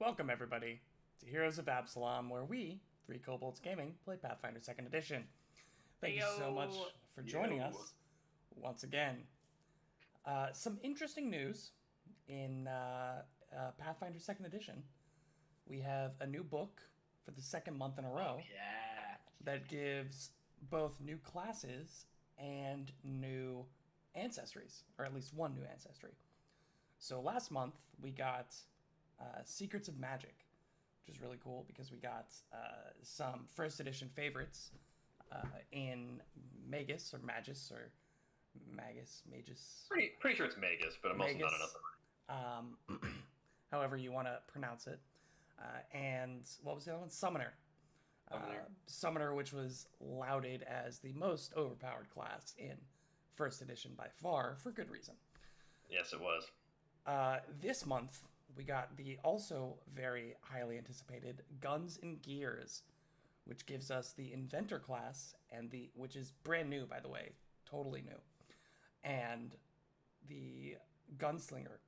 Welcome, everybody, to Heroes of Absalom, where we, Three Kobolds Gaming, play Pathfinder 2nd Edition. Thank you so Yo. much for joining Yo. us once again. Some interesting news in Pathfinder 2nd Edition. We have a new book for the second month in a row Yeah. that gives both new classes and new ancestries, or at least one new ancestry. So last month we got Secrets of Magic, which is really cool because we got some first edition favorites in Magus or Magus or Magus. Pretty sure it's Magus, but I'm also not enough. However you want to pronounce it. And what was the other one? Summoner. Summoner, which was lauded as the most overpowered class in first edition by far, for good reason. Yes, it was. This month, we got the also very highly anticipated Guns and Gears, which gives us the Inventor class, which is brand new, by the way, totally new, and the Gunslinger,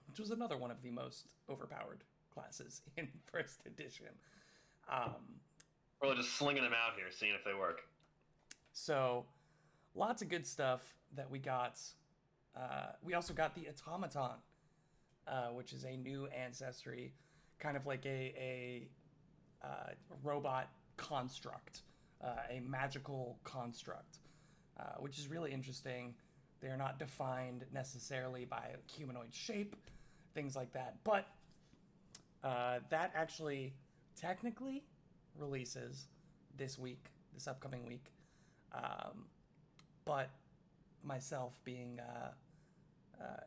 which was another one of the most overpowered classes in first edition. We're just slinging them out here, seeing if they work. So, lots of good stuff that we got. We also got the Automaton, which is a new ancestry, kind of like a robot construct, a magical construct, which is really interesting. They're not defined necessarily by humanoid shape, things like that, but that actually technically releases this upcoming week. But myself being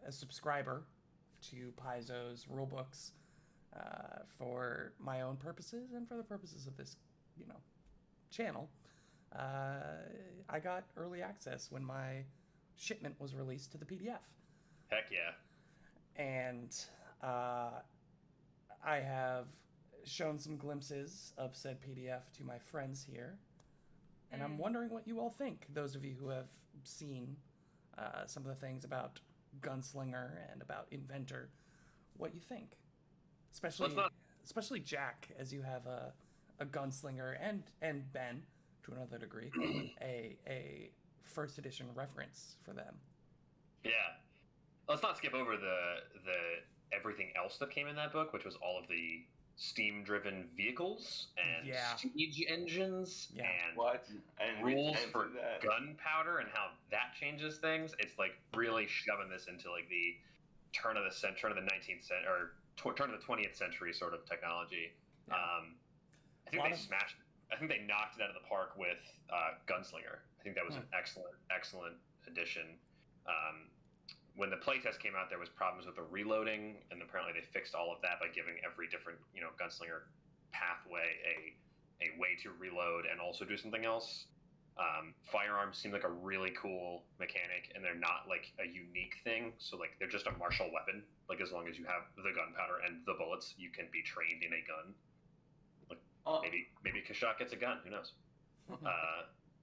a subscriber to Paizo's rulebooks for my own purposes and for the purposes of this, channel, I got early access when my shipment was released to the PDF. Heck yeah. And I have shown some glimpses of said PDF to my friends here. And I'm wondering what you all think, those of you who have seen some of the things about Gunslinger and about Inventor, what you think. Especially Jack, as you have a Gunslinger and Ben, to another degree, a first edition reference for them. Yeah. Let's not skip over the everything else that came in that book, which was all of the steam-driven vehicles and siege engines and rules for gunpowder and how that changes things. It's like really shoving this into like the turn of the 19th century or turn of the 20th century sort of technology. I think they knocked it out of the park with Gunslinger. I think that was an excellent addition. When the playtest came out, there was problems with the reloading, and apparently they fixed all of that by giving every different, gunslinger pathway a way to reload and also do something else. Firearms seem like a really cool mechanic, and they're not like a unique thing. So like they're just a martial weapon. Like as long as you have the gunpowder and the bullets, you can be trained in a gun. Like maybe Kashak gets a gun. Who knows?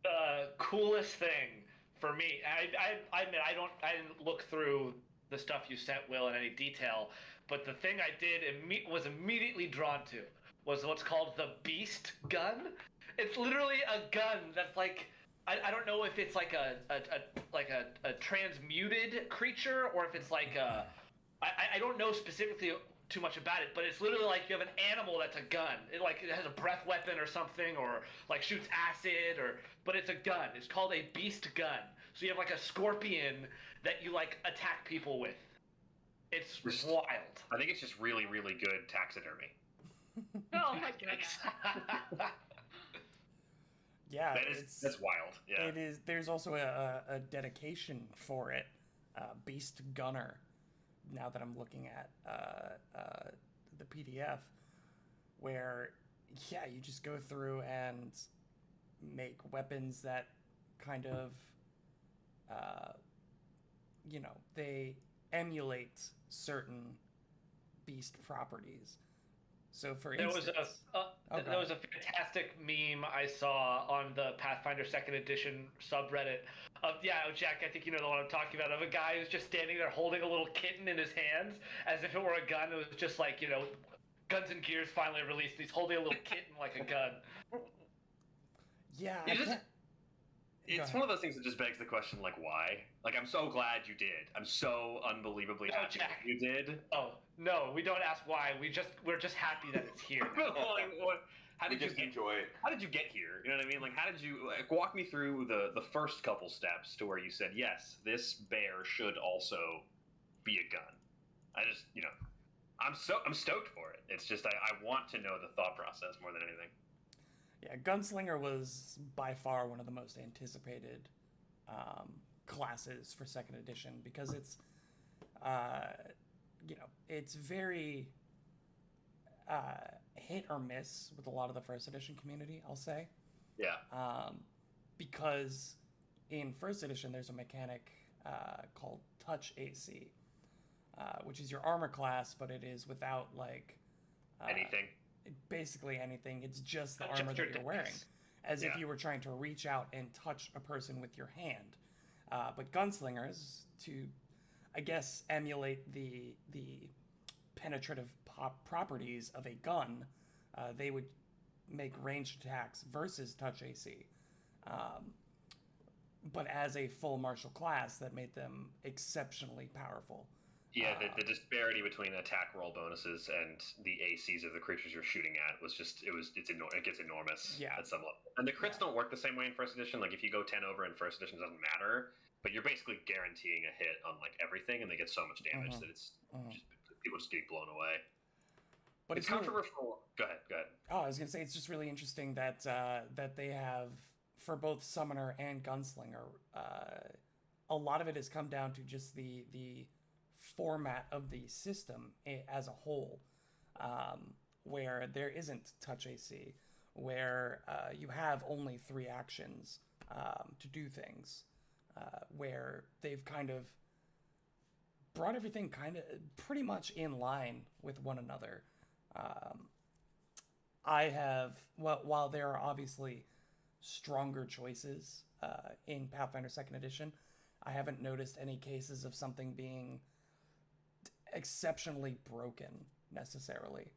The coolest thing for me, I admit I didn't look through the stuff you sent, Will, in any detail, but the thing I did was immediately drawn to was what's called the Beast gun. It's literally a gun that's like I don't know if it's like a transmuted creature or if it's like I don't know specifically too much about it, but it's literally like you have an animal that's a gun. It has a breath weapon or something, or like shoots acid, but it's a gun. It's called a beast gun. So you have like a scorpion that you like attack people with. It's wild. I think it's just really, really good taxidermy. Oh my goodness. Yeah, that's wild. Yeah, it is. There's also a dedication for it, Beast Gunner. Now that I'm looking at the PDF, where you just go through and make weapons that kind of they emulate certain beast properties, So for instance, there was a fantastic meme I saw on the Pathfinder Second Edition subreddit of Jack, I think you know the one I'm talking about, of a guy who's just standing there holding a little kitten in his hands as if it were a gun. It was just like, you know, Guns and Gears finally released. He's holding a little kitten like a gun. Yeah, it's one of those things that just begs the question, like, why? Like, I'm so glad you did. I'm so unbelievably happy Jack, you did. Oh no, we don't ask why. We're just happy that it's here. How did you enjoy it? How did you get here? You know what I mean? Like, how did you walk me through the first couple steps to where you said, yes, this bear should also be a gun? I just, you know, I'm stoked for it. It's just I want to know the thought process more than anything. Yeah, Gunslinger was by far one of the most anticipated classes for second edition because it's, you know, it's very hit or miss with a lot of the first edition community, I'll say. Yeah. Because in first edition, there's a mechanic called Touch AC, which is your armor class, but it is without, like... anything. Basically anything. It's just the armor that you're wearing. As if you were trying to reach out and touch a person with your hand. But Gunslingers, to, I guess, emulate the penetrative properties of a gun, they would make ranged attacks versus touch AC. But as a full martial class, that made them exceptionally powerful. Yeah, the disparity between attack roll bonuses and the ACs of the creatures you're shooting at was just it gets enormous at some level. And the crits don't work the same way in first edition. Like if you go 10 over in first edition, it doesn't matter. But you're basically guaranteeing a hit on like everything, and they get so much damage that it's just people just getting blown away. But it's controversial. Go ahead. Oh, I was gonna say it's just really interesting that that they have for both Summoner and Gunslinger. A lot of it has come down to just the format of the system as a whole, where there isn't touch AC, where you have only 3 actions to do things, where they've kind of brought everything kind of pretty much in line with one another. While there are obviously stronger choices in Pathfinder 2nd Edition, I haven't noticed any cases of something being exceptionally broken necessarily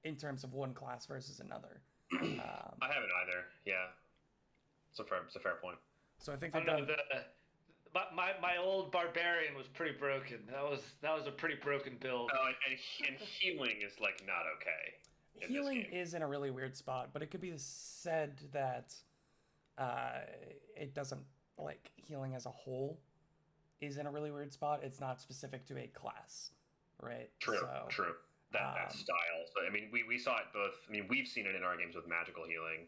in terms of one class versus another. I haven't either. Yeah, it's a fair point. So I think my old barbarian was pretty broken. That was a pretty broken build. Oh, and healing is like not okay. Healing is in a really weird spot, but it could be said that it doesn't, like, healing as a whole is in a really weird spot. It's not specific to a class, right? True. That style. So I mean, we saw it both. I mean, we've seen it in our games with magical healing,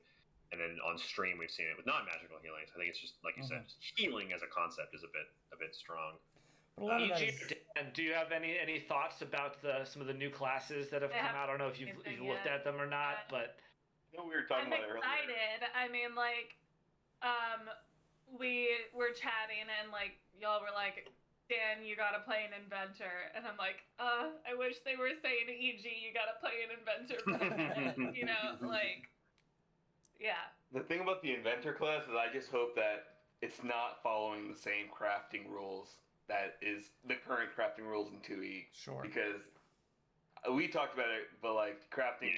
and then on stream we've seen it with non-magical healing. So I think it's just like you said, healing as a concept is a bit strong. But a lot of that is... Do you have any thoughts about some of the new classes that have come out? I don't know if you've looked at them or not, but no, we were talking about it earlier. I'm excited. I mean, like, we were chatting and like y'all were like, Dan, you gotta play an inventor, and I'm like, I wish they were saying, EG, you gotta play an inventor, you know, like, yeah. The thing about the inventor class is I just hope that it's not following the same crafting rules that is the current crafting rules in 2E. Sure. Because we talked about it, but like crafting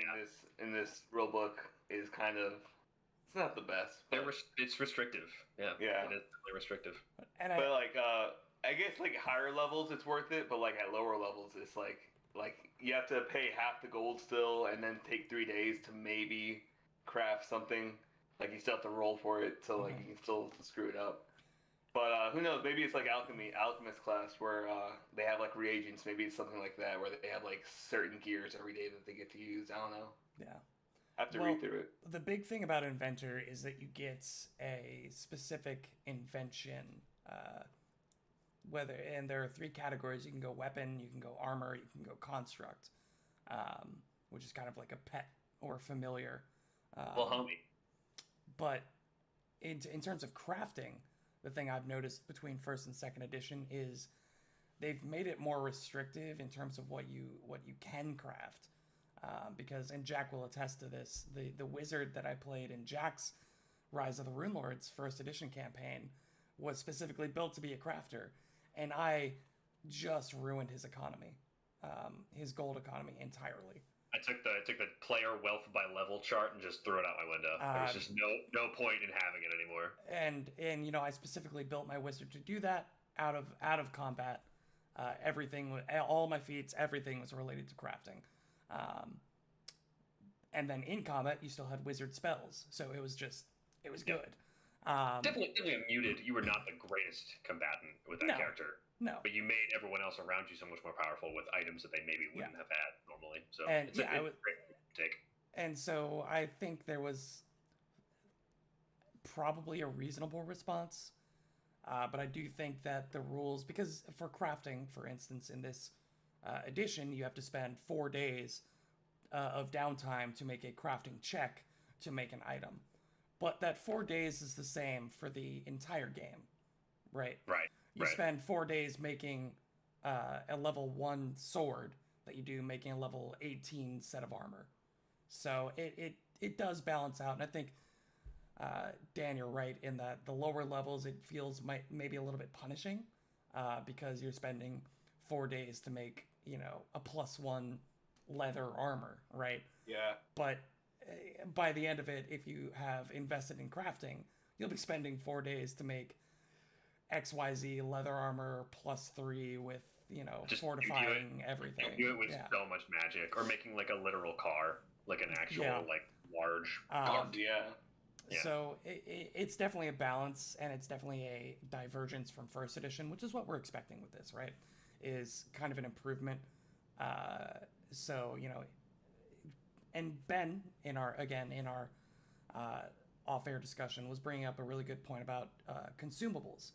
in this rule book is kind of, it's not the best. It's restrictive. Yeah. It is really restrictive. But like I guess like higher levels it's worth it, but like at lower levels it's like you have to pay half the gold still and then take 3 days to maybe craft something. Like you still have to roll for it, so like you can still screw it up. But who knows? Maybe it's like alchemist class where they have like reagents. Maybe it's something like that where they have like certain gears every day that they get to use. I don't know. Yeah. I have to read through it. The big thing about Inventor is that you get a specific invention. And there are 3 categories. You can go weapon, you can go armor, you can go construct, which is kind of like a pet or familiar. Homie. But in terms of crafting, the thing I've noticed between first and second edition is they've made it more restrictive in terms of what you can craft. Because, and Jack will attest to this, the wizard that I played in Jack's Rise of the Runelords first edition campaign was specifically built to be a crafter, and I just ruined his economy, his gold economy entirely. I took the player wealth by level chart and just threw it out my window. There was just no point in having it anymore. And you know, I specifically built my wizard to do that out of combat. Everything, all my feats, everything was related to crafting. And then in combat, you still had wizard spells, so it was good. Definitely muted. You were not the greatest combatant with that character. No. But you made everyone else around you so much more powerful with items that they maybe wouldn't have had normally. So it's a great take. And so I think there was probably a reasonable response. But I do think that the rules, because for crafting, for instance, in this edition, you have to spend 4 days of downtime to make a crafting check to make an item. But that 4 days is the same for the entire game, right? Right. You spend 4 days making a level 1 sword that you do making a level 18 set of armor. So it does balance out, and I think Dan, you're right in that the lower levels it feels maybe a little bit punishing because you're spending 4 days to make, you know, a +1 leather armor, right? Yeah. But by the end of it, if you have invested in crafting, you'll be spending 4 days to make XYZ leather armor +3 with, you know, just fortifying everything. You do it with so much magic, or making like a literal car, like an actual like large car. So it's definitely a balance, and it's definitely a divergence from first edition, which is what we're expecting with this, right? Is kind of an improvement. So, you know, and Ben in our off-air discussion was bringing up a really good point about consumables,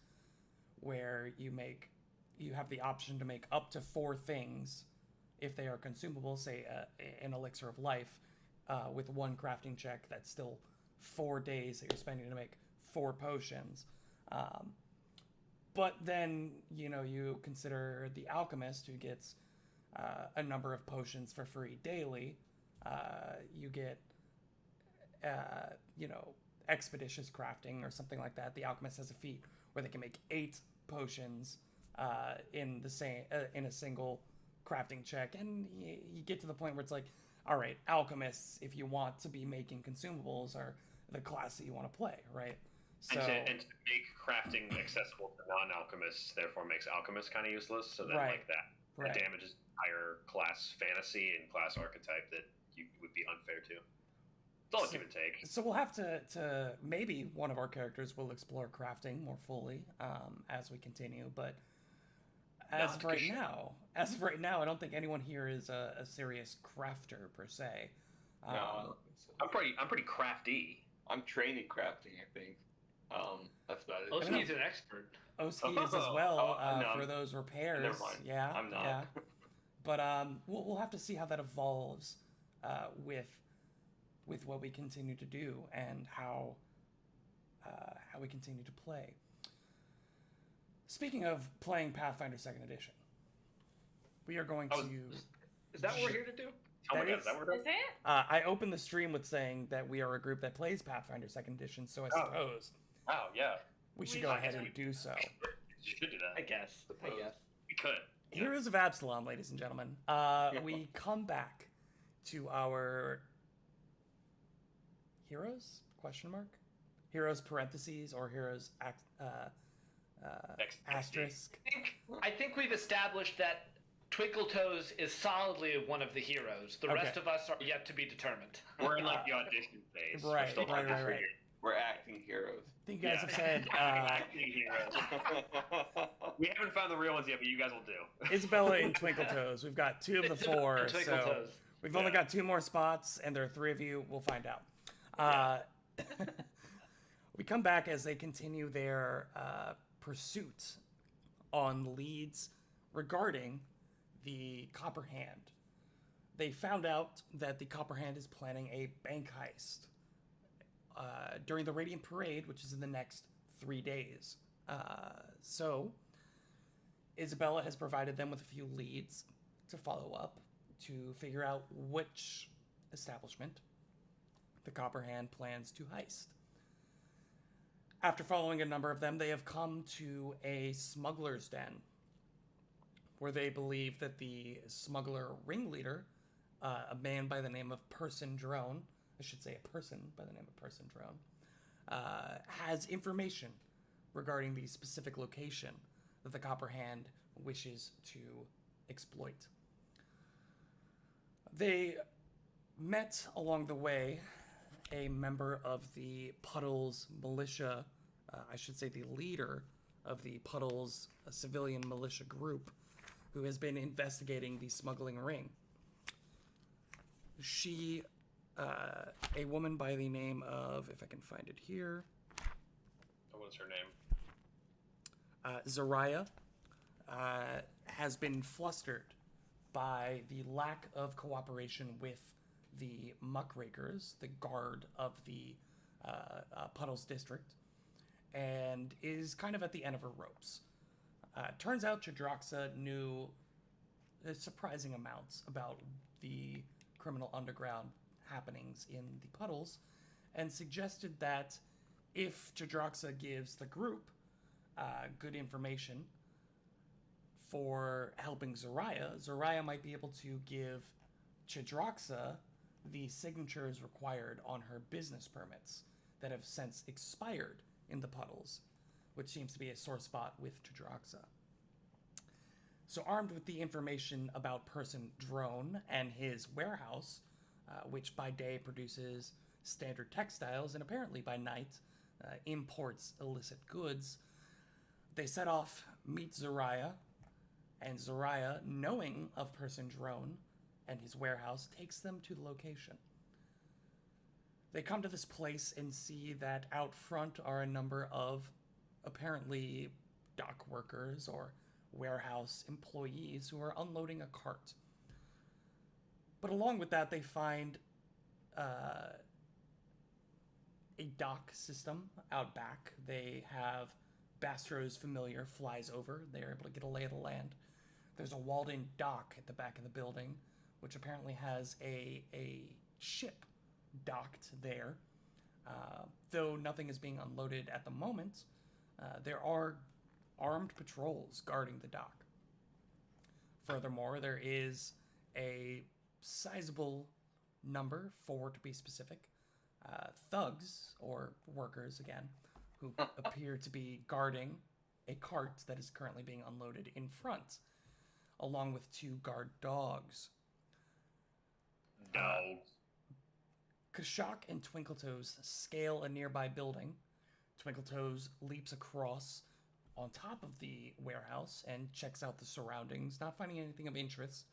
where you have the option to make up to 4 things if they are consumable, say an elixir of life, with 1 crafting check. That's still 4 days that you're spending to make 4 potions. But then, you know, you consider the alchemist who gets a number of potions for free daily. You get, you know, expeditious crafting or something like that. The alchemist has a feat where they can make 8 potions in a single crafting check, and you get to the point where it's like, all right, alchemists, if you want to be making consumables, are the class that you want to play, right? So, and to make crafting accessible to non-alchemists, therefore makes alchemists kind of useless. So then, like that damages higher class fantasy and class archetype that you would be unfair to. It's all give and take. So we'll have to maybe one of our characters will explore crafting more fully as we continue. But as of right now, I don't think anyone here is a serious crafter per se. No, I'm pretty crafty. I'm trained in crafting, I think. That's about it. Oski's an expert. Oski is as well for those repairs. Never mind. Yeah, I'm not. Yeah. But we'll have to see how that evolves with what we continue to do and how we continue to play. Speaking of playing Pathfinder 2nd Edition, we are going to... Is that what we're here to do? Oh my god, is that what we're doing? Is it? I opened the stream with saying that we are a group that plays Pathfinder 2nd Edition, so I suppose we should go ahead and do so. You should do that. I guess. We could. Heroes of Absalom, ladies and gentlemen. We come back to our heroes? Question mark? Heroes parentheses or heroes asterisk. I think we've established that Twinkletoes is solidly one of the heroes. The rest of us are yet to be determined. We're in like the audition phase. Right. We're acting heroes. I think you guys have said... acting heroes. We haven't found the real ones yet, but you guys will do. Isabella and Twinkletoes. We've got 2 of the 4, so we've only got 2 more spots, and there are 3 of you. We'll find out. We come back as they continue their pursuit on leads regarding the Copper Hand. They found out that the Copper Hand is planning a bank heist during the Radiant Parade, which is in the next 3 days. So Isabella has provided them with a few leads to follow up to figure out which establishment the Copper Hand plans to heist. After following a number of them, they have come to a smuggler's den where they believe that the smuggler ringleader, a man by the name of Person Drone, I should say a person by the name of Person Drone, has information regarding the specific location that the Copper Hand wishes to exploit. They met along the way a member of the Puddles militia, I should say the leader of the Puddles civilian militia group, who has been investigating the smuggling ring. She, a woman by the name of, if I can find it here. What's her name? Zaraya, has been flustered by the lack of cooperation with the muckrakers, the guard of the Puddles district, and is kind of at the end of her ropes. Turns out Chidroxa knew surprising amounts about the criminal underground happenings in the Puddles, and suggested that if Chidroxa gives the group good information for helping Zaraya might be able to give Chidroxa the signatures required on her business permits that have since expired in the Puddles, which seems to be a sore spot with Chidroxa. So armed with the information about Person Drone and his warehouse, which by day produces standard textiles and apparently by night imports illicit goods, they set off, meet Zaraya, and Zaraya, knowing of Person Drone and his warehouse, takes them to the location. They come to this place and see that out front are a number of apparently dock workers or warehouse employees who are unloading a cart. But along with that, they find a dock system out back. They have Bastro's familiar flies over. They're able to get a lay of the land. There's a walled-in dock at the back of the building, which apparently has a ship docked there. Though nothing is being unloaded at the moment, there are armed patrols guarding the dock. Furthermore, there is a sizable number, 4 to be specific, thugs, or workers again, who appear to be guarding a cart that is currently being unloaded in front, along with 2 guard dogs. Kashak and Twinkletoes scale a nearby building. Twinkletoes leaps across on top of the warehouse and checks out the surroundings, not finding anything of interest.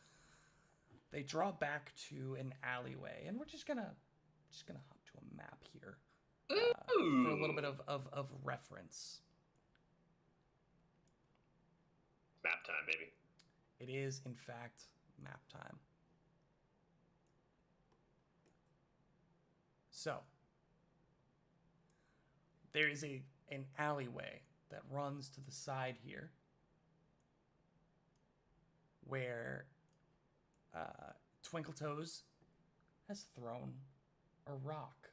They draw back to an alleyway, and we're just gonna hop to a map here for a little bit of reference. Map time, baby. It is, in fact, map time. So, there is an alleyway that runs to the side here where Twinkletoes has thrown a rock.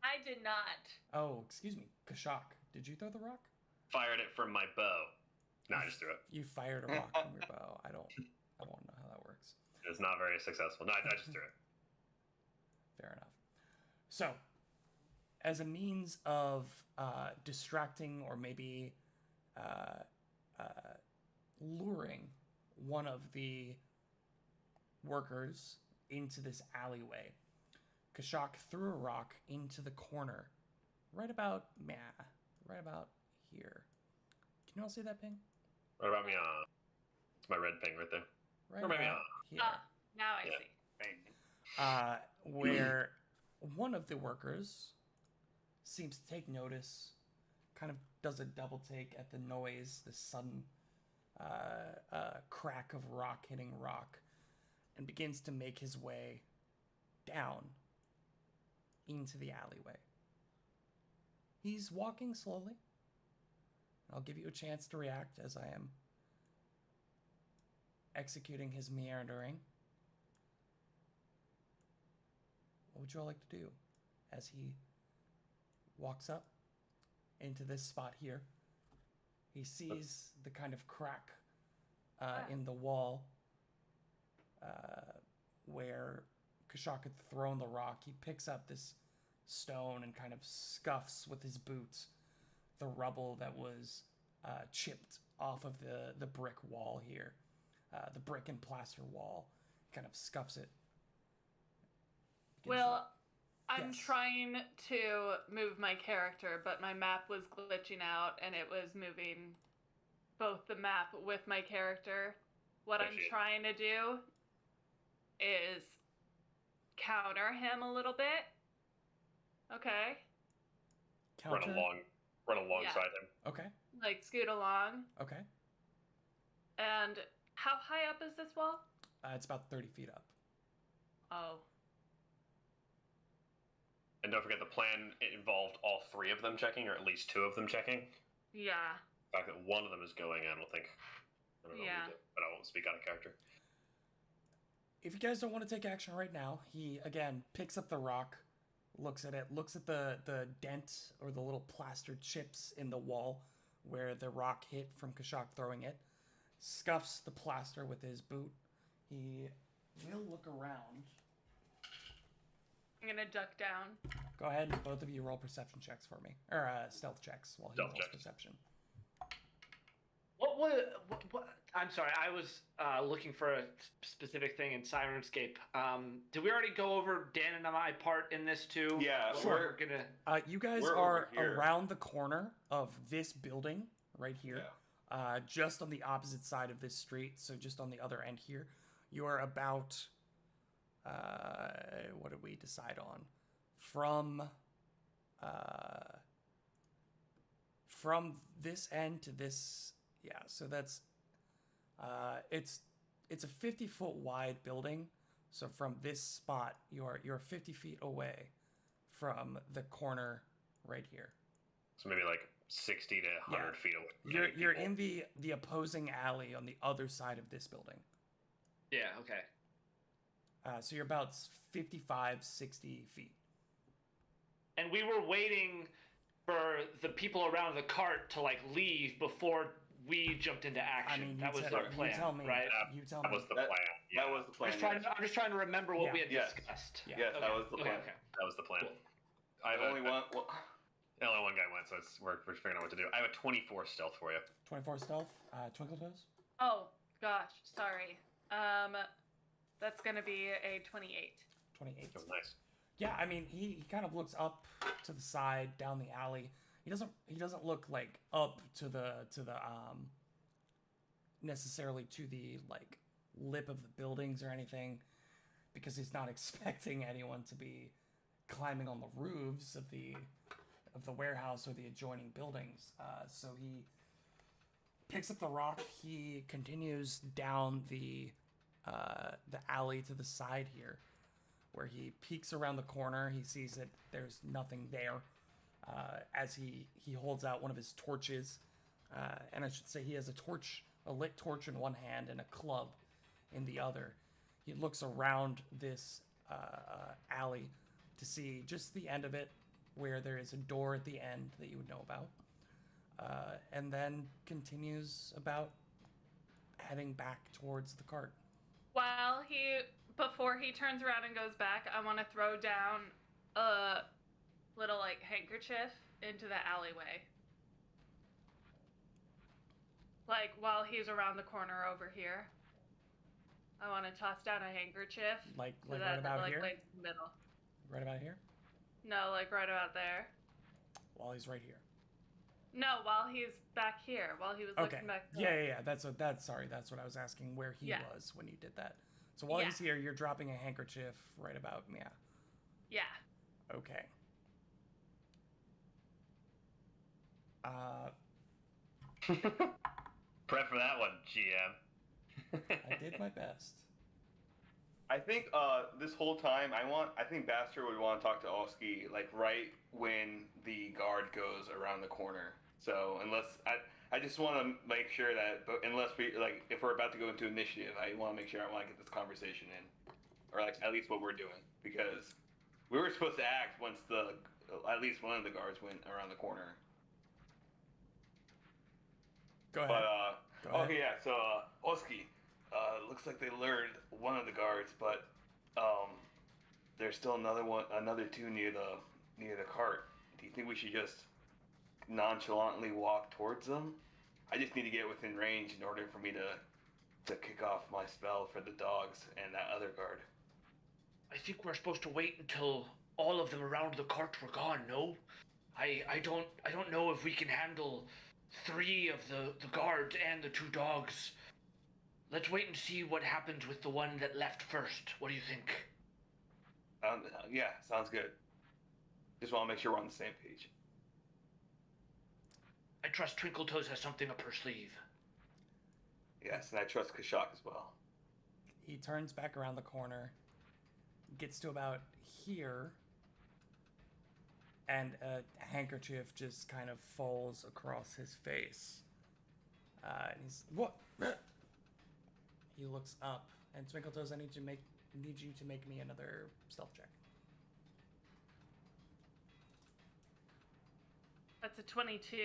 I did not. Oh, excuse me. Kashak, did you throw the rock? Fired it from my bow. No, I just threw it. You fired a rock from your bow. I won't know how that works. It's not very successful. No, I just threw it. Fair enough. So, as a means of distracting or maybe luring one of the workers into this alleyway, Kashak threw a rock into the corner, right about here. Can you all see that ping? Right about me. It's my red ping right there. Right about here. Now I see. Where one of the workers seems to take notice, kind of does a double take at the noise, the sudden crack of rock hitting rock, and begins to make his way down into the alleyway. He's walking slowly. I'll give you a chance to react as I am executing his meandering. What would you all like to do as he walks up into this spot here? He sees the kind of crack in the wall where Kashak had thrown the rock. He picks up this stone and kind of scuffs with his boots the rubble that was chipped off of the brick wall here. The brick and plaster wall. Kind of scuffs it. Well, I'm Yes. trying to move my character, but my map was glitching out and it was moving both the map with my character. What I'm trying to do is counter him a little bit. Okay. Counter? Run alongside him. Okay. Like scoot along. Okay. And how high up is this wall? It's about 30 feet up. Oh. And don't forget, the plan involved all three of them checking, or at least two of them checking. Yeah. The fact that one of them is going, I don't know, Yeah. but I won't speak out of character. If you guys don't want to take action right now, he, again, picks up the rock, looks at it, looks at the dent or the little plastered chips in the wall where the rock hit from Kashak throwing it, scuffs the plaster with his boot. He will look around. I'm gonna duck down. Go ahead and both of you roll perception checks for me. Or stealth checks while he rolls perception. What? I'm sorry, I was looking for a specific thing in Sirenscape. Did we already go over Dan and my part in this too? Yeah, sure. we're gonna. You guys we're are over here. around the corner of this building right here. Yeah. Just on the opposite side of this street, so just on the other end here. You are about, what did we decide on? From this end to this, yeah, so that's, it's a 50-foot wide building. So from this spot, you're 50 feet away from the corner right here. So maybe like 60 to 100 feet away. You're in the opposing alley on the other side of this building. Yeah, okay. So you're about 55, 60 feet. And we were waiting for the people around the cart to like leave before we jumped into action. I mean, that was our plan, you tell me, right? You tell me. That was the plan. Yeah. That was the plan. I'm just trying to remember what we had Yes. discussed. Yeah. Yes, that was the plan. Okay. That was the plan. Cool. I have Only one. Well, only one guy went, so we're figuring out what to do. I have a 24 stealth for you. 24 stealth. Twinkle Toes. Oh gosh, sorry. That's gonna be a 28. 28. Oh, nice. Yeah, I mean, he kind of looks up to the side, down the alley. He doesn't look like up to the necessarily to the like lip of the buildings or anything, because he's not expecting anyone to be climbing on the roofs of the warehouse or the adjoining buildings. So he picks up the rock. He continues down the alley to the side here, where he peeks around the corner. He sees that there's nothing there. As he holds out one of his torches, and I should say he has a lit torch in one hand and a club in the other. He looks around this alley to see just the end of it, where there is a door at the end that you would know about, and then continues about heading back towards the cart. Before he turns around and goes back, I want to throw down a little like handkerchief into the alleyway. Like while he's around the corner over here, I want to toss down a handkerchief. Like so right about here? Like in the middle. Right about here? No, like right about there. While he's right here. No, while he's back here. While he was looking back. Yeah. That's what I was asking, where he was when you did that. So while he's here, you're dropping a handkerchief right about, Yeah. Okay. Prep for that one, GM. I did my best. I think this whole time I think Baster would want to talk to Oski like right when the guard goes around the corner. So I just want to make sure that, but unless we like, if we're about to go into initiative, I want to make sure I want to get this conversation in, or like at least what we're doing, because we were supposed to act once at least one of the guards went around the corner. Go ahead. But okay, yeah. So Oski, looks like they lured one of the guards, but there's still another two near the cart. Do you think we should just nonchalantly walk towards them? I just need to get within range in order for me to kick off my spell for the dogs and that other guard. I think we're supposed to wait until all of them around the cart were gone. No, I don't know if we can handle 3 of the guards and the 2 dogs. Let's wait and see what happens with the one that left first. What do you think? Yeah, sounds good. Just want to make sure we're on the same page. I trust Twinkletoes has something up her sleeve. Yes, and I trust Kashak as well. He turns back around the corner, gets to about here, and a handkerchief just kind of falls across his face. And he's, what? He looks up, and Twinkletoes, I need you to make me another stealth check. That's a 22.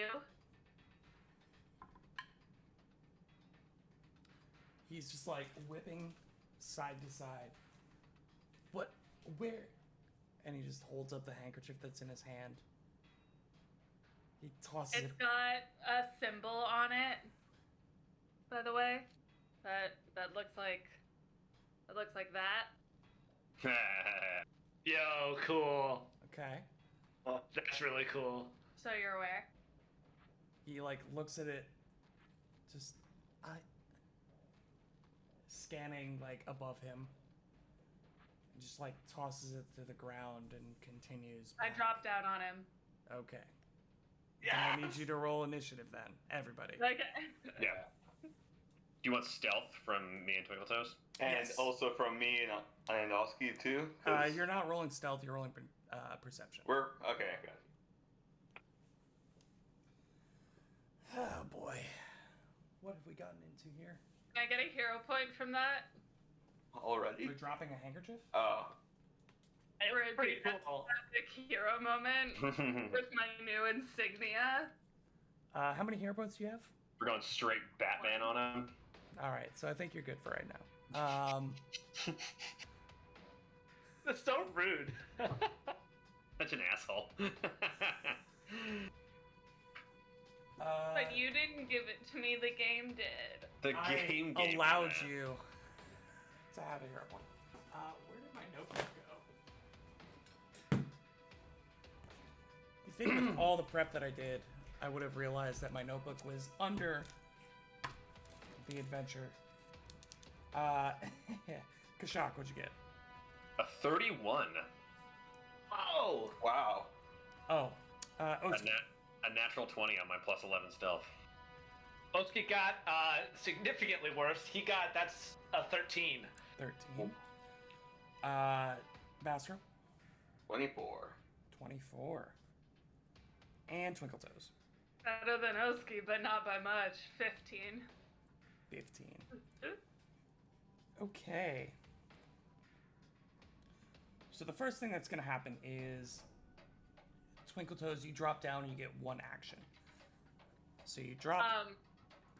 He's just like whipping side to side. What? Where? And he just holds up the handkerchief that's in his hand. He tosses It's got a symbol on it, by the way. That looks like that. Yo, cool. Okay. That's really cool. So you're aware. He like looks at it, just scanning like above him. And just like tosses it to the ground and continues back. I dropped out on him. Okay. Yeah. I need you to roll initiative then, everybody. Okay. Yeah. Do you want stealth from me and Twinkletoes? And Yes. also from me and Oski too? You're not rolling stealth, you're rolling perception. Okay, I got it. Oh boy. What have we gotten into here? Can I get a hero point from that? Already? We're dropping a handkerchief? Oh. It's pretty cool. Epic hero moment with my new insignia. How many hero points do you have? We're going straight Batman on him. Alright, so I think you're good for right now. That's so rude. Such an asshole. But you didn't give it to me, the game did. The game allowed you to have a hero point. Where did my notebook go? You think with all the prep that I did, I would have realized that my notebook was under the adventure. Kashak, what'd you get? A 31. Oh! Wow. Oh, A natural 20 on my plus 11 stealth. Oski got significantly worse. That's a 13. 13. Bastro? 24. 24. And Twinkletoes? Better than Oski, but not by much. 15. 15. Okay. So the first thing that's going to happen is Twinkletoes, you drop down and you get 1 action. So you drop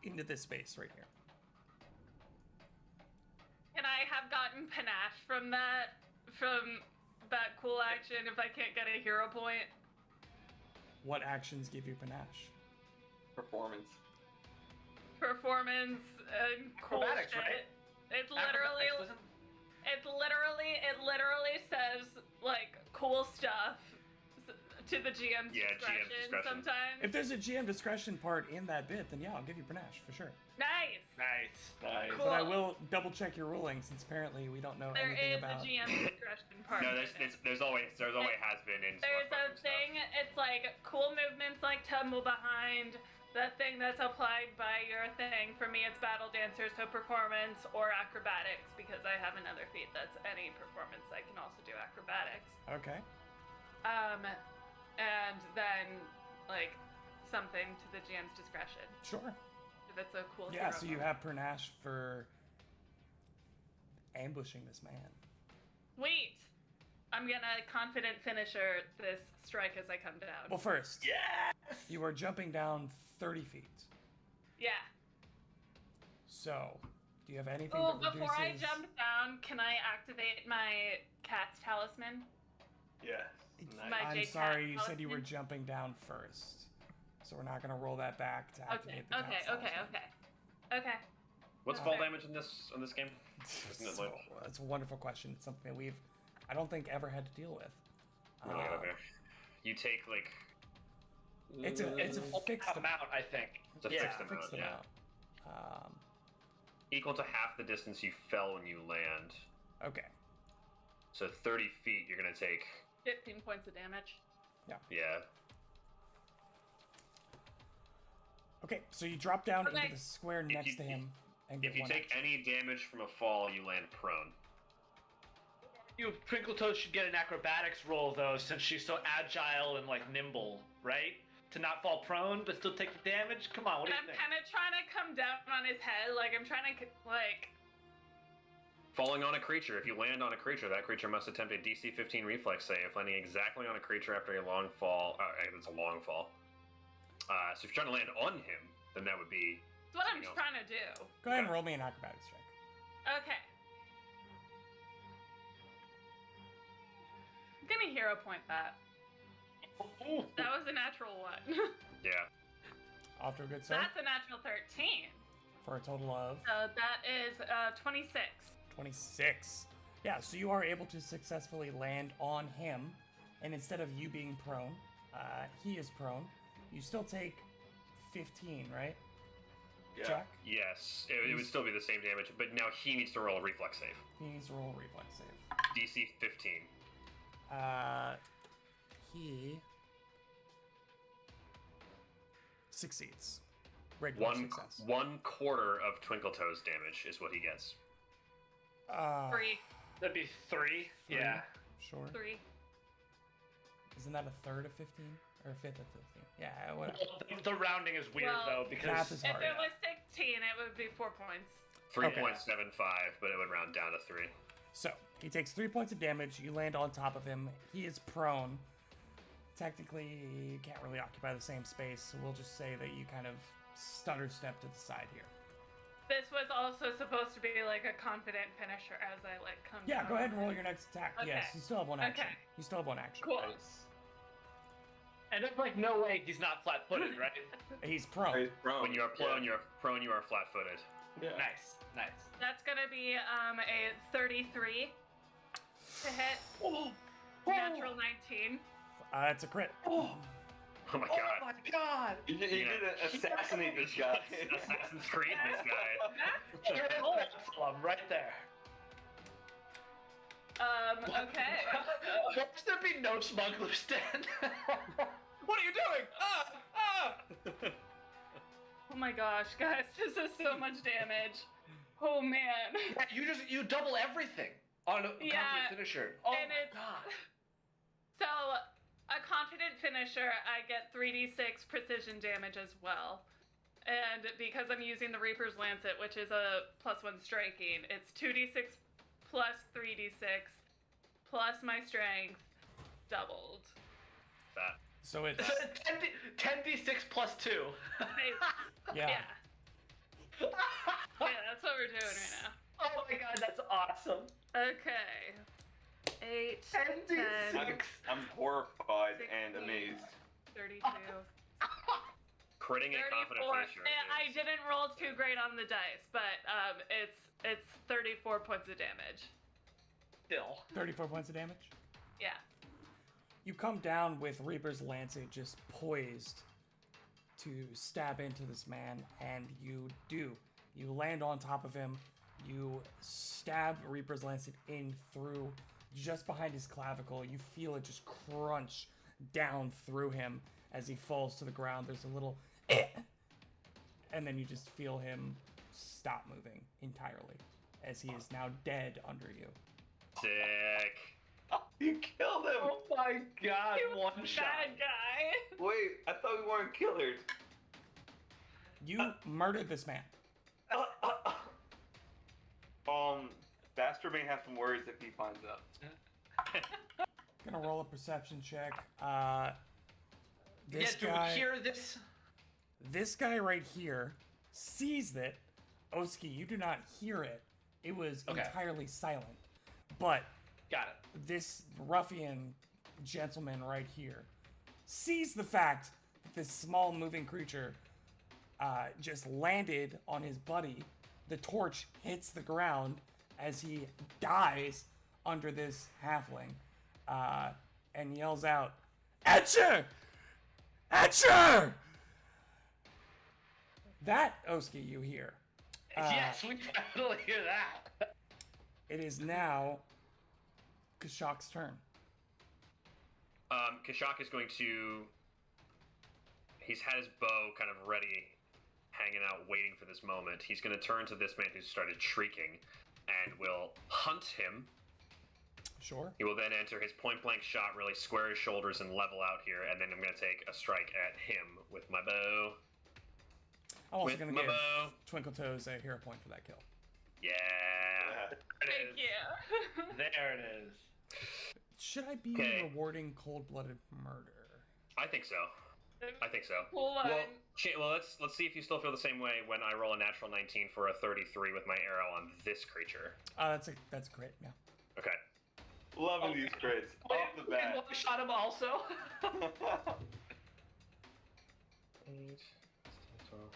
into this space right here. Can I have gotten panache from that cool action if I can't get a hero point? What actions give you panache? Performance And cool Acrobatics, shit. right? It literally says like cool stuff to the GM's discretion sometimes. If there's a GM discretion part in that bit, then yeah, I'll give you panache for sure. Nice. Cool. But I will double check your ruling since apparently we don't know anything about. There is a GM discretion part. No, there's always has been in. There's a thing. It's like cool movements like tumble behind. The thing that's applied by your thing, for me it's battle dancer, so performance or acrobatics, because I have another feat that's any performance. I can also do acrobatics. Okay. And then like something to the GM's discretion. Sure. If it's a cool Yeah, hero so you mode. have Pernash for ambushing this man. Wait! I'm gonna confident finisher this strike as I come down. Well, first, Yes. you are jumping down 30 feet. Yeah. So, do you have anything Oh, that reduces... before I jump down, can I activate my cat's talisman? Yes. My I'm Jade sorry, you Cat said you were talisman? jumping down first. So we're not going to roll that back to Okay, activate the okay, cat's okay, talisman. okay. Okay. What's fall damage in this game? Isn't it like... That's a wonderful question. It's something that I don't think, ever had to deal with. Okay. You take like... It's a fixed amount, I think. It's a Yeah. fixed amount, Fixed yeah. amount. Equal to half the distance you fell when you land. Okay. So 30 feet, you're gonna take... 15 points of damage. Yeah. Okay, so you drop down Okay. into the square next to him and get If you one take action. any damage from a fall, you land prone. You Twinkle Toes should get an acrobatics roll though, since she's so agile and like nimble, right? To not fall prone but still take the damage. Come on, what do you I'm think? kind of trying to come down on his head, like I'm trying to like. Falling on a creature. If you land on a creature, that creature must attempt a DC 15 reflex save. Landing exactly on a creature after a long fall. It's a long fall. So if you're trying to land on him, then that would be... That's what I'm something else. trying to do. Go ahead and roll me an acrobatics check. Okay. I'm gonna hero point that. That was a natural one. Yeah. Off to a good start. That's a natural 13. For a total of So that is 26. 26. Yeah, so you are able to successfully land on him, and instead of you being prone, he is prone. You still take 15, right? Yeah. Jack? Yes. It would still be the same damage, but now he needs to roll a reflex save. He needs to roll a reflex save. DC 15. He succeeds. Regular success. 1/4 of Twinkle Toes damage is what he gets. 3. That'd be 3. Yeah. Sure. 3. Isn't that a third of 15? Or a fifth of 15? Yeah, whatever. The rounding is weird Well, though because math is If hard. it was 16, it would be 4 points. 3.75, but it would round down to 3. So, he takes 3 points of damage. You land on top of him. He is prone. Technically, you can't really occupy the same space, so we'll just say that you kind of stutter step to the side here. This was also supposed to be like a confident finisher as I like come Yeah, down. go ahead and roll your next attack. Okay. Yes, you still have one action. Okay. You still have one action. Cool. and there's like no way he's not flat-footed, right? He's prone. He's prone. When you are prone, yeah. you are flat-footed. Yeah. Nice. That's gonna be a 33 to hit. Oh, Natural 19. It's a crit. oh, Oh my oh god. my god! You did assassinate this guy. Assassin's Creed this guy. Absalom, right there. Okay. Why should there be no smugglers stand? What are you doing? Oh my gosh, guys, this is so much damage. Oh man. You double everything on a Yeah, confident finisher. Oh and my it's- god. So, a confident finisher, I get 3d6 precision damage as well. And because I'm using the Reaper's Lancet, which is a +1 striking, it's 2d6 plus 3d6 plus my strength doubled. That. So it's 10d6 plus 2. yeah. Yeah, that's what we're doing right now. Oh my god, that's awesome. Okay. 8, 10d6. I'm horrified 16, and amazed. 32. Critting a confident 34. finisher. I didn't roll too great on the dice, but it's 34 points of damage. Still. 34 points of damage. Yeah. You come down with Reaper's Lancet just poised to stab into this man, and you do. You land on top of him. You stab Reaper's Lancet in through just behind his clavicle. You feel it just crunch down through him as he falls to the ground. There's a little and then you just feel him stop moving entirely as he is now dead under you. Sick. You killed him! Oh my god, He was one a shot. bad guy. Wait, I thought we weren't killers. You murdered this man. Bastard may have some words if he finds out. Gonna roll a perception check. Do Guy, we hear this? This guy right here sees it. Oski, you do not hear it. It was entirely silent. But Got it. this ruffian gentleman right here sees the fact that this small moving creature just landed on his buddy. The torch hits the ground as he dies under this halfling and yells out, "Etcher! Etcher!" That, Oski, you hear. Yes, we definitely hear that. It is now Kashak's turn. Kashak is going to... He's had his bow kind of ready, hanging out, waiting for this moment. He's going to turn to this man who started shrieking and will hunt him. Sure. He will then enter his point-blank shot, really square his shoulders and level out here, and then I'm going to take a strike at him with my bow. I'm also going to give Twinkle Toes a hero point for that kill. Yeah. Thank you. There it is. Should I be rewarding cold-blooded murder? I think so. I think so. Cool one. Well, let's see if you still feel the same way when I roll a natural 19 for a 33 with my arrow on this creature. That's great. Yeah. Okay. Loving these crits off the bat. One shot him also. 8, 12.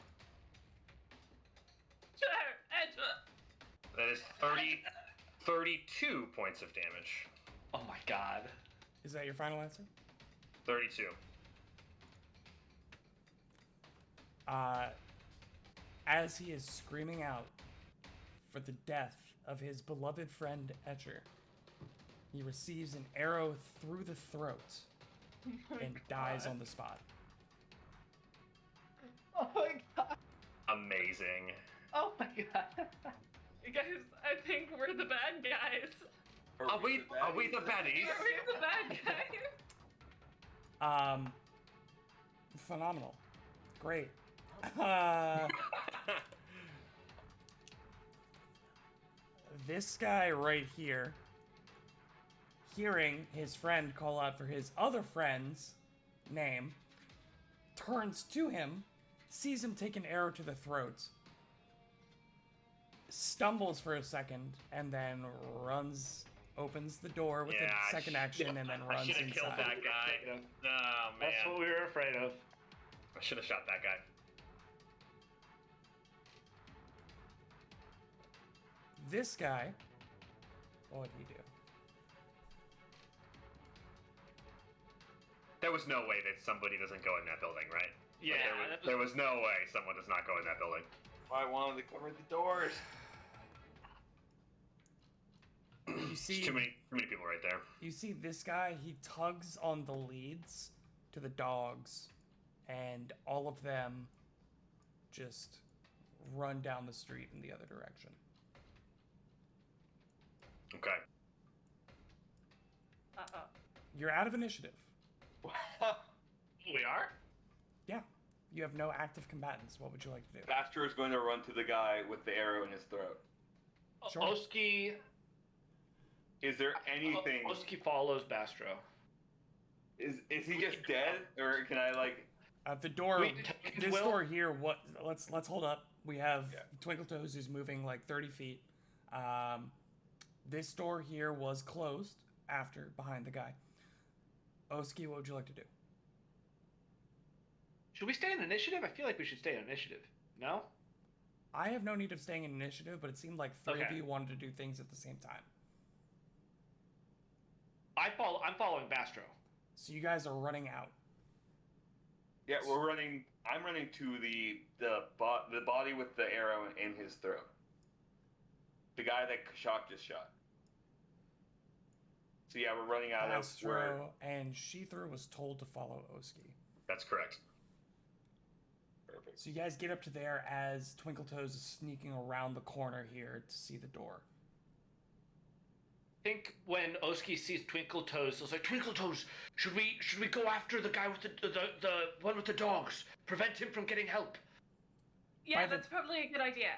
That is 32 points of damage. Oh my god. Is that your final answer? 32. As he is screaming out for the death of his beloved friend Etcher, he receives an arrow through the throat and dies on the spot. Oh my god. Amazing. Oh my god. You guys, I think we're the bad guys. Are we the baddies? Are we the bad guys? Phenomenal. Great. This guy right here, hearing his friend call out for his other friend's name, turns to him, sees him take an arrow to the throat, stumbles for a second, and then opens the door with a second action, and then runs inside. I should have killed that guy. Oh, man. That's what we were afraid of. I should have shot that guy. This guy, what would he do? There was no way that somebody doesn't go in that building, right? Yeah. Like there was no way someone does not go in that building. I wanted to cover the doors. You see, too many people right there. You see this guy, he tugs on the leads to the dogs, and all of them just run down the street in the other direction. Okay. Uh-oh. You're out of initiative. We are? Yeah. You have no active combatants. What would you like to do? Bastro is going to run to the guy with the arrow in his throat. Sure. Oski. Is there anything? Oski follows Bastro. Is he just dead, or can I like? The door. This Will? door here. What? Let's hold up. We have Twinkle Toes who's moving like 30 feet. This door here was closed behind the guy. Oski, what would you like to do? Should we stay in initiative? I feel like we should stay in initiative. No? I have no need of staying in initiative, but it seemed like three of you wanted to do things at the same time. I'm following Bastro. So you guys are running out. Yeah, we're running. I'm running to the body with the arrow in his throat. The guy that Kashak just shot. So yeah, we're running out of where... and Sheethra was told to follow Oski. That's correct. Perfect. So you guys get up to there as Twinkle Toes is sneaking around the corner here to see the door. think when Oski sees Twinkle Toes, he's like, Twinkle Toes, should we go after the guy with the one with the dogs? Prevent him from getting help. Yeah, that's probably a good idea.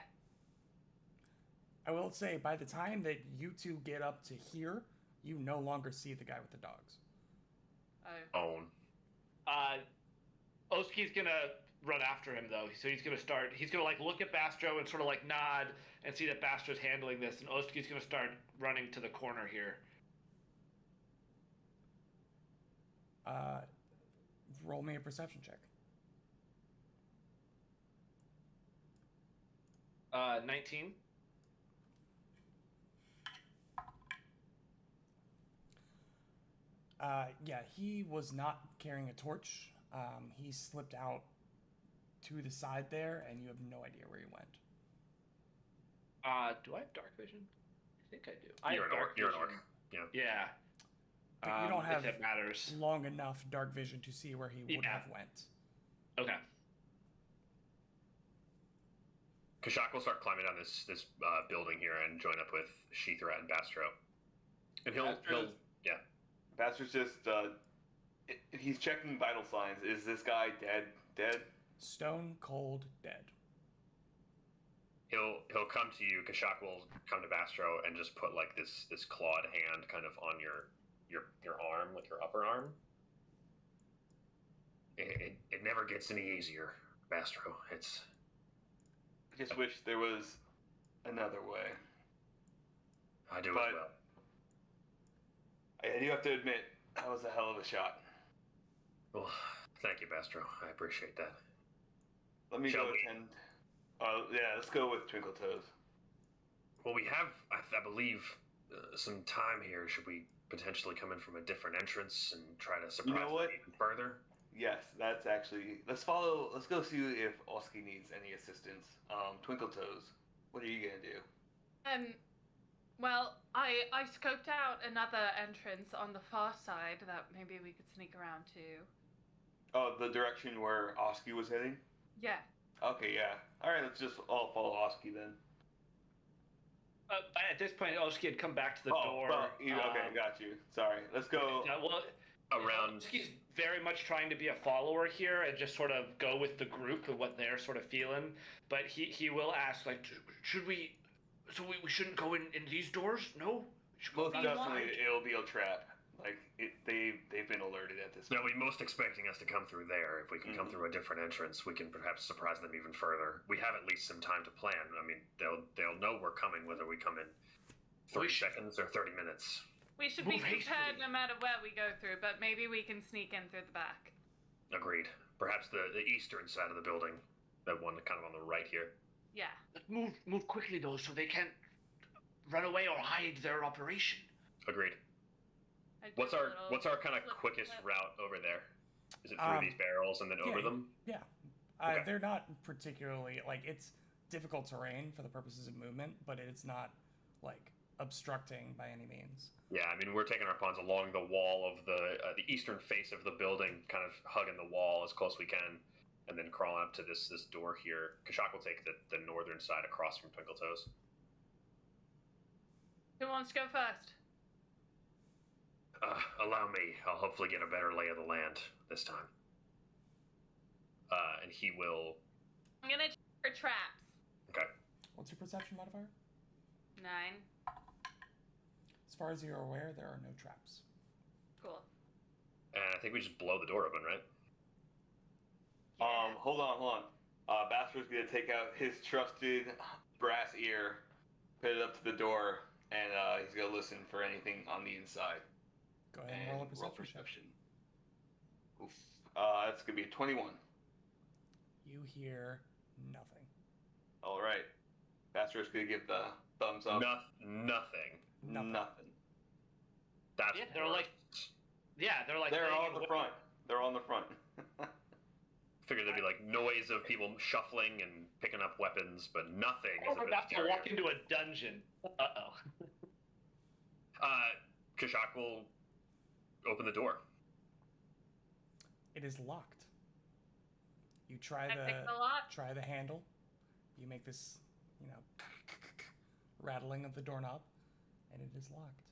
I will say, by the time that you two get up to here, you no longer see the guy with the dogs. Own. Oski's gonna run after him though, so he's gonna like look at Bastro and sort of like nod and see that Bastro's handling this, and Oski's gonna start running to the corner here. Roll me a perception check. 19. Yeah, he was not carrying a torch. He slipped out to the side there, and you have no idea where he went. Do I have dark vision? I think I do. You're an orc. Yeah. Yeah. But you don't have if it matters. long enough dark vision to see where he would have went. Okay. Kashak will start climbing down this building here and join up with Sheethra and Bastro. And he'll Bastro's just he's checking vital signs. Is this guy dead? Stone cold dead. He'll come to you. Kashak will come to Bastro and just put like this clawed hand kind of on your arm, like your upper arm. It never gets any easier, Bastro. I just wish there was another way. I do as well. I do have to admit, that was a hell of a shot. Well, thank you, Bastro. I appreciate that. Let me go attend. Let's go with Twinkle Toes. Well, we have, I believe, some time here. Should we potentially come in from a different entrance and try to surprise them even further? Yes, that's actually... Let's go see if Oski needs any assistance. Twinkle Toes, what are you going to do? Well, I scoped out another entrance on the far side that maybe we could sneak around to. Oh, the direction where Oski was heading? Yeah. Okay, yeah. Alright, let's just all follow Oski then. At this point, Oski had come back to the door. Okay, got you. Sorry. Let's go... around... He's very much trying to be a follower here and just sort of go with the group and what they're sort of feeling. But he will ask, like, should we... So we shouldn't go in these doors? No? Most definitely, it'll be a trap. Like, they've been alerted at this point. They'll be most expecting us to come through there. If we can come through a different entrance, we can perhaps surprise them even further. We have at least some time to plan. I mean, they'll know we're coming whether we come in 30 seconds or 30 minutes. We should be prepared no matter where we go through, but maybe we can sneak in through the back. Agreed. Perhaps the eastern side of the building, that one kind of on the right here. Yeah. Let's move quickly though, so they can't run away or hide their operation. Agreed. What's our kind of quickest route over there? Is it through these barrels and then over them? Yeah. Okay. They're not particularly it's difficult terrain for the purposes of movement, but it's not like obstructing by any means. Yeah, I mean we're taking our pawns along the wall of the eastern face of the building, kind of hugging the wall as close as we can, and then crawling up to this door here. Kashak will take the northern side across from Twinkle Toes. Who wants to go first? Allow me. I'll hopefully get a better lay of the land this time. And he will... I'm gonna check for traps. Okay. What's your perception modifier? 9. As far as you're aware, there are no traps. Cool. And I think we just blow the door open, right? Yeah. Hold on. Bastro's gonna take out his trusted brass ear, put it up to the door, and he's gonna listen for anything on the inside. Go ahead and roll a perception. Oof. That's gonna be a 21. You hear nothing. All right. Bastro's gonna give the thumbs up. Nothing. That's they're like on the front. They're on the front. Figured there'd be like noise of people shuffling and picking up weapons, but nothing. We're about to walk into a dungeon. Kashak will open the door. It is locked. You try the handle. You make this, rattling of the doorknob, and it is locked.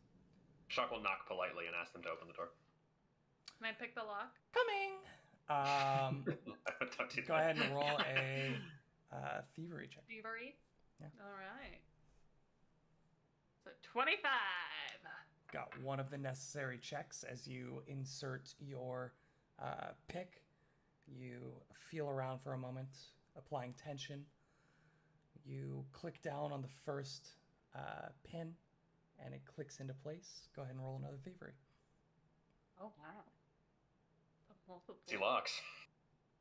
Shock will knock politely and ask them to open the door. Can I pick the lock? Coming! Go ahead and roll a thievery check. Thievery? Yeah. All right. So 25. Got one of the necessary checks as you insert your pick. You feel around for a moment, applying tension. You click down on the first pin, and it clicks into place. Go ahead and roll another thievery. Oh, wow. Multiple, He locks.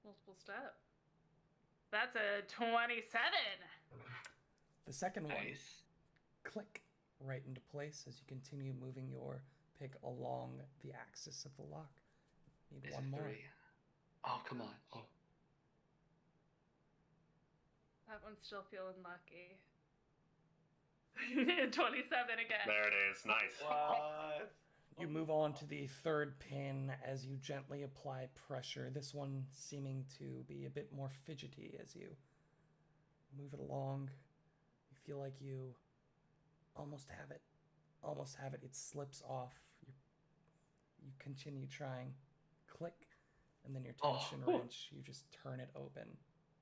multiple step. That's a 27. The second one, Nice. click right into place as you continue moving your pick along the axis of the lock. Need Is one it more. 3? Oh, come on. Oh. That one's still feeling lucky. 27 again. There it is. Nice. What? You move on to the third pin as you gently apply pressure, this one seeming to be a bit more fidgety as you move it along. You feel like you almost have it. Almost have it. It slips off. You continue trying. Click. And then your tension wrench, you just turn it open.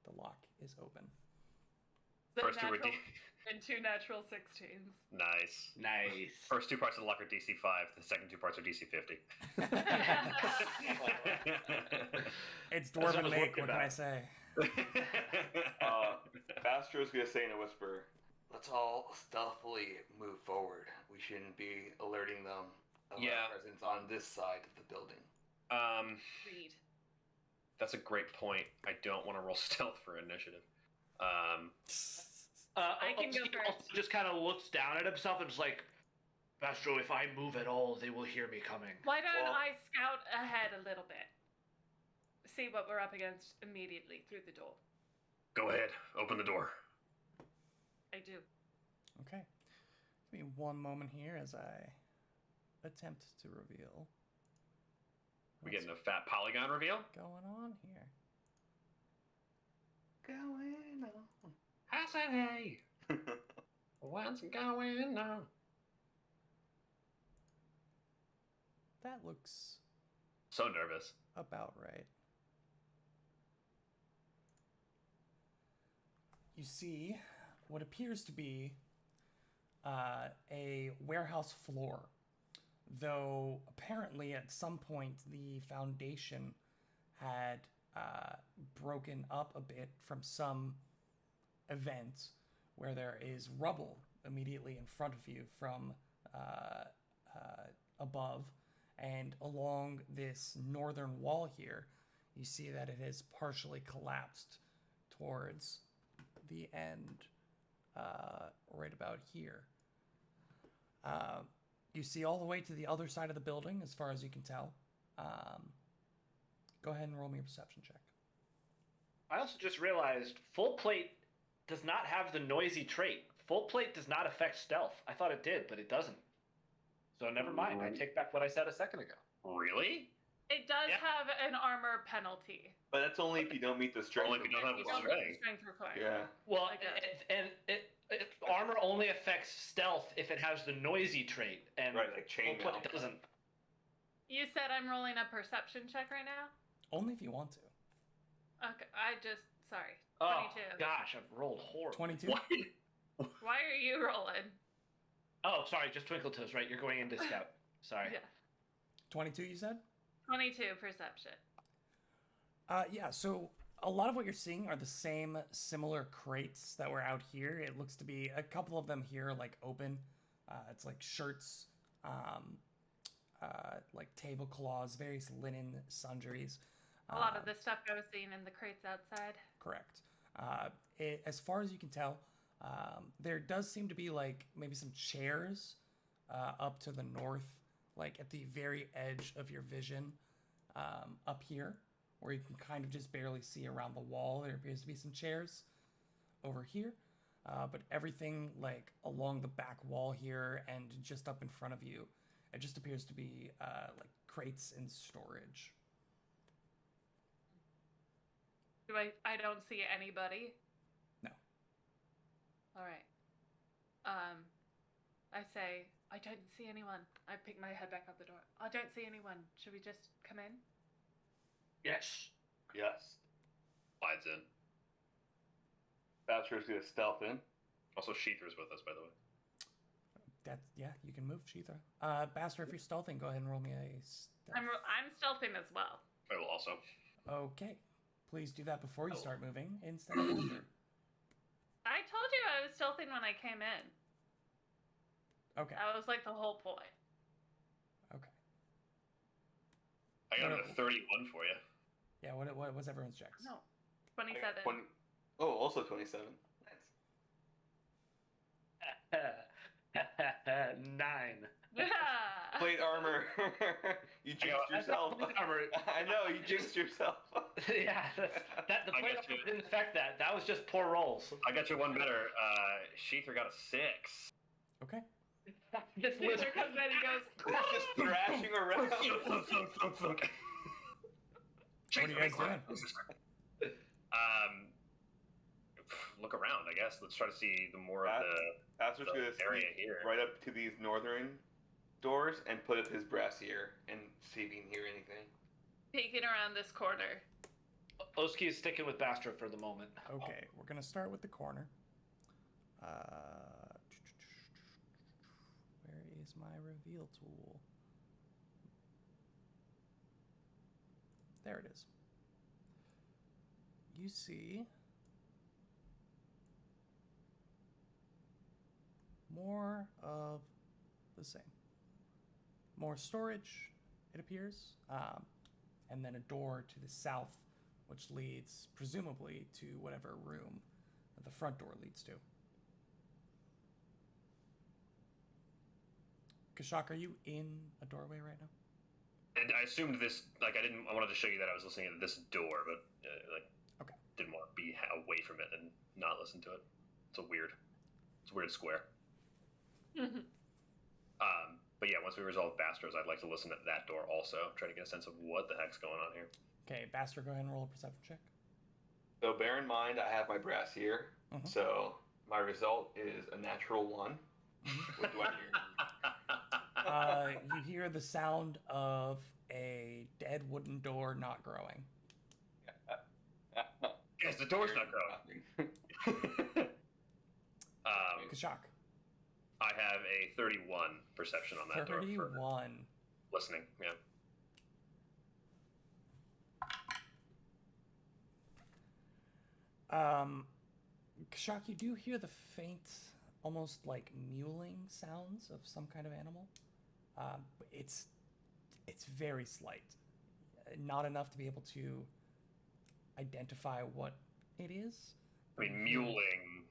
The lock is open. First two were and 2 natural 16s. Nice. Nice. First 2 parts of the lock are DC 5. The second 2 parts are DC 50. It's dwarven was make, working what can I out. say? Vastro's gonna say in a whisper, "Let's all stealthily move forward. We shouldn't be alerting them of Yeah. our presence on this side of the building." Read. That's a great point. I don't want to roll stealth for initiative. I can go Steve first. also just kind of looks down at himself and is like, Vastro, if I move at all, they will hear me coming. Why don't Well- I scout ahead a little bit? See what we're up against immediately through the door. Go ahead. Open the door. I do. Okay. Give me one moment here as I attempt to reveal We getting a fat polygon reveal? going on here. Going on. I said hey. What's going on? That looks So nervous. about right. You see what appears to be a warehouse floor, though apparently at some point the foundation had broken up a bit from some event where there is rubble immediately in front of you from above, and along this northern wall here you see that it has partially collapsed towards the end, right about here. You see all the way to the other side of the building as far as you can tell. Go ahead and roll me a perception check. I also just realized full plate does not have the noisy trait. Full plate does not affect stealth. I thought it did, but it doesn't. So never mind. I take back what I said a second ago. Really? It does Yeah. have an armor penalty. But that's only if you don't meet the strength. Only if you don't have You the don't strength. have strength required. Yeah. Well, I got armor only affects stealth if it has the noisy trait, and Right, like chainmail. full plate doesn't. You said I'm rolling a perception check right now? Only if you want to. Okay, sorry. Oh 22. gosh, I've rolled horrible. 22? What? Why are you rolling? Oh, sorry, just Twinkle Toes, right? You're going into scout. Sorry. Yeah. 22 you said? 22 perception. Yeah, so a lot of what you're seeing are the same similar crates that were out here. It looks to be a couple of them here, like open. It's like shirts, like tablecloths, various linen sundries. A lot of the stuff I was seeing in the crates outside. Correct. As far as you can tell, there does seem to be like maybe some chairs up to the north, like at the very edge of your vision, up here, where you can kind of just barely see around the wall. There appears to be some chairs over here, but everything like along the back wall here and just up in front of you, it just appears to be like crates in storage. I don't see anybody. No. All right. I say, I don't see anyone. I pick my head back up the door. I don't see anyone. Should we just come in? Yes. Yes. Slides in. Boucher's gonna stealth in. Also, Sheether's with us, by the way. Yeah, you can move Sheether. Baster, if you're stealthing, go ahead and roll me a stealth. I'm stealthing as well. I will also. Okay. Please do that before you start moving instead of after. I told you I was stealthing when I came in. Okay. That was like the whole point. Okay. I got a 31 for you. Yeah, what was everyone's checks? No. 27. Oh, also 27. Nice. 9. Plate armor. You jinxed yourself. Armor. I know, you jinxed yourself. Yeah, the plate armor didn't affect that. That was just poor rolls. I got you one better. Sheether got a 6. Okay. This wizard comes in and goes, Just thrashing around. What are you guys doing? Look around, I guess. Let's try to see the more of Bastard's the gonna area sneak here. right up to these northern doors and put up his brassiere and see if he can hear anything. peeking around this corner. Oski is sticking with Bastra for the moment. Okay, we're gonna start with the corner. Where is my reveal tool? There it is. You see more of the same. More storage, it appears, and then a door to the south, which leads presumably to whatever room the front door leads to. Kashak, are you in a doorway right now? And I assumed this, I wanted to show you that I was listening to this door, but okay. Didn't want to be away from it and not listen to it. It's a weird square. But yeah, once we resolve Bastards, I'd like to listen at that door also, try to get a sense of what the heck's going on here. Okay, Bastard, go ahead and roll a perception check. So bear in mind, I have my brassiere, so my result is a natural 1. What do I hear? You hear the sound of a dead wooden door not growing. Yes, the door's not growing. Kashak. I have a 31 perception on that 31. door. 31. Listening, yeah. Kashak, you do hear the faint, almost like mewling sounds of some kind of animal. It's very slight. Not enough to be able to identify what it is. I mean, mewling.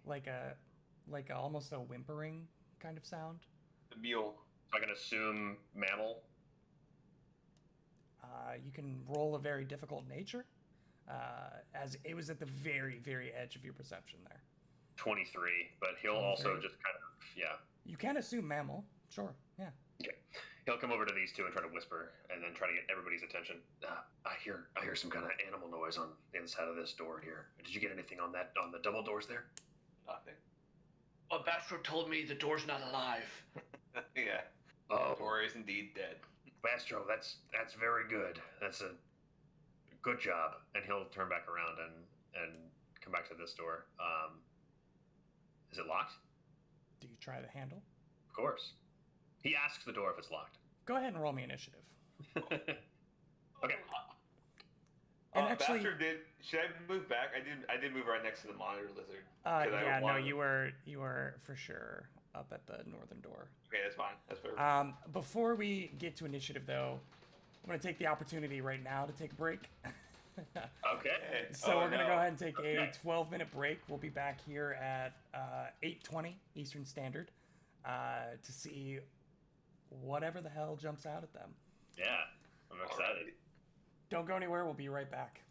Like almost a whimpering kind of sound. The mule. So I can assume mammal. You can roll a very difficult nature, as it was at the very, very edge of your perception there. 23, but he'll 23. Also just kind of, yeah. You can assume mammal, sure, yeah. Okay. He'll come over to these two and try to whisper, and then try to get everybody's attention. I hear some kind of animal noise on the inside of this door here. Did you get anything on the double doors there? Nothing. Well, Bastro told me the door's not alive. Yeah. Oh, the door is indeed dead. Bastro, that's very good. That's a good job. And he'll turn back around and come back to this door. Is it locked? Do you try the handle? Of course. He asks the door if it's locked. Go ahead and roll me initiative. Okay. And actually, should I move back? I did move right next to the monitor lizard. Yeah, no, you were for sure up at the northern door. Okay, that's fine. That's perfect. Before we get to initiative, though, I'm going to take the opportunity right now to take a break. Okay. So we're going to go ahead and take a 12-minute break. We'll be back here at 8:20 Eastern Standard to see whatever the hell jumps out at them. Yeah, I'm excited. Right. Don't go anywhere. We'll be right back.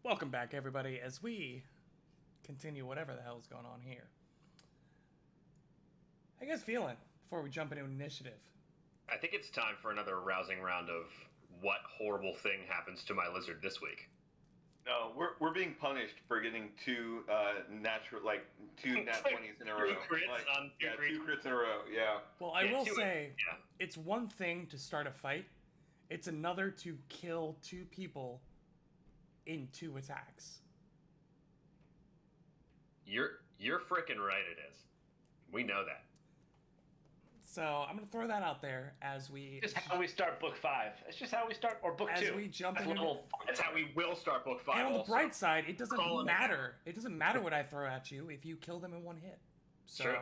Welcome back, everybody, as we continue whatever the hell is going on here. How you guys feeling before we jump into initiative? I think it's time for another rousing round of what horrible thing happens to my lizard this week. No, we're being punished for getting two nat 20s in a row. Two crits in a row. Yeah. Well, I will say, it's one thing to start a fight. It's another to kill 2 people in 2 attacks. You're freaking right. It is. We know that. So I'm gonna throw that out there as we. Just how we start book 5. It's just how we start, or book 2. As we jump into. That's how we will start book 5. And on the also. bright side, it doesn't matter. It doesn't matter what I throw at you if you kill them in 1 hit. So. True.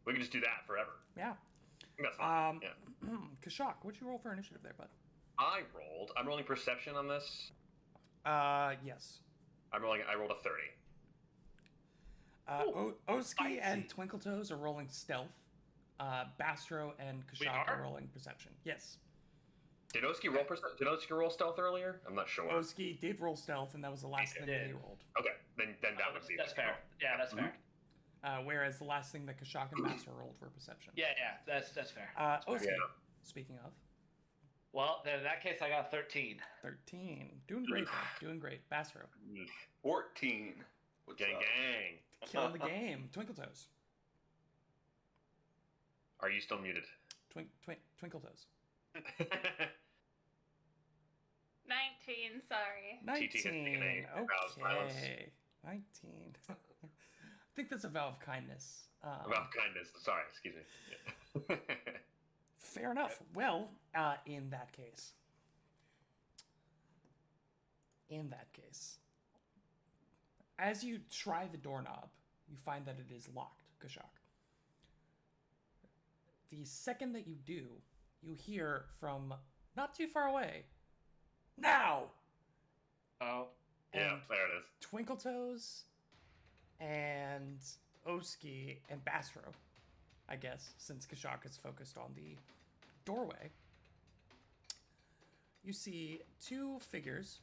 We can just do that forever. Yeah. That's fine. Kashak, what'd you roll for initiative there, bud? I'm rolling perception on this. Yes. I rolled a 30. Oski and Twinkletoes are rolling stealth. Bastro and Kashak are rolling perception. Yes. Did Oski roll stealth earlier? I'm not sure. Oski did roll stealth, and that was the last thing that he rolled. Okay, then that would be. That's fair. Yeah, that's fair. Whereas the last thing that Kashak and Bastro rolled were perception. Yeah, that's fair. Oski, speaking of. Well, then in that case, I got 13. 13. Doing great, man. Doing great. Bastro. 14. Gang. Killing the game. Twinkletoes. Are you still muted? Twinkletoes. 19, sorry. 19. Okay. 19. I think that's a vow of kindness. A vow of kindness. Sorry, excuse me. Fair enough. Well, in that case, as you try the doorknob, you find that it is locked, Kashak. The second that you do, you hear from not too far away, now! Oh. Yeah, there it is. Twinkletoes and Oski and Bastro, I guess, since Kashak is focused on the doorway. You see 2 figures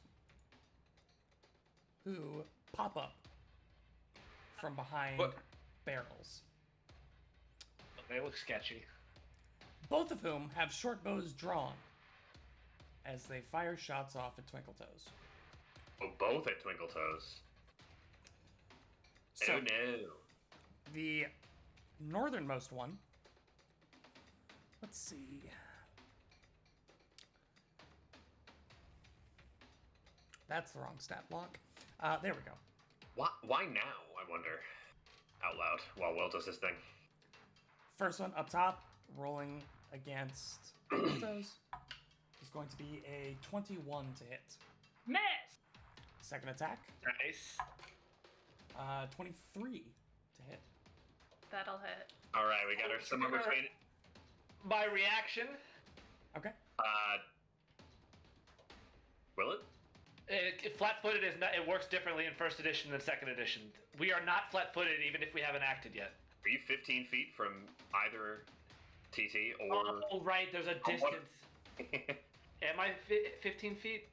who pop up from behind barrels. They look sketchy. Both of whom have short bows drawn as they fire shots off at Twinkletoes. Oh, both at Twinkletoes. So, oh no. The northernmost one. Let's see. That's the wrong stat block. There we go. Why now, I wonder? Out loud, while Will does this thing. First one up top, rolling against Twinkletoes, is going to be a 21 to hit. Miss! Second attack. Nice. 23 to hit. That'll hit. Alright, we got our somewhere between. My reaction. Okay. Will it? Flat-footed is not. It works differently in first edition than second edition. We are not flat-footed even if we haven't acted yet. Are you 15 feet from either TT or? Oh right, there's a distance. Am I 15 feet?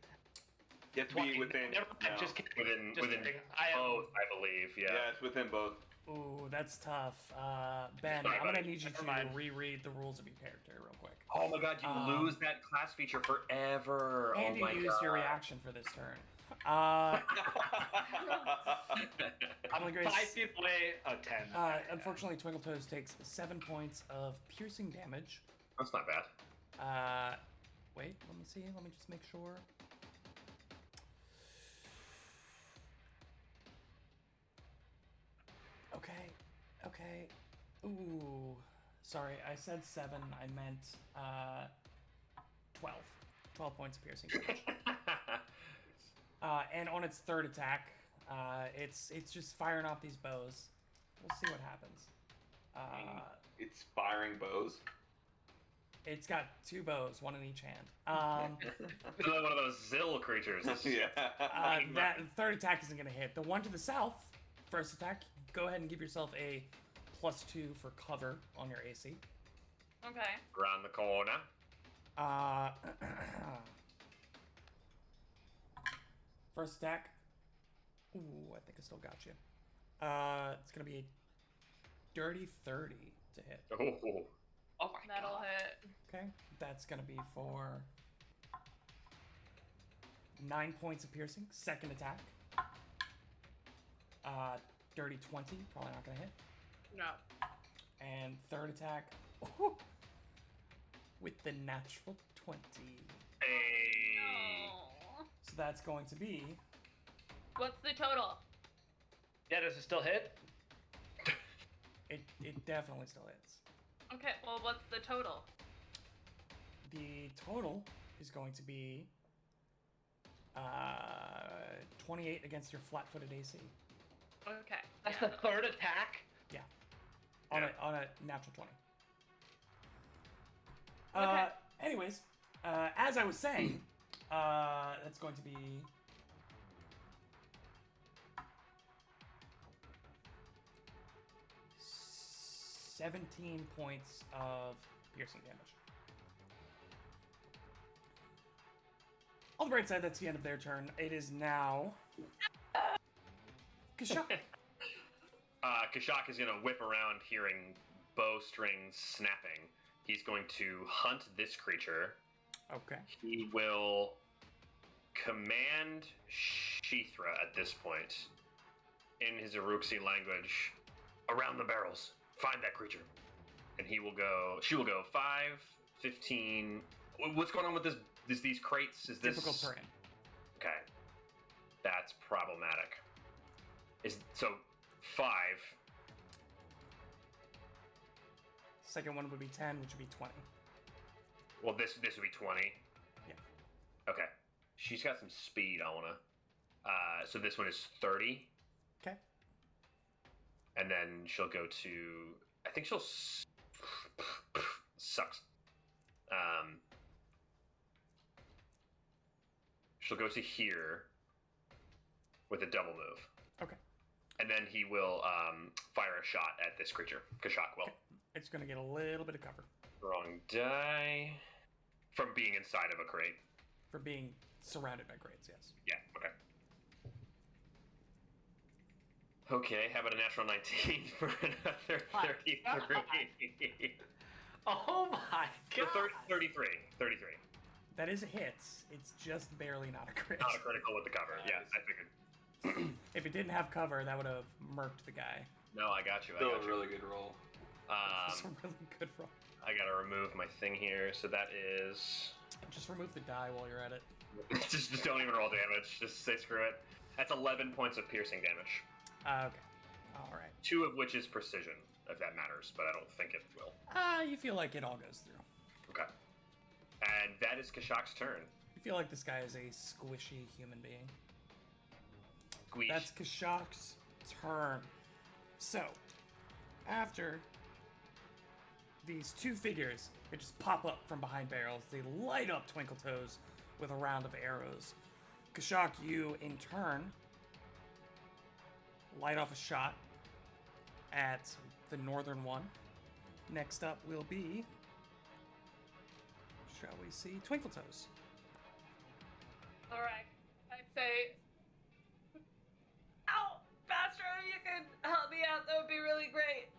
You have to be within. Never mind, just kidding. Within kidding. both, I believe. Yeah. Yeah, it's within both. Ooh, that's tough. Ben, Sorry, I'm gonna buddy. need you to reread the rules of your character real quick. Oh my god, you lose that class feature forever. And oh you my use god. your reaction for this turn. I'm gonna grade 5 feet away, a 10. Unfortunately, Twinkletoes takes 7 points of piercing damage. That's not bad. Wait, let me see. Let me just make sure. Okay. Ooh. Sorry, I said 7. I meant 12. 12 points of piercing damage. And on its third attack, it's just firing off these bows. We'll see what happens. It's firing bows. It's got 2 bows, 1 in each hand. It's like one of those Zill creatures. Yeah. That third attack isn't going to hit. The one to the south, first attack, go ahead and give yourself a +2 for cover on your AC. Okay. Around the corner. First attack, Ooh, I think I still got you. It's gonna be a dirty 30 to hit. Oh my That'll god. hit. Okay, that's gonna be for 9 points of piercing. Second attack. Dirty 20, probably not gonna hit. No. And third attack with the natural 20. Hey. No. So that's going to be. What's the total? Yeah, does it still hit? It definitely still hits. Okay, well, what's the total? The total is going to be 28 against your flat-footed AC. Okay. That's the third attack? Yeah. On a natural 20. Okay. Anyways, as I was saying, that's going to be 17 points of piercing damage. On the bright side, that's the end of their turn. It is now Kashak. Kashak is going to whip around hearing bowstrings snapping. He's going to hunt this creature. Okay. He will command Shithra at this point in his Uruksi language, around the barrels, find that creature. And she will go 5, 15. What's going on with these crates? Is this difficult terrain? Okay. That's problematic. So 5. Second one would be 10, which would be 20. Well, this would be 20. Yeah. Okay. She's got some speed, I wanna. So this one is 30. Okay. And then she'll go to. I think she'll. Sucks. She'll go to here with a double move. Okay. And then he will fire a shot at this creature. Kashak will. Okay. It's going to get a little bit of cover. Wrong die. From being inside of a crate. For being surrounded by crates, yes. Yeah, okay. Okay, how about a natural 19 for another 33? Oh my god! 33. That is a hit. It's just barely not a crit. Not a critical with the cover. Yeah, I figured. If it didn't have cover, that would have murked the guy. No, I got you. Still a really good roll. It's a really good roll. I gotta remove my thing here. So that is. Just remove the die while you're at it. just don't even roll damage. Just say screw it. That's 11 points of piercing damage. Okay. All right. 2 of which is precision, if that matters, but I don't think it will. You feel like it all goes through. Okay. And that is Kashak's turn. You feel like this guy is a squishy human being. Squeeze. That's Kashak's turn. So, after these two figures, they just pop up from behind barrels. They light up Twinkle Toes with a round of arrows. Kashak, you, in turn, light off a shot at the northern one. Next up will be, shall we see, Twinkle Toes. Alright. I'd say. Ow! Bastro, you could help me out. That would be really great.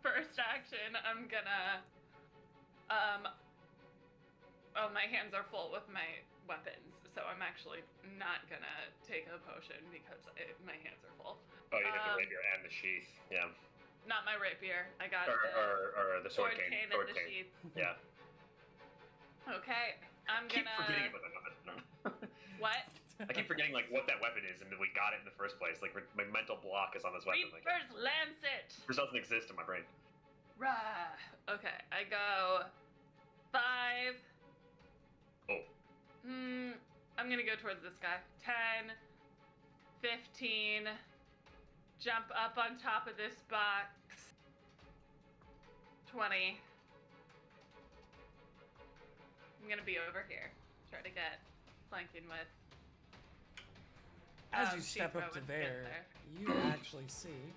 First action, I'm gonna. Oh, my hands are full with my weapons, so I'm actually not gonna take a potion because my hands are full. Oh, you have the rapier and the sheath. Yeah. Not my rapier. I got or the sword cane. and Sword the cane. sheath. Yeah. Okay, I'm Keep gonna. forgetting about that weapon. What? I keep forgetting like what that weapon is and that we got it in the first place. Like my mental block is on this weapon. Like, Reaper's Lancet. this doesn't exist in my brain. Rah. Okay, I go 5. Oh. I'm gonna go towards this guy. 10, 15. Jump up on top of this box. 20. I'm gonna be over here. Try to get flanking with. As you step Shithra up to would there, get you actually see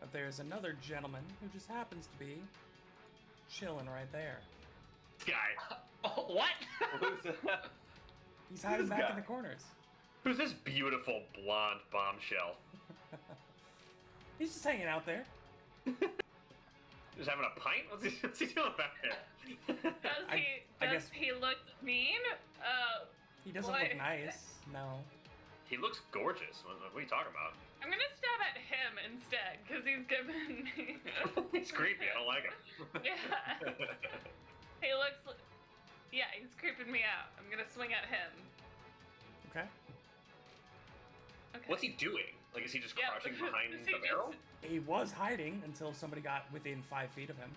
that there's another gentleman who just happens to be chilling right there. Guy. Oh, what? Who's that? He's hiding This back in guy. the corners. Who's this beautiful blonde bombshell? He's just hanging out there. Just having a pint? What's he doing back there? Does he look mean? He doesn't look nice. No. He looks gorgeous. What are you talking about? I'm gonna stab at him instead, because he's giving me... He's creepy, I don't like him. Yeah. He looks... Yeah, he's creeping me out. I'm gonna swing at him. Okay. What's he doing? Like, is he just crouching behind the barrel? He was hiding until somebody got within 5 feet of him.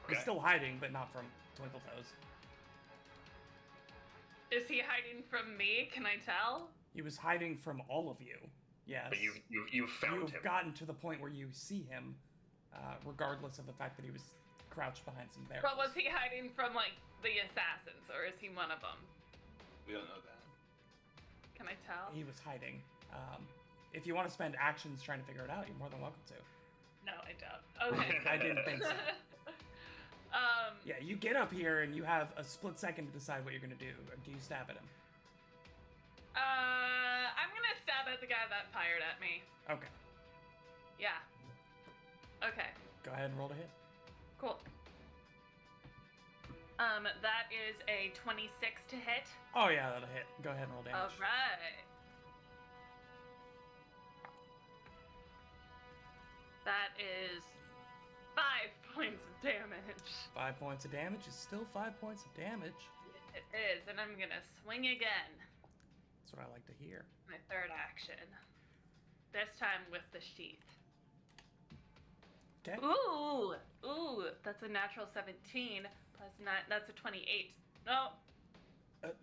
Okay. He's still hiding, but not from Twinkletoes. Is he hiding from me? Can I tell? He was hiding from all of you. Yes. But you found him. You've gotten to the point where you see him, regardless of the fact that he was crouched behind some barrels. But was he hiding from, like, the assassins, or is he one of them? We don't know that. Can I tell? He was hiding. If you want to spend actions trying to figure it out, you're more than welcome to. No, I don't. Okay. I didn't think so. Yeah, you get up here and you have a split second to decide what you're going to do. Do you stab at him? I'm gonna stab at the guy that fired at me. Okay. Yeah. Okay. Go ahead and roll to hit. Cool. That is a 26 to hit. Oh yeah, that'll hit. Go ahead and roll damage. Alright. That is 5 points of damage. 5 points of damage is still 5 points of damage. It is, and I'm gonna swing again. That's what I like to hear. My third action. This time with the sheath. Okay. Ooh! Ooh, that's a natural 17 plus 9. That's a 28. No.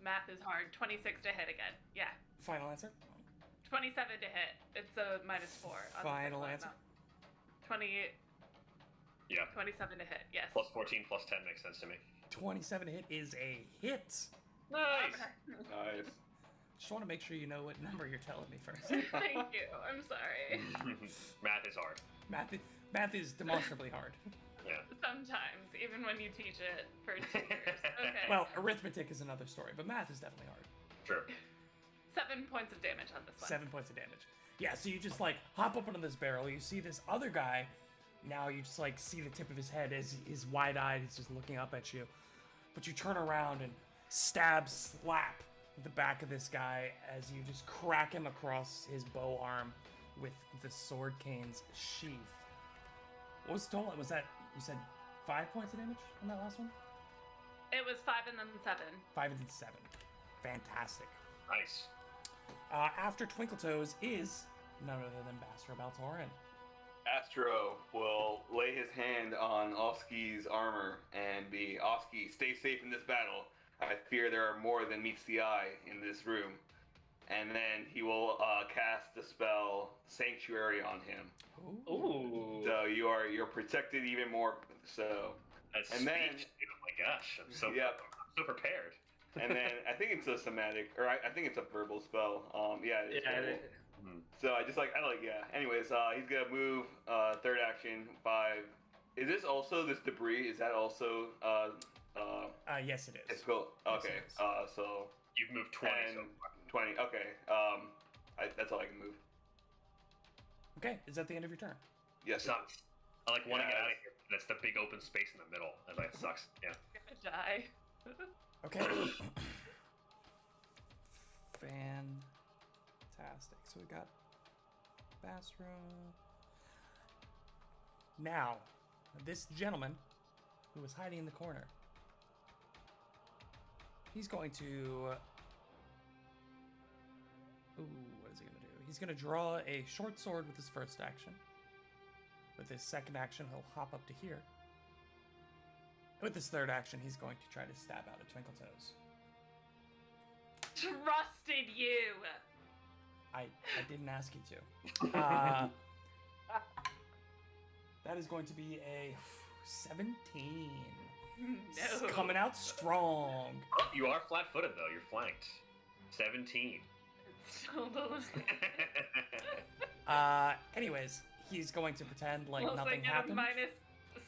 Math is hard. 26 to hit again. Yeah. Final answer? 27 to hit. It's a -4. Final answer? 28. Yeah. 27 to hit, yes. Plus 14, plus 10 makes sense to me. 27 to hit is a hit. Nice. Okay. Nice. Just want to make sure you know what number you're telling me first. Thank you. I'm sorry. Math is hard. Math is demonstrably hard. Yeah. Sometimes, even when you teach it for teachers. Okay. Well, arithmetic is another story, but math is definitely hard. Sure. 7 points of damage on this one. 7 points of damage. Yeah, so you just like hop up into this barrel. You see this other guy. Now you just like see the tip of his head as he's wide-eyed. He's just looking up at you. But you turn around and slap the back of this guy as you just crack him across his bow arm with the sword cane's sheath. What was total? Was that, you said 5 points of damage on that last one? It was 5 and then 7. 5 and then 7. Fantastic. Nice. After Twinkletoes is none other than Bastro Baltorin. Astro will lay his hand on Oski's armor and be, Oski, stay safe in this battle. I fear there are more than meets the eye in this room. And then he will cast the spell Sanctuary on him. Ooh. So you're protected even more. So That's and speech. then, Oh my gosh, I'm so Yep. I'm so prepared. and then I think it's a somatic, or I think it's a verbal spell. Yeah, it's verbal. So Anyways, he's gonna move. Third action, 5. Is this also this debris? Is that also Yes, it is. It's cool. Okay. Yes, it is. So You've moved 20 so 20. Okay. That's all I can move. Okay, is that the end of your turn? Yes. sucks. I like want to get Yeah. out of here. That's the big open space in the middle. I was like, it sucks. Yeah. I'm gonna die. Okay. Fantastic. So we got Bastro. Now, this gentleman who was hiding in the corner, he's going to... Ooh, what is he going to do? He's going to draw a short sword with his first action. With his second action, he'll hop up to here. With his third action, he's going to try to stab out at Twinkletoes. Trusted you. I didn't ask you to. That is going to be a 17. No. Coming out strong. Oh, you are flat-footed though. You're flanked. 17. Still doesn't. Anyways, he's going to pretend like Plus, nothing I get happened. a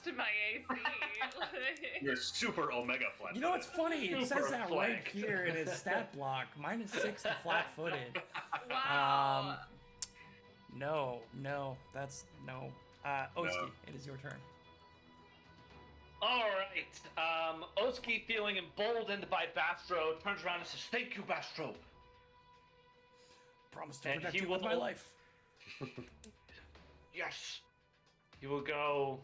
to my AC. You're super omega flat. You know what's funny? It says that right flanked. here in his stat block. -6 to flat-footed. Wow. No, that's no. Oski, No. it is your turn. All right. Oski, feeling emboldened by Bastro, turns around and says, "Thank you, Bastro." Promise to And protect he you with my will- life. Yes. He will go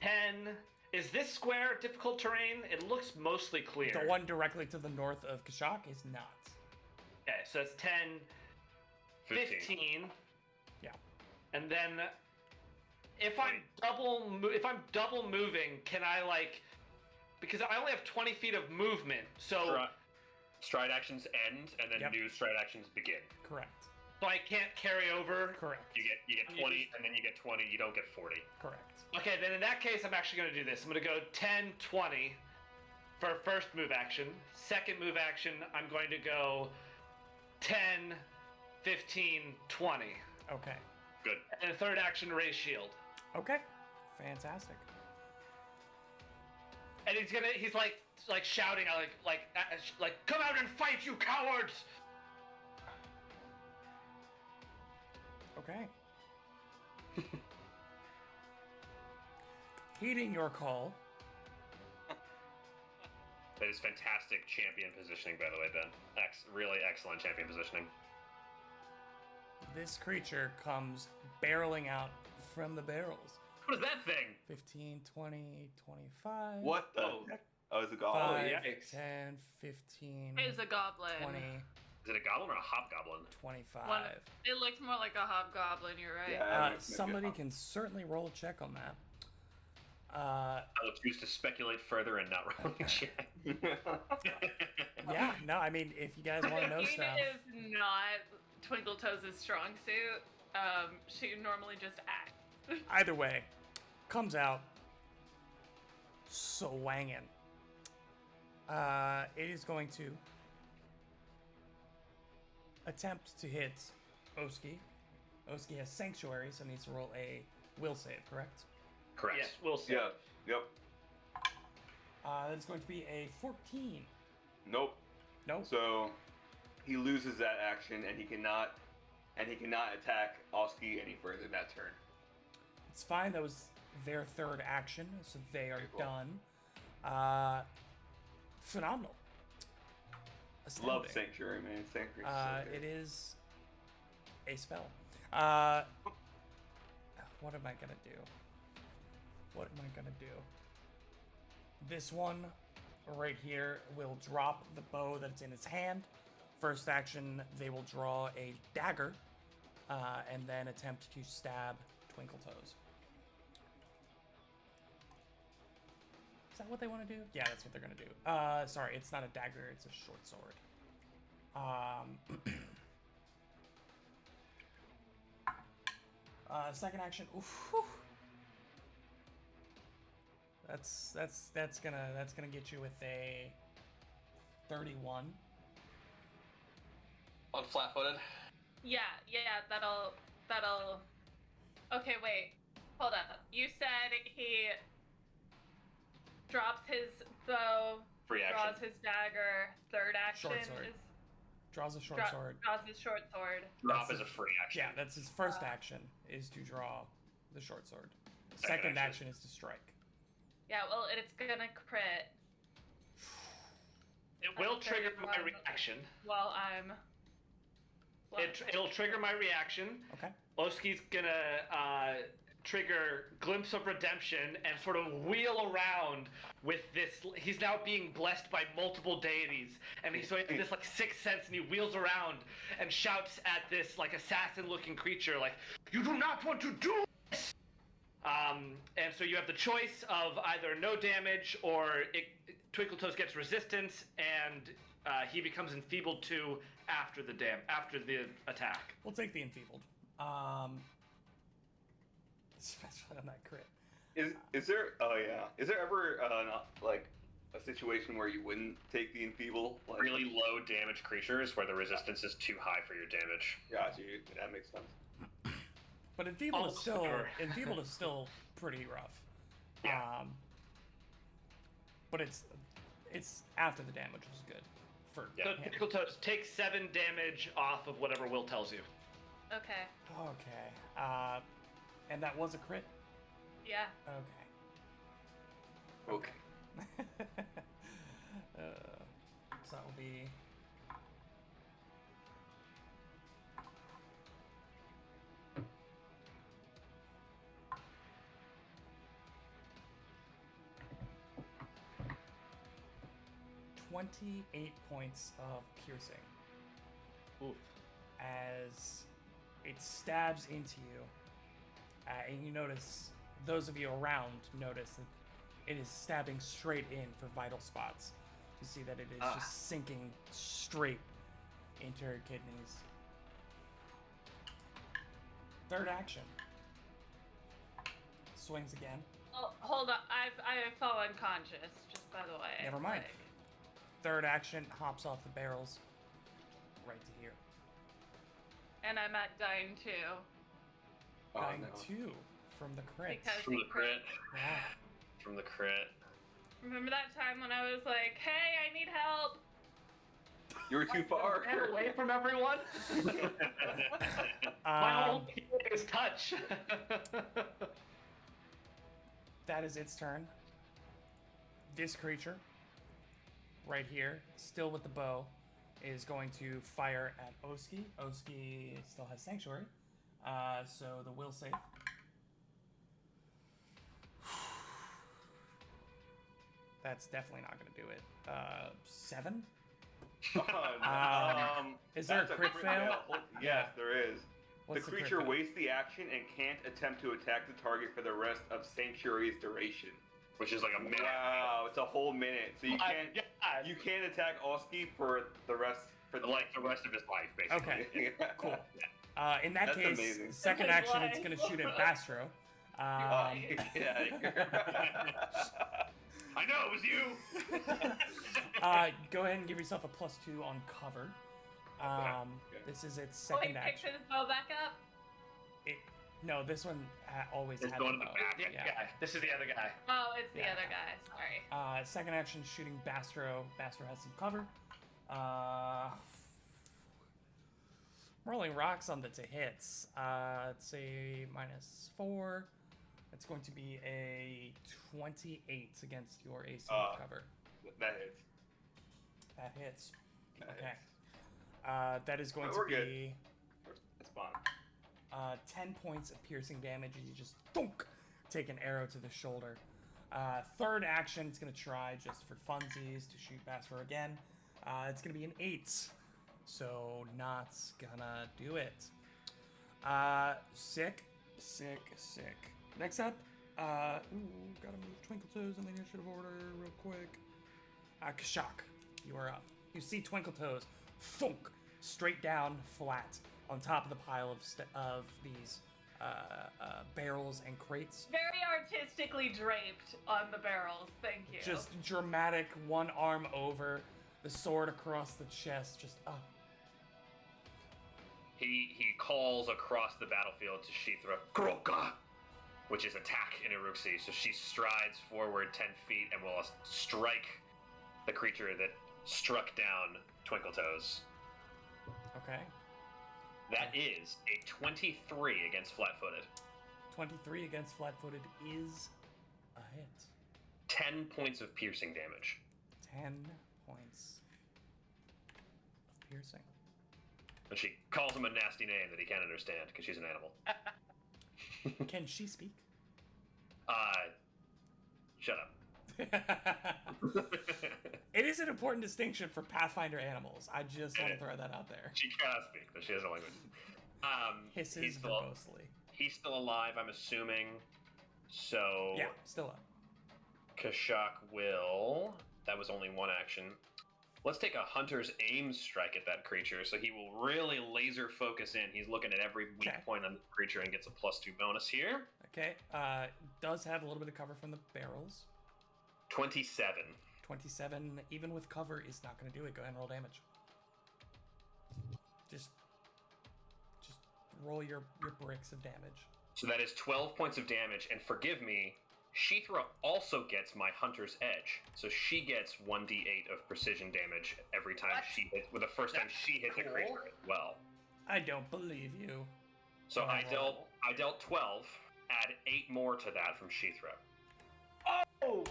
10. Is this square difficult terrain? It looks mostly clear. The one directly to the north of Kashak is not. Okay, so it's 10, 15. Yeah. And then if I'm double moving, can I because I only have 20 feet of movement, so Stride actions end, and then new stride actions begin. Correct. so I can't carry over. Correct. You get 20, and then you get 20. You don't get 40. Correct. Okay, then in that case, I'm actually going to do this. I'm going to go 10, 20 for first move action. Second move action, I'm going to go 10, 15, 20. Okay. Good. And third action, raise shield. Okay. Fantastic. And he's like shouting, like, "Come out and fight, you cowards!" Okay. Heeding your call. That is fantastic champion positioning, by the way, Ben. Really excellent champion positioning. This creature comes barreling out from the barrels. What is that thing? 15, 20, 25. What the heck? Oh, it's a goblin. 5, yikes. 10, 15, It's a goblin. 20, Is it a goblin or a hobgoblin? 25. It looks more like a hobgoblin, you're right. Yeah. Somebody can certainly roll a check on that. I will choose to speculate further and not roll a check. Yeah, no, I mean, if you guys want to know It stuff. is not Twinkle Toes' strong suit. She normally just acts. Either way, comes out swanging. It is going to attempt to hit Oski. Oski has Sanctuary, so needs to roll a will save, correct? Correct. Yes, we'll see. Yeah. Yep. That's going to be a 14. Nope. Nope. So he loses that action, and he cannot attack Oski any further that turn. It's fine. That was their third action, so they are Very cool. done. Phenomenal. Love Astounding. Sanctuary, man. Sanctuary. So good. It is a spell. What am I gonna do? What am I gonna do? This one right here will drop the bow that's in its hand. First action, they will draw a dagger, and then attempt to stab Twinkle Toes. Is that what they want to do? Yeah, that's what they're gonna do. Sorry, it's not a dagger; it's a short sword. Second action. Oof, whew. That's gonna get you with a 31. On flat-footed. Yeah, that'll. Okay, wait. Hold up. You said he drops his bow, Free draws action. his dagger, third action Short sword. is Draws a short sword. draws his short sword. Drop That's is a free action. Yeah, that's his first action is to draw the short sword. Second Second action. action is to strike. Yeah, well, it's gonna crit It will trigger my reaction. while I'm. It'll trigger my reaction. Okay. Oski's gonna trigger Glimpse of Redemption and sort of wheel around with this. He's now being blessed by multiple deities, and so he has this like sixth sense, and he wheels around and shouts at this like assassin-looking creature, like, "You do not want to do this!" And so you have the choice of either no damage or Twinkle Toes gets resistance, and he becomes enfeebled 2 after the attack. We'll take the enfeebled. Especially on that crit. Is there ever like a situation where you wouldn't take the enfeeble? Like, Really low damage creatures where the resistance is too high for your damage. Gotcha. That makes sense. But enfeebled is Also- still pretty rough. Yeah. But it's after the damage, which is good for So Twinkletoes, take 7 damage off of whatever Will tells you. Okay. Okay. And that was a crit? Yeah. Okay. So that will be... $28 points of piercing. Oof. As it stabs into you, and you notice, those of you around notice that it is stabbing straight in for vital spots. You see that it is just sinking straight into her kidneys. Third action. Swings again. Oh, hold on. I've fallen unconscious, just by the way. Never mind. Third action, hops off the barrels. Right to here. And I'm at dying 2. Dying 2 from the crit. From the crit. Yeah. From the crit. Remember that time when I was like, hey, I need help? You were too far. Get away from everyone. My whole is touch. That is its turn. This creature, right here, still with the bow, is going to fire at Oski. Oski still has Sanctuary, so the will save. That's definitely not going to do it. 7? Is there a crit fail? Yes, there is. What's the the crit creature fail? wastes the action and can't attempt to attack the target for the rest of Sanctuary's duration. Which is like a minute. Wow, it's a whole minute. So you can't attack Oski for the rest The rest of his life, basically. Okay, cool. In that That's case, amazing. second action, it's going to shoot at Bastro. I know, it was you! Go ahead and give yourself a +2 on cover. This is its second action. Pick his bow back up? No, this one always It's had going the to bow. the back. Yeah. Guy. This is the other guy. Oh, it's the Yeah. other guy. Sorry. Second action, shooting Bastro. Bastro has some cover. Rolling rocks on the to hits. Let's say -4. It's going to be a 28 against your AC cover. That hits. That hits. That Okay. hits. That is going We're to good. be That's fine. 10 points of piercing damage as you just thunk, take an arrow to the shoulder. Third action, it's going to try just for funsies to shoot Bastro again. It's going to be an 8, so not gonna do it. Sick. Next up, gotta move Twinkletoes in the initiative order real quick. Kashak, you are up. You see Twinkletoes, thunk, straight down, flat, on top of the pile of these barrels and crates. Very artistically draped on the barrels. Thank you. Just dramatic, one arm over, the sword across the chest, just up. He calls across the battlefield to Shithra, Kroka, which is attack in Uruxi. So she strides forward 10 feet and will strike the creature that struck down Twinkletoes. Okay. That is a 23 against flat-footed. 23 against flat-footed is a hit. 10 points of piercing damage. 10 points of piercing. And she calls him a nasty name that he can't understand because she's an animal. Can she speak? Shut up. It is an important distinction for Pathfinder animals. I just want to throw that out there. She cannot speak, but she has no language. Hisses verbosely. He's still alive, I'm assuming. So Yeah, still up. Kashak will. That was only one action. Let's take a hunter's aim strike at that creature. So he will really laser focus in. He's looking at every weak point on the creature and gets a +2 bonus here. Okay. Does have a little bit of cover from the barrels. 27. 27, even with cover, is not going to do it. Go ahead and roll damage. Just roll your bricks of damage. So that is 12 points of damage. And forgive me, Sheethra also gets my Hunter's Edge, so she gets 1d8 of precision damage every time she hits. With the first time she hits a creature as well. I don't believe you. So I dealt 12. Add 8 more to that from Sheethra. Oh!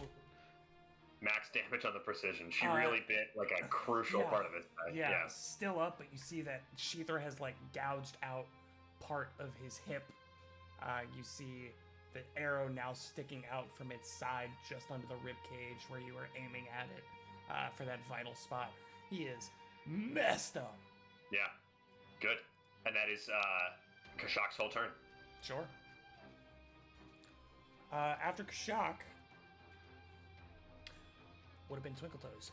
Max damage on the precision. She really bit like a crucial part of it. Yeah, still up, but you see that Sheethra has like gouged out part of his hip. You see the arrow now sticking out from its side just under the rib cage where you were aiming at it for that vital spot. He is messed up. Yeah, good. And that is Kashak's whole turn. Sure. After Kashak, would have been Twinkletoes.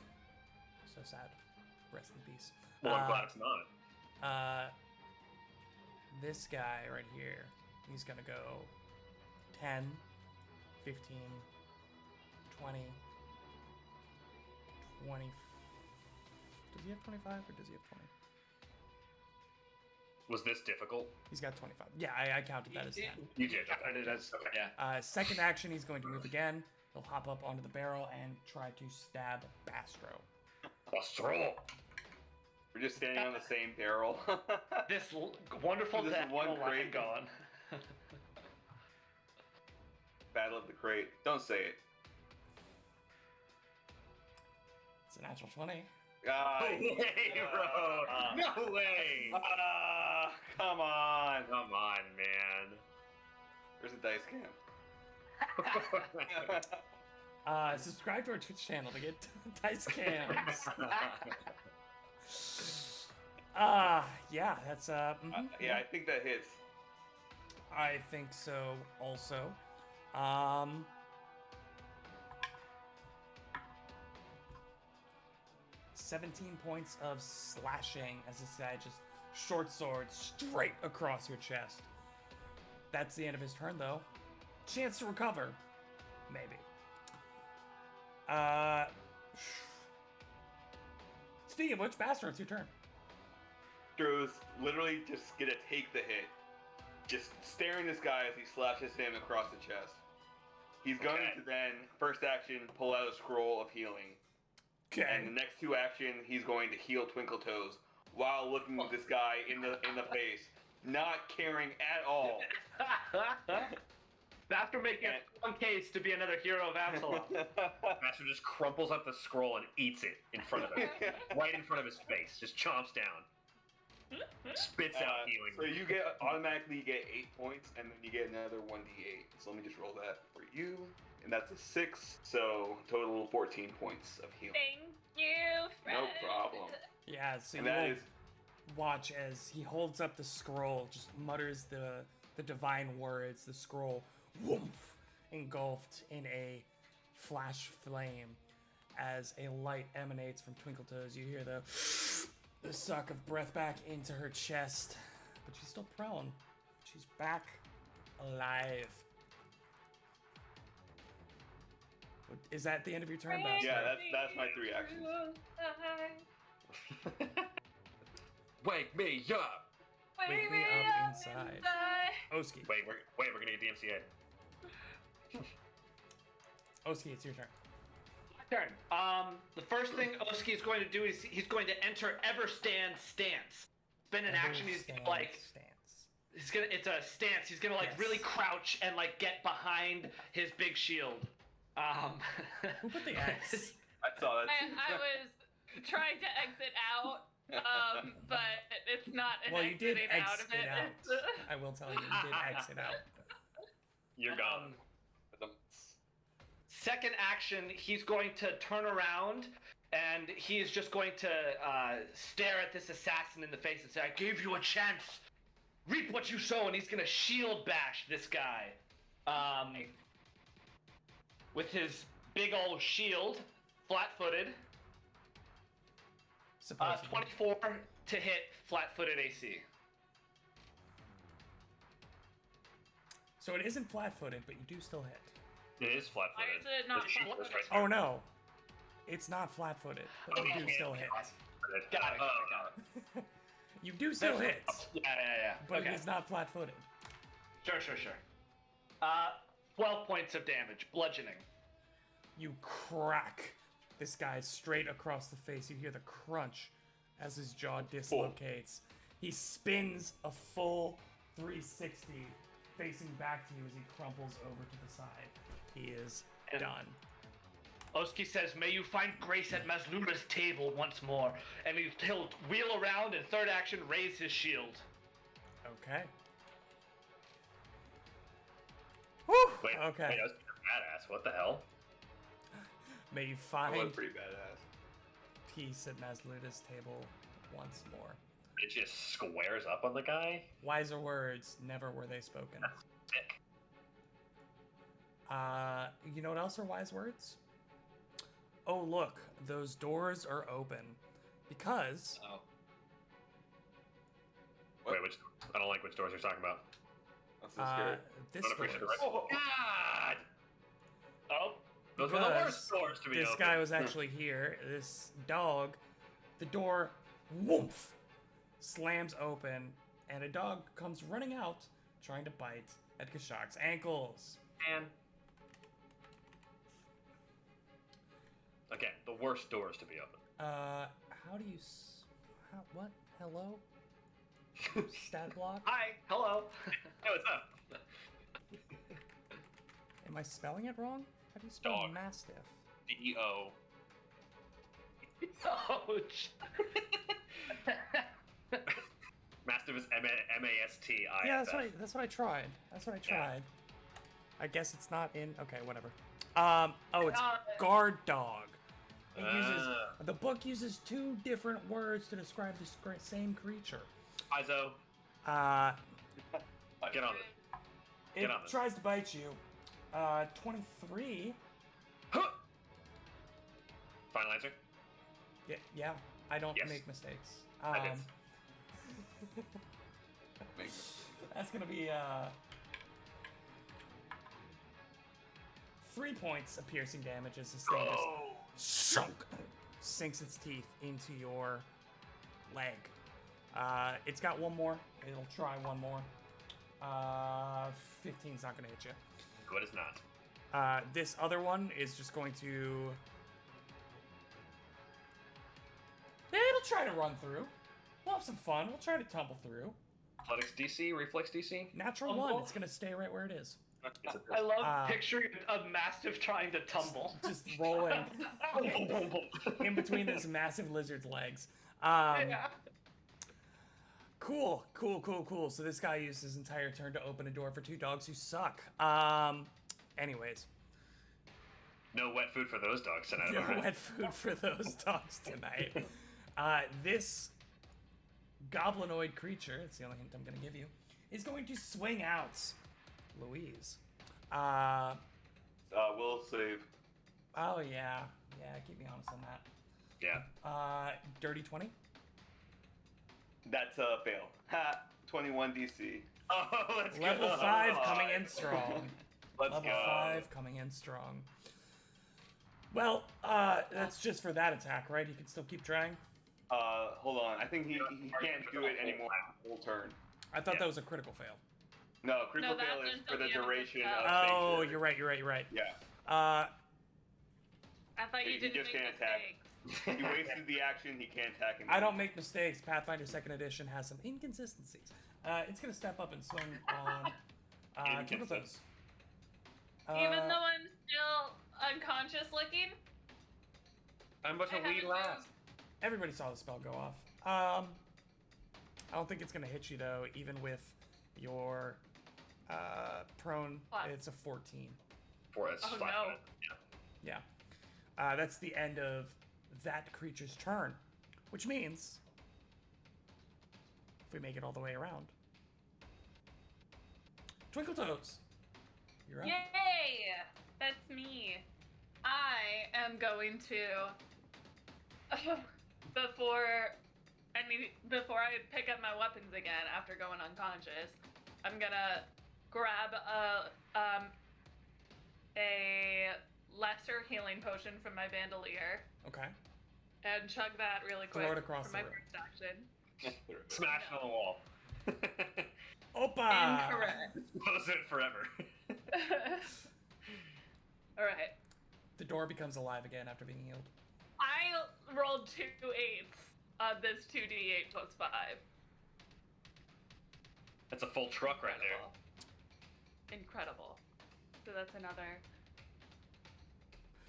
So sad. Rest in peace. Well, I'm glad it's not. This guy right here, he's gonna go 10, 15, 20, 20. Does he have 25 or does he have 20? Was this difficult? He's got 25. Yeah, I counted that as 10. You did. Counted it as, okay. Yeah. Second action, he's going to move again. He'll hop up onto the barrel and try to stab Bastro. Bastro! We're just standing on the same barrel. This wonderful this death one will crate lie gone. Battle of the Crate. Don't say it. It's a natural 20. No way, bro! No way! Come on. Come on, man. Where's the dice cam? Subscribe to our Twitch channel to get dice cams. Yeah, that's yeah, I think that hits. I think so also. 17 points of slashing as this guy just short sword straight across your chest. That's the end of his turn though. Chance to recover. Maybe. Speaking of which, Bastard, it's your turn. Drew's literally just gonna take the hit. Just staring this guy as he slashes him across the chest. He's going to then, first action, pull out a scroll of healing. Okay. And the next 2 action, he's going to heal Twinkletoes while looking at this guy in the face, not caring at all. After making a strong case to be another hero of Absalom. Master just crumples up the scroll and eats it in front of him. Right in front of his face. Just chomps down. Spits out healing. So you automatically get 8 points, and then you get another 1d8. So let me just roll that for you. And that's a 6, so total 14 points of healing. Thank you, friend. No problem. Yeah, so And you that will is watch as he holds up the scroll, just mutters the divine words, the scroll, woof, engulfed in a flash flame. As a light emanates from Twinkletoes, you hear the suck of breath back into her chest. But she's still prone. She's back alive. Is that the end of your turn, Bastard? Yeah, that's my 3 actions. Wake me up! Wake me up inside. Oski. Wait, we're gonna get DMCA. Oski, it's your turn. Turn. The first thing Oski is going to do is he's going to enter Everstand Stance. Spend an action. He's like stance. It's a stance. He's gonna really crouch and like get behind his big shield. Who put the X? I saw that. I was trying to exit out, but it's not an well, you did exiting out of exit it. out. I will tell you, you did exit out. You're gone. Second action, he's going to turn around and he is just going to stare at this assassin in the face and say, "I gave you a chance. Reap what you sow," and he's going to shield bash this guy. With his big old shield, flat-footed. 24 to hit flat-footed AC. So it isn't flat-footed, but you do still hit. It is flat-footed. Why is it not flat-footed? Oh no, it's not flat-footed, but you do still hit. Got it. You do still hit. Yeah. But okay. it is not flat-footed. Sure. 12 points of damage, bludgeoning. You crack this guy straight across the face. You hear the crunch as his jaw dislocates. He spins a full 360, facing back to you as he crumples over to the side. He is done. Oski says, "May you find grace at Maslula's table once more." And he'll wheel around and third action raise his shield. Okay. Woo! Wait, okay. Wait, that was badass. What the hell? May you That was find pretty badass. peace at Masluta's table once more. It just squares up on the guy? Wiser words, never were they spoken. Sick. You know what else are wise words? Oh, look, those doors are open. Because... Oh. Wait, which? I don't like which doors you're talking about. I'm so scared. This Not appreciate doors. it, right? God! Oh, Those were the Because worst doors to be This open. guy was actually here. This dog, the door, woof, slams open, and a dog comes running out, trying to bite at Kashak's ankles. Man. Again, the worst doors to be open. How do you... what? Hello? Stat block? hi, hello. Hey, what's up? Am I spelling it wrong? How do you spell Dog. mastiff? D-E-O. Ouch. Mastiff is M-A-S-T-I-F-F. Yeah, that's what I tried. That's what I Yeah. tried. I guess it's not in... Okay, whatever. Oh, it's guard dog. It uses... The book uses 2 different words to describe the same creature. Izo, get on it. It on this. tries to bite you. 23. Huh! Final answer? Yeah, I don't Yes. make mistakes. I did. That's gonna be 3 points of piercing damage as this thing just sinks its teeth into your leg. It's got one more. It'll try one more. 15's not gonna hit you. What is not? This other one is just going to... Yeah, it'll try to run through. We'll have some fun. We'll try to tumble through. Athletics DC? Reflex DC? Natural 1. It's gonna stay right where it is. I love picturing a mastiff trying to tumble. Just rolling in between this massive lizard's legs. Yeah. Cool. So this guy used his entire turn to open a door for 2 dogs who suck. Anyways. No wet food for those dogs tonight. No alright? wet food for those dogs tonight. This goblinoid creature, that's the only hint I'm going to give you, is going to swing out. Louise. Will save. Oh, yeah. Yeah, keep me honest on that. Yeah. Dirty 20? That's a fail. Ha! 21 DC. Oh, let's go. Level 5 coming in strong. Let's Level go. 5 coming in strong. Well, that's just for that attack, right? He can still keep trying? Hold on. I think he can't do it anymore full turn. I thought that was a critical fail. No, critical No, fail that's is until for the the end of the duration spell. of Oh, Sanctuary. you're right. Yeah. I thought He you didn't just make can't attack. mistakes. He wasted the action, he can't attack anymore. I don't make mistakes. Pathfinder 2nd Edition has some inconsistencies. It's going to step up and swing on Twinkle Toes. Even though I'm still unconscious looking? I'm but a wee lad. Everybody saw the spell go off. I don't think it's going to hit you, though, even with your prone. What? It's a 14. It's Oh, 5 no. minutes. Yeah. Yeah. That's the end of that creature's turn, which means if we make it all the way around, Twinkle Toes, you're up. Yay! That's me. I am going to before I pick up my weapons again after going unconscious, I'm gonna grab a lesser healing potion from my bandolier Okay. and chug that really quick Throw it across for my the room. first action. Smash it on the wall. Opa! Incorrect. Close it forever. All right. The door becomes alive again after being healed. I rolled 2 8s on this 2d8 plus 5. That's a full truck right there. Incredible. So that's another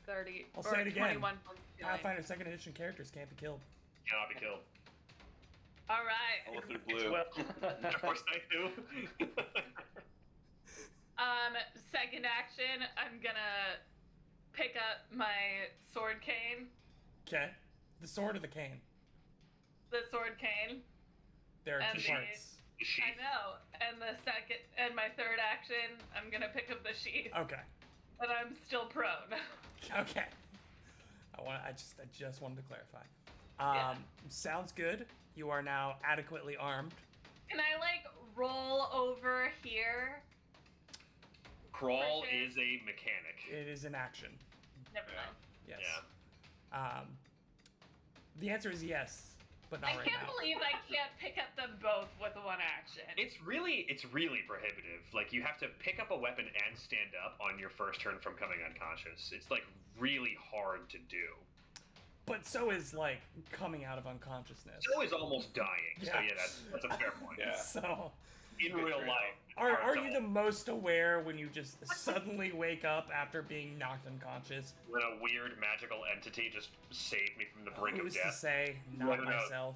30. I'll say it again. 21 Pathfinder 2nd edition characters can't be killed. Cannot be killed. All right. Unless they're blue. Of course I do. Second action, I'm gonna pick up my sword cane. Okay. The sword or the cane? The sword cane. There are And two parts. I know. And my third action, I'm gonna pick up the sheath. Okay. But I'm still prone. Okay. I just wanted to clarify. Yeah. Sounds good. You are now adequately armed. Can I roll over here? Crawl is a mechanic. It is an action. Never mind. Yes. Yeah. The answer is yes, but not right now. I can't believe I can't pick up them both with one action. It's really prohibitive. Like, you have to pick up a weapon and stand up on your first turn from coming unconscious. It's really hard to do. But so is coming out of unconsciousness. So is almost dying. Yeah. So yeah, that's a fair point. Yeah. So in real life, are you the most aware when you just suddenly wake up after being knocked unconscious? When a weird magical entity just saved me from the brink Who's of death? to say? Not myself.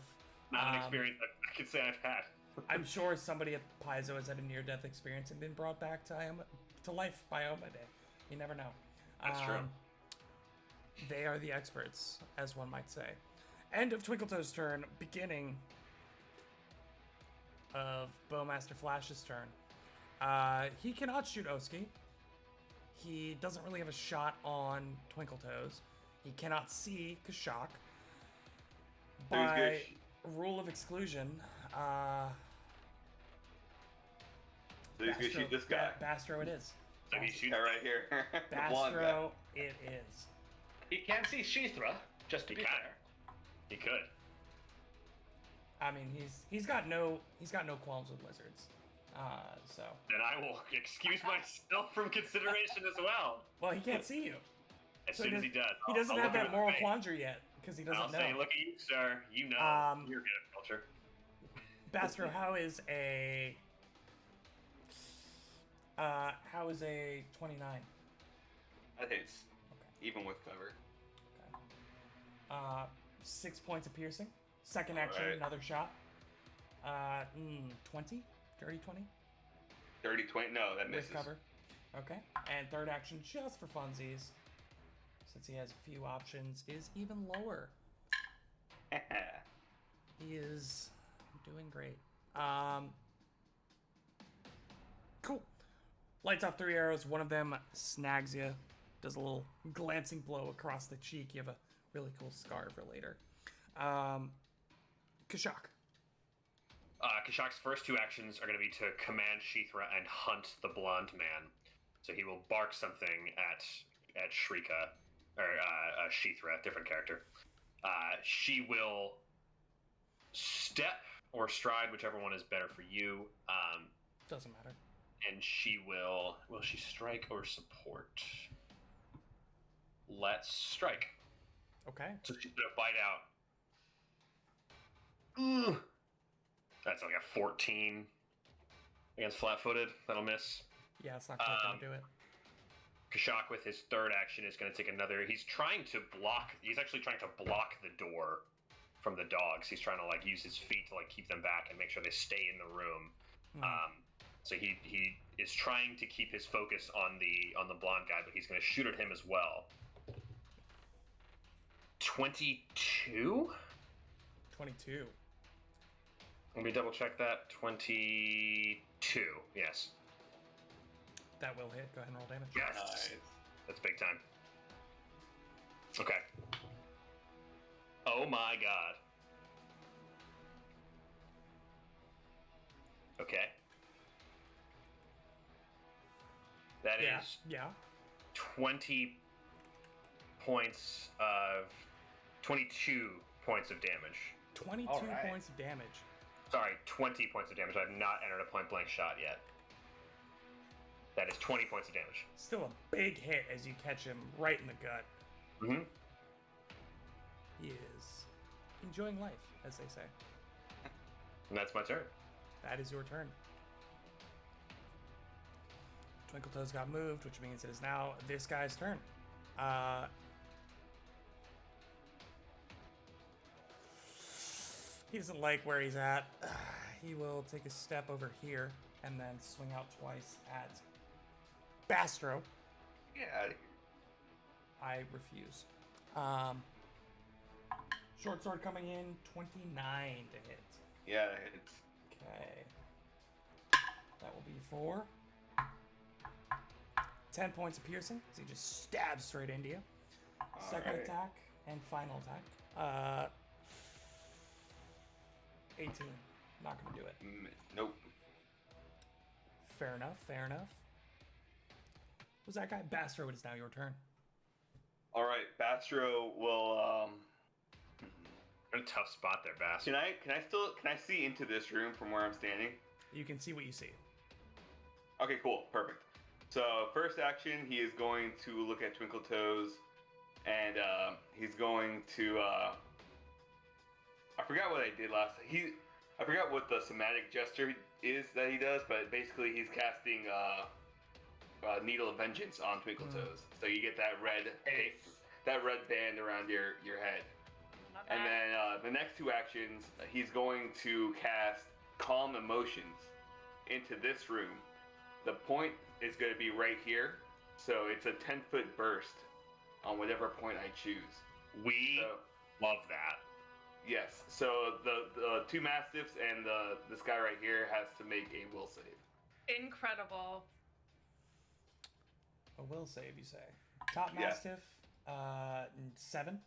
Not an experience I can say I've had. I'm sure somebody at Paizo has had a near-death experience and been brought back to life by Oma Day. You never know. That's true. They are the experts, as one might say. End of Twinkletoe's turn, beginning of Bowmaster Flash's turn. He cannot shoot Oski. He doesn't really have a shot on Twinkletoes. He cannot see Kashak. By rule of exclusion, so he's gonna shoot this guy. Bastro it is. So he shoots right here. The blonde guy. Bastro it is. He can see Sheethra, just to be fair. He could. I mean, he's got no qualms with lizards. So. Then I will excuse myself from consideration as well. Well, he can't see you. As soon as he does. He doesn't I'll have that moral face. quandary yet because he doesn't I'll know. say, look at you, sir. You know you're good at culture. Bastro, how is a 29? That hits. Okay. Even with cover. Okay. 6 points of piercing. Second action, another shot. 20? Dirty 20? Dirty 20? No, that misses. With cover. Okay. And third action, just for funsies, since he has a few options, is even lower. He is doing great. Cool. Lights off 3 arrows. One of them snags you. Does a little glancing blow across the cheek. You have a really cool scar for later. Kashak. Kashak's first 2 actions are going to be to command Sheethra and hunt the blonde man. So he will bark something at Shrika, or Sheethra, different character. She will step or stride, whichever one is better for you. Doesn't matter. And she will she strike or support? Let's strike. Okay. So she's going to bite out. Ugh. That's like a 14 against flat-footed. That'll miss. Yeah, it's not quite going to do it. Kashak, with his third action, is going to take another. He's actually trying to block the door from the dogs. He's trying to use his feet to keep them back and make sure they stay in the room. So he is trying to keep his focus on the blonde guy, but he's going to shoot at him as well. 22? 22. Let me double check that. 22. Yes. That will hit. Go ahead and roll damage. Yes. Nice. That's big time. Okay. Oh my god. Okay. That is 20 points of 22 points of damage. 22 points of damage. Sorry, 20 points of damage. I have not entered a point blank shot yet. That is 20 points of damage. Still a big hit as you catch him right in the gut. Mm-hmm. He is enjoying life, as they say. And that's my turn. That is your turn. Twinkletoes got moved, which means it is now this guy's turn. He doesn't like where he's at. He will take a step over here and then swing out twice at Bastro. Get out of here. I refuse. Short sword coming in, 29 to hit. Yeah, it's... Okay. That will be 4. 10 points of piercing, so he just stabs straight into you. Second attack and final attack. 18. Not gonna do it. Nope. Fair enough, fair enough. Who's that guy? Bastro, it is now your turn. Alright, Bastro will, You're in a tough spot there, Bastro. Can I see into this room from where I'm standing? You can see what you see. Okay, cool. Perfect. So, first action, he is going to look at Twinkletoes, and he's going to, I forgot what I did last time. I forgot what the somatic gesture is that he does, but basically he's casting Needle of Vengeance on Twinkletoes. So you get that red band around your head. And then the next 2 actions, he's going to cast Calm Emotions into this room. The point is going to be right here, so it's a 10-foot burst on whatever point I choose. We love that. Yes, so the 2 Mastiffs and this guy right here has to make a will save. Incredible. A will save, you say. Top Mastiff, 7.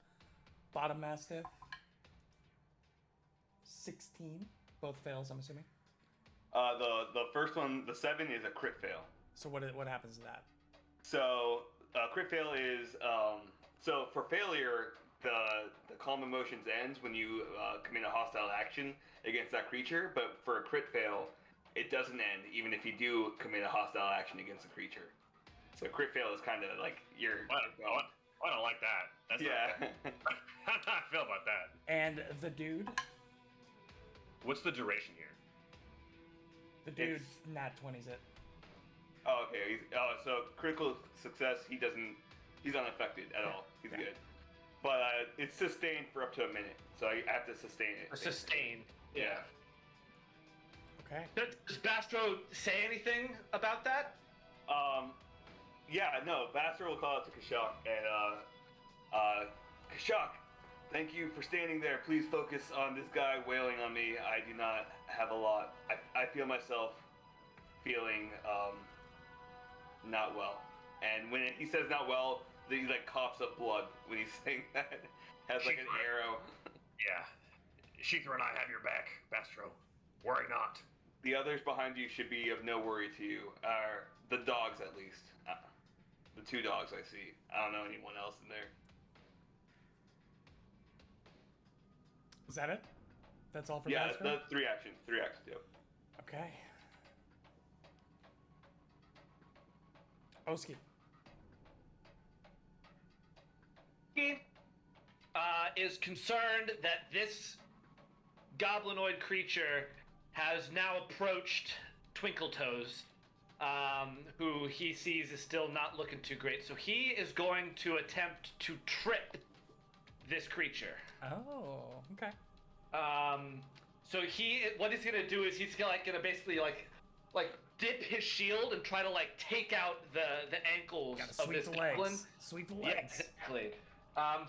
Bottom Mastiff, 16. Both fails, I'm assuming. The first one, the 7, is a crit fail. So what happens to that? So crit fail is so for failure, the calm emotions ends when you commit a hostile action against that creature. But for a crit fail, it doesn't end even if you do commit a hostile action against a creature. So crit fail is kind of like your. I don't like that. That's yeah. How do I feel about that? And the dude. What's the duration here? The dude nat 20's it. Oh, okay. So critical success. He's unaffected at all. He's good. But it's sustained for up to a minute, so I have to sustain it. Sustain. Yeah. Okay. Does Bastro say anything about that? Yeah, no. Bastro will call out to Kashak and Kashak, thank you for standing there. Please focus on this guy wailing on me. I do not have a lot. I feel myself feeling not well. And when he says not well, he like coughs up blood when he's saying that. Has like an arrow. Yeah. Sheethra and I have your back, Bastro. Worry not. The others behind you should be of no worry to you. The dogs, at least. The 2 dogs I see. I don't know anyone else in there. Is that it? That's all for Yeah, Bastro? the 3 actions. 3 actions, yep. Okay. Oski. He is concerned that this goblinoid creature has now approached Twinkletoes, who he sees is still not looking too great. So he is going to attempt to trip this creature. Oh, okay. So what he's gonna do is he's gonna basically like dip his shield and try to like take out the ankles of this goblin. Sweep the legs. Yeah, exactly.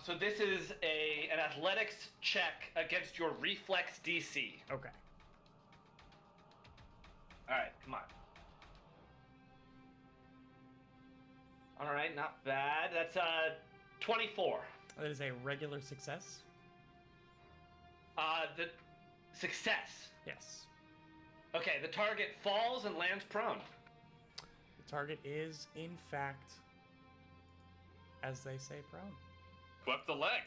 So this is an athletics check against your reflex DC. Okay. All right, come on. All right, not bad. That's 24. That is a regular success. The success. Yes. Okay, the target falls and lands prone. The target is, in fact, as they say, prone. Swept the leg.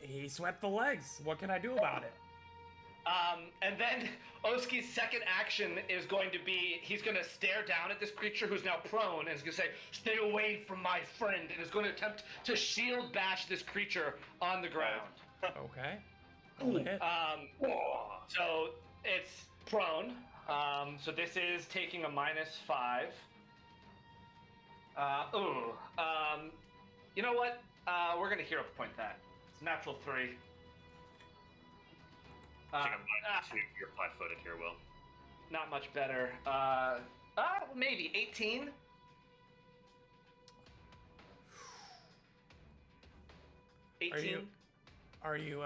He swept the legs. What can I do about it? And then Oski's second action is going to be, he's going to stare down at this creature who's now prone and is going to say, "Stay away from my friend," and is going to attempt to shield bash this creature on the ground. Okay. Roll a hit. So it's prone. So this is taking a -5. You know what? We're going to hero point that. It's natural 3. You're flat-footed here, Will. Not much better. Maybe 18. Are you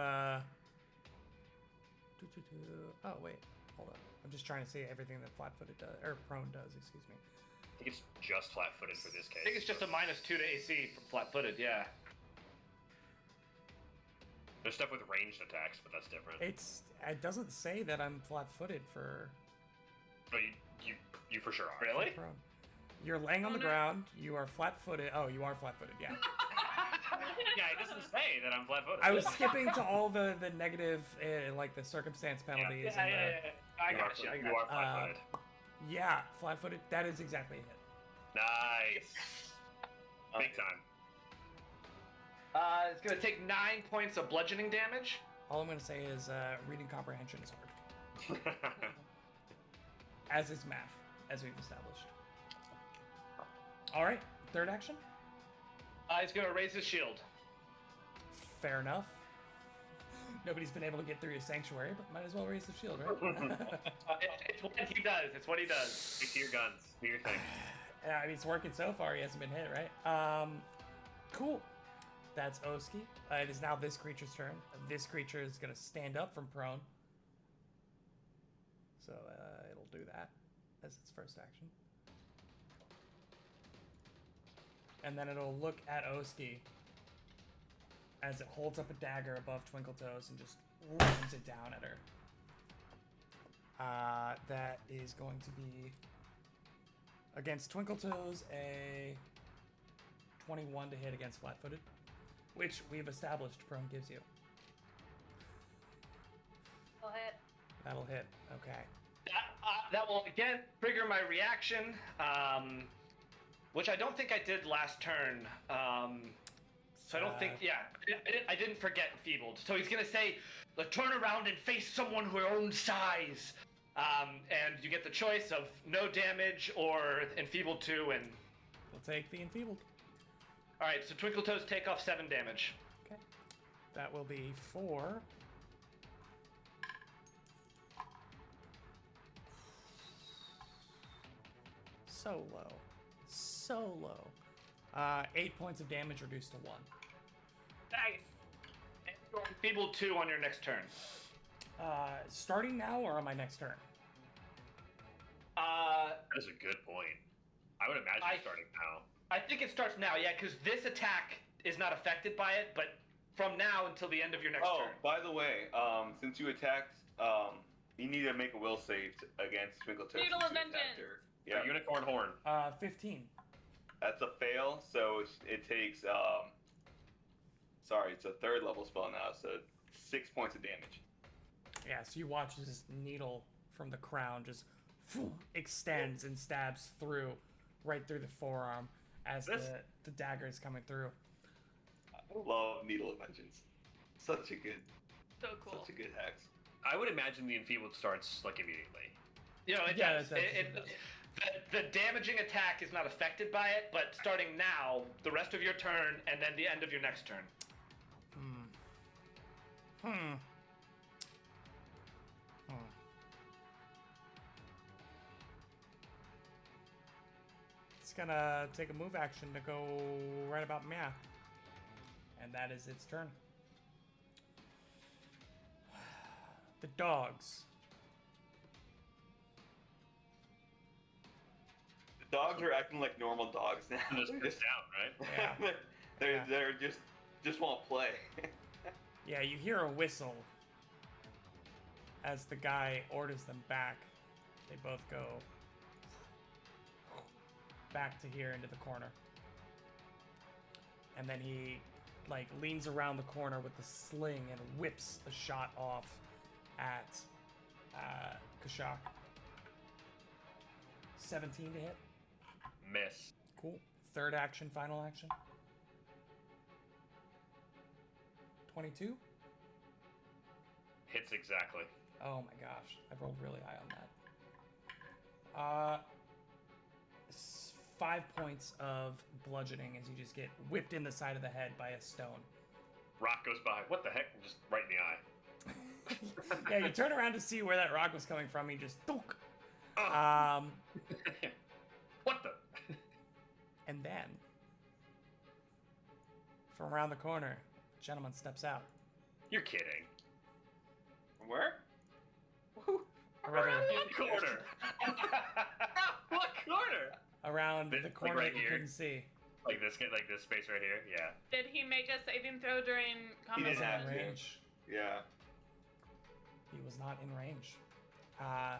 Oh wait, hold up. I'm just trying to see everything that flat-footed does, or prone does. Excuse me. I think it's just flat-footed for this case. I think it's just a -2 to AC from flat-footed. Yeah. There's stuff with ranged attacks, but that's different. It doesn't say that I'm flat-footed for. Oh, you for sure are. Really? Prone. You're laying on the ground. You are flat-footed. Oh, you are flat-footed. Yeah. Yeah, it doesn't say that I'm flat-footed. I was skipping to all the negative, like the circumstance penalties. Yeah. I got you. You are flat-footed. Yeah, flat-footed. That is exactly it. Nice. Big time. It's gonna take 9 points of bludgeoning damage. All I'm gonna say is reading comprehension is hard. As is math, as we've established. All right, third action. He's gonna raise his shield. Fair enough. Nobody's been able to get through his sanctuary, but might as well raise the shield, right? It's what he does. It's what he does. Stick to your guns. Do your thing. I mean, it's working so far. He hasn't been hit, right? Cool. That's Oski. It is now this creature's turn. This creature is going to stand up from prone. So it'll do that as its first action. And then it'll look at Oski as it holds up a dagger above Twinkletoes and just rams it down at her. That is going to be against Twinkletoes a 21 to hit against flat-footed, which we've established prone gives you. That'll hit. Okay. That will again trigger my reaction, which I don't think I did last turn. So I don't think, I didn't forget Enfeebled. So he's gonna say, "Turn around and face someone your own size," and you get the choice of no damage or Enfeebled 2, and we'll take the Enfeebled. All right, so Twinkletoes take off 7 damage. Okay, that will be 4. So low. 8 points of damage reduced to 1. Nice. And you're Enfeebled 2 on your next turn. Starting now or on my next turn? That's a good point. I would imagine starting now. I think it starts now, yeah, because this attack is not affected by it, but from now until the end of your next turn. Oh, by the way, since you attacked, you need to make a will save against Twinkletoes. Needle of Vengeance. Yeah, unicorn horn. 15. That's a fail, so it takes, sorry, it's a 3rd level spell now, so 6 points of damage. Yeah, so you watch as this needle from the crown just extends and stabs right through the forearm as the dagger is coming through. I love Needle of Vengeance. Such a good hex. I would imagine the Enfeebled starts like immediately. You know, it does. The damaging attack is not affected by it, but starting now, the rest of your turn, and then the end of your next turn. It's gonna take a move action to go right about Mia. And that is its turn. The dogs. The dogs are acting like normal dogs now. They're just pissed out, right? Yeah. they're just won't play. Yeah, you hear a whistle as the guy orders them back. They both go back to here into the corner. And then he leans around the corner with the sling and whips a shot off at Kashak. 17 to hit. Miss. Cool. Third action, final action. 22. Hits exactly. Oh my gosh, I rolled really high on that. 5 points of bludgeoning as you just get whipped in the side of the head by a stone. Rock goes by. What the heck? Just right in the eye. Yeah, you turn around to see where that rock was coming from. You just thunk. What the? And then, from around the corner, a gentleman steps out. You're kidding. Where? Or rather, What corner? What corner? around the corner right that you here? couldn't see. Like this space right here? Yeah. Did he make a saving throw during He combat? didn't have In to. range. Yeah. He was not in range. He I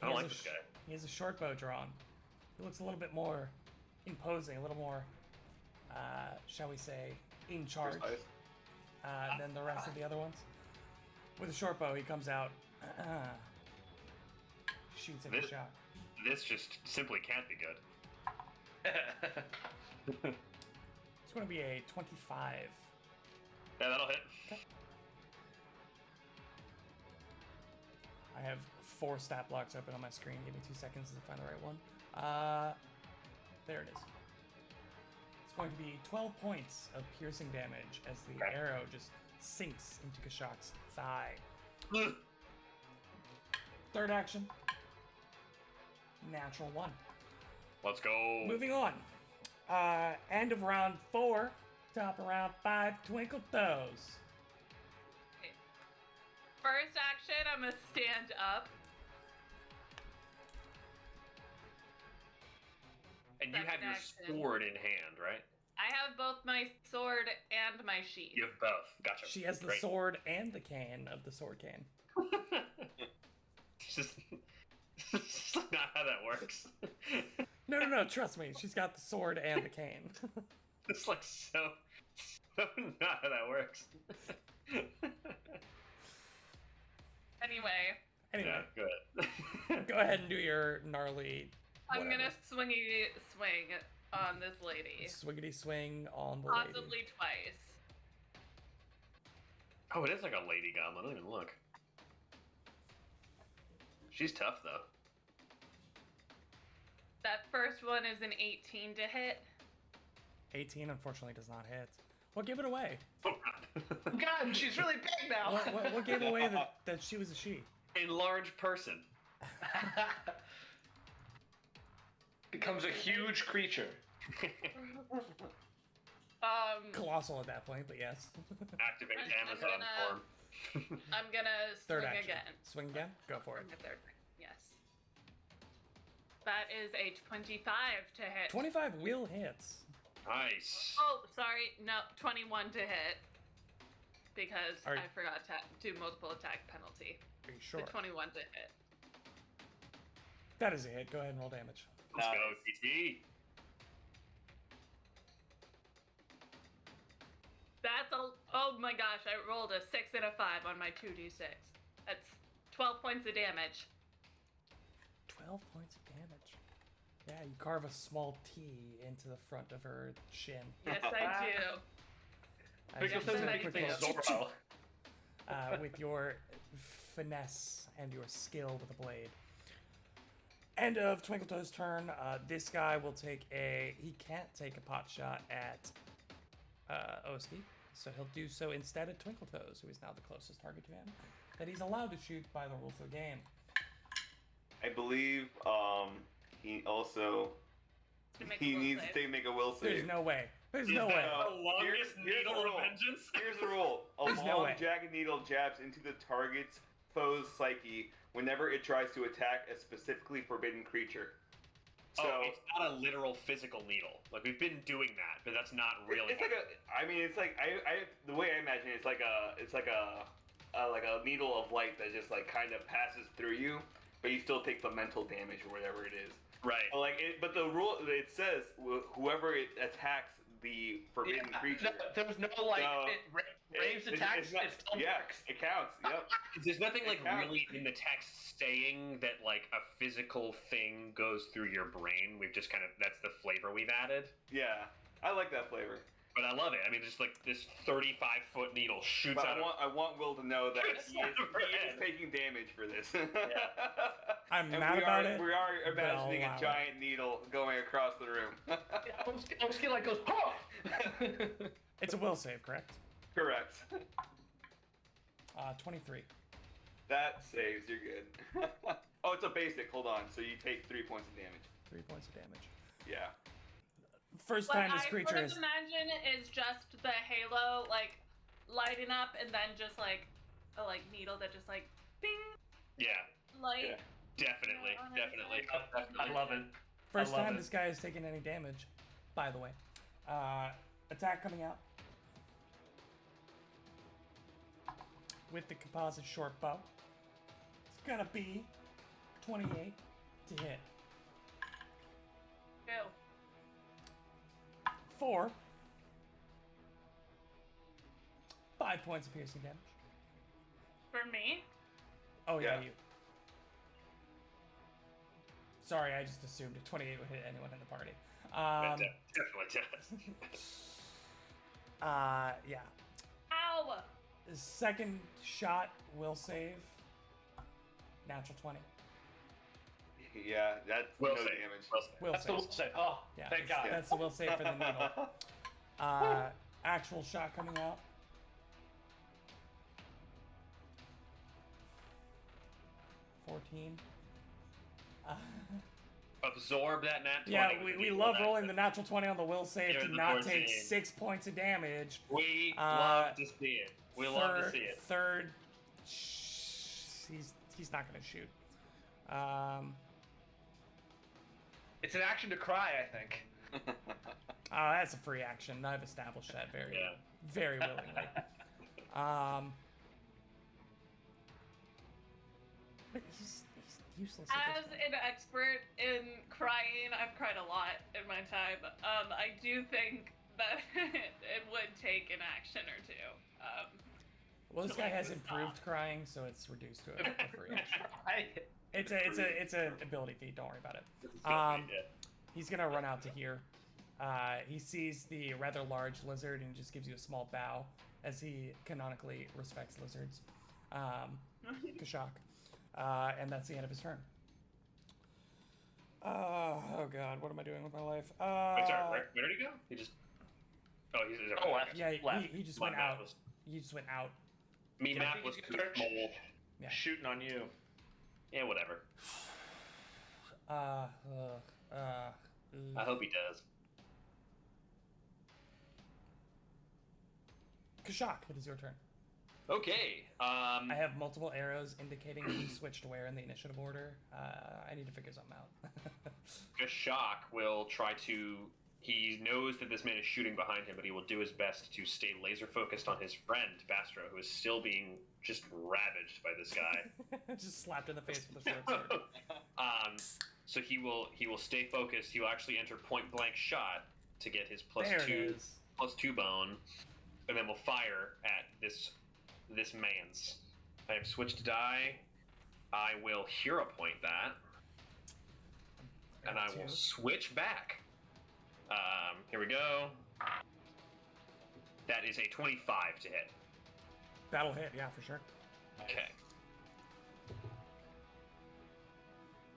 don't has like a this guy. He has a short bow drawn. He looks a little bit more imposing, a little more, shall we say, in charge than the rest of the other ones. With a short bow, he comes out, shoots at the shot. This just simply can't be good. It's going to be a 25. Yeah, that'll hit. Okay. I have 4 stat blocks open on my screen. Give me 2 seconds to find the right one. There it is. It's going to be 12 points of piercing damage as the arrow just sinks into Kashak's thigh. Third action. Natural 1. Let's go. Moving on. End of round 4. Top of round 5. Twinkle Toes. First action, I'm gonna stand up. And you have Second your action. sword in hand, right? I have both my sword and my sheath. You have both. Gotcha. She has the Great. sword and the cane of the sword cane. It's just not how that works. No, trust me. She's got the sword and the cane. It's like so not how that works. Anyway, Anyway, Yeah, good. go ahead and do your gnarly. I'm whatever. gonna swing on this lady. Swiggity swing on the lady. Possibly twice. Oh, it is like a lady goblin. I don't even look. She's tough though. That first one is an 18 to hit. 18 unfortunately does not hit. What gave it away? Oh, God, she's really big now. What gave away that she was a she? a large person. Becomes a huge creature. Colossal at that point, but yes. Activate I'm Amazon gonna- form. I'm gonna Third swing action. again. Swing again? Go for it. Swing a third. Yes. That is a 25 to hit. 25 will hit. Nice. Oh, sorry. No, 21 to hit. Because Are- I forgot to do multiple attack penalty. Are you sure? So 21 to hit. That is a hit. Go ahead and roll damage. Let's go, Nice. TT. That's a. Oh my gosh, I rolled a 6 and a 5 on my 2d6. That's 12 points of damage. 12 points of damage. Yeah, you carve a small T into the front of her chin. Yes, I do. As you Because there's quickly anything go, Zorro. with your finesse and your skill with a blade. End of Twinkletoes' turn. This guy will take a. He can't take a pot shot at Oski, so he'll do so instead at Twinkletoes, who is now the closest target to him, that he's allowed to shoot by the rules of the game. I believe he also To make a he will needs save. to make a will There's save. no way. There's Is no that way. the longest Here's the needle of rule. vengeance? Here's the rule: a There's no long way. jagged needle jabs into the target's foe's psyche whenever it tries to attack a specifically forbidden creature. So Oh, it's not a literal physical needle. Like we've been doing that, but that's not really. it's like a. I mean, it's like I the way I imagine it's like a needle of light that just like kind of passes through you, but you still take the mental damage or whatever it is. right. But the rule it says whoever it attacks the forbidden creature. No, there's no like. No. ranged attacks, it still works. It counts. Yep. There's nothing like really in the text saying that like a physical thing goes through your brain. We've just that's the flavor we've added. Yeah, I like that flavor. But I love it. I mean, just like this 35-foot needle shoots out. I want Will to know that he is taking damage for this. I'm mad about it. We are imagining a giant needle going across the room. Oski like goes, oh! It's a will save, correct? Correct. 23. That saves. You're good. Oh, it's a basic. Hold on. So you take 3 points of damage. 3 points of damage. Yeah. First time this creature is. What I imagine is just the halo like lighting up, and then just like a needle that just like bing. Yeah. Light. Yeah. Definitely. I love it. First time this guy has taken any damage, by the way. Attack coming out with the composite short bow. It's gonna be 28 to hit. 2. 4. 5 points of piercing damage. For me? Oh yeah, you. Sorry, I just assumed a 28 would hit anyone in the party. Definitely does. Yeah. Ow! The second shot will save. Natural 20. Yeah, that's will no save. Damage. That's the will save. Oh, yeah, thank God. That's the will save for the needle. Actual shot coming out. Absorb that nat 20. Yeah, we love rolling the natural 20 on the will save to not take 6 points of damage. We love to see it. We love to see it. Third, he's not going to shoot. It's an action to cry, I think. That's a free action. I've established that very willingly. But he's useless. As an expert in crying, I've cried a lot in my time. I do think that it would take an action or two. Well, this guy has improved crying, so it's reduced to a free action. It's an ability feat. Don't worry about it. He's gonna run out to here. He sees the rather large lizard and just gives you a small bow, as he canonically respects lizards. Kashak. And that's the end of his turn. Oh god, what am I doing with my life? Wait, sorry, where did he go? He just. Oh, he's left. Yeah, left. He just went out. He just went out. Me map was too small. Yeah. Shooting on you. Yeah, whatever. I hope he does. Kashak, it is your turn. Okay. I have multiple arrows indicating who switched where in the initiative order. I need to figure something out. Kashak will try to. He knows that this man is shooting behind him, but he will do his best to stay laser focused on his friend Bastro, who is still being just ravaged by this guy. Just slapped in the face with a short sword. So he will stay focused. He will actually enter point blank shot to get his plus two bone, and then will fire at this man's. I have switched die. I will hero point that, and I will switch back. Here we go. That is a 25 to hit. That'll hit, yeah, for sure. Okay.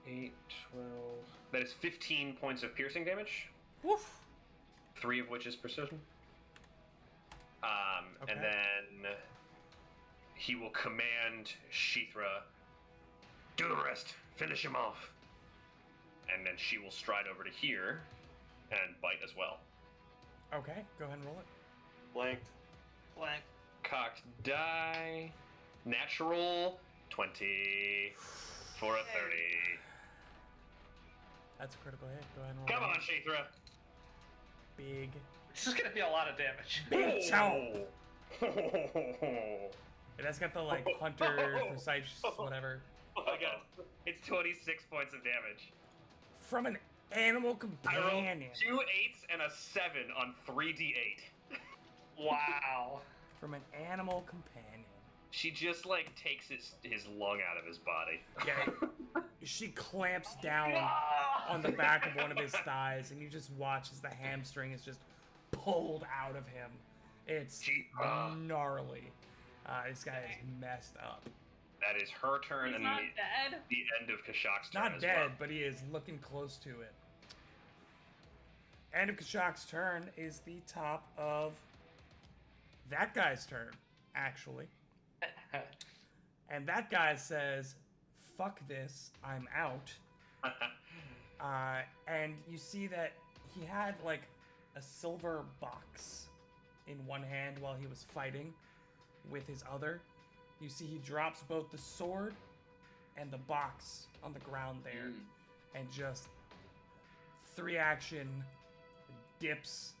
8, 12. That is 15 points of piercing damage. Woof. 3 of which is precision. Okay. And then he will command Sheethra, do the rest, finish him off. And then she will stride over to here and bite as well. Okay, go ahead and roll it. Blanked. Cocked die. Natural 20 for a 30. That's a critical hit. Go ahead and roll. Come on, Sheethra. Big. This is gonna be a lot of damage. Big chomp. And that's got the hunter precise whatever. Oh my god. It's 26 points of damage. From an animal companion. I rolled 2 8s and a 7 on 3d8. Wow. from an animal companion. She just like takes his lung out of his body. Yeah. She clamps down on the back of one of his thighs, and you just watch as the hamstring is just pulled out of him. It's gnarly. This guy is messed up. That is her turn. He's and not dead. The end of Kashak's turn Not as dead, well. but he is looking close to it. End of Kashak's turn is the top of that guy's turn, actually. And that guy says, fuck this, I'm out. And you see that he had like a silver box in one hand while he was fighting with his other. You see he drops both the sword and the box on the ground there and just 3 action dips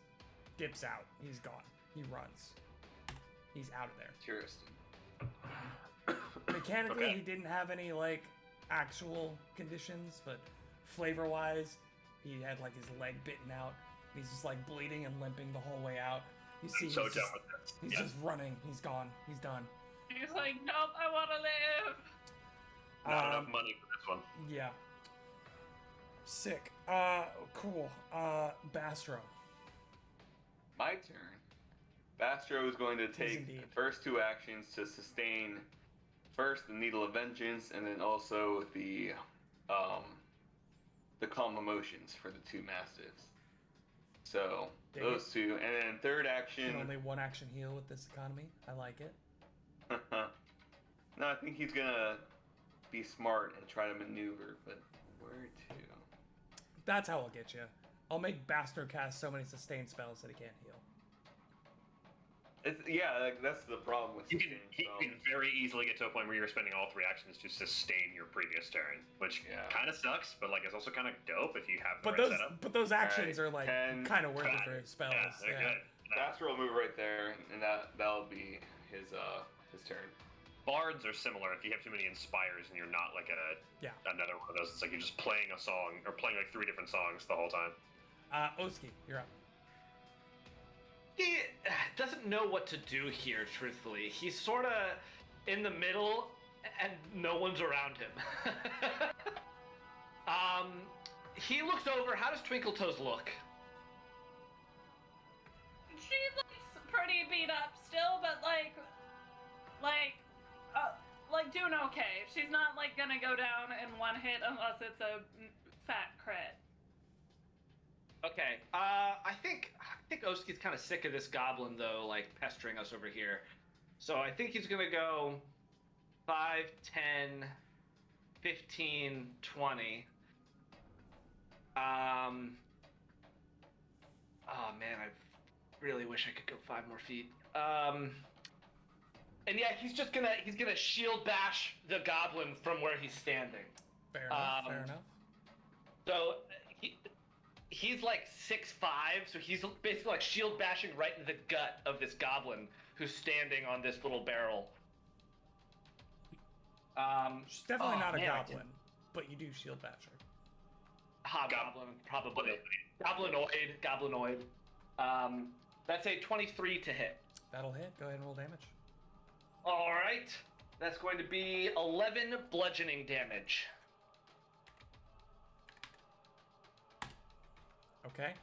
out. He's gone. He runs. He's out of there. Interesting. Mechanically, he didn't have any like actual conditions, but flavor-wise, he had like his leg bitten out. He's just like bleeding and limping the whole way out. You see, I'm so done with this. He's just running. He's gone. He's done. He's like, nope, I want to live. Not enough money for this one. Yeah. Sick. Cool. Bastro. My turn. Bastro is going to take the first 2 actions to sustain first the Needle of Vengeance and then also the Calm Emotions for the 2 Mastiffs. So those 2, and then third action. Can only 1 action heal with this economy. I like it. No, I think he's gonna be smart and try to maneuver, but where to? That's how I'll get you. I'll make Bastro cast so many sustain spells that he can't heal. That's the problem with he can very easily get to a point where you're spending all 3 actions to sustain your previous turn, which kind of sucks, but like it's also kind of dope if you have the right setup. But those actions are like kind of worth it for his spells. Yeah, they're good. Bastro will move right there, and that'll be his turn. Bards are similar. If you have too many inspires and you're not like another one of those, it's like you're just playing a song or playing like 3 different songs the whole time. Oski, you're up. He doesn't know what to do here, truthfully. He's sort of in the middle, and no one's around him. He looks over. How does Twinkle Toes look? She looks pretty beat up still, but like doing okay. She's not like gonna go down in 1 hit unless it's a fat crit. Okay. I think Oski's kind of sick of this goblin though, like pestering us over here. So I think he's gonna go 5, 10, 15, 20. Oh man, I really wish I could go 5 more feet. And yeah, he's gonna shield bash the goblin from where he's standing. Fair enough. Fair enough. So he's like 6'5", so he's basically like shield bashing right in the gut of this goblin who's standing on this little barrel. She's definitely not a goblin, but you do shield bash her. Hobgoblin, probably. Goblinoid. That's a 23 to hit. That'll hit. Go ahead and roll damage. All right. That's going to be 11 bludgeoning damage. Okay.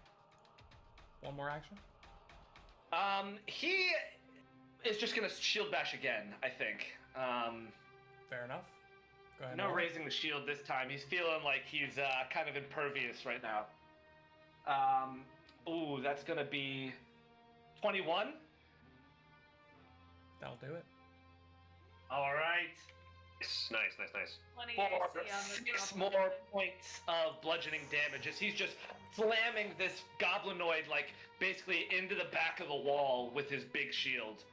1 more action? He is just gonna shield bash again, I think. Fair enough. Go ahead. No raising the shield this time. He's feeling like he's kind of impervious right now. Ooh, that's gonna be 21. That'll do it. All right. Nice. 6 more points of bludgeoning damage as he's just slamming this goblinoid like basically into the back of the wall with his big shield.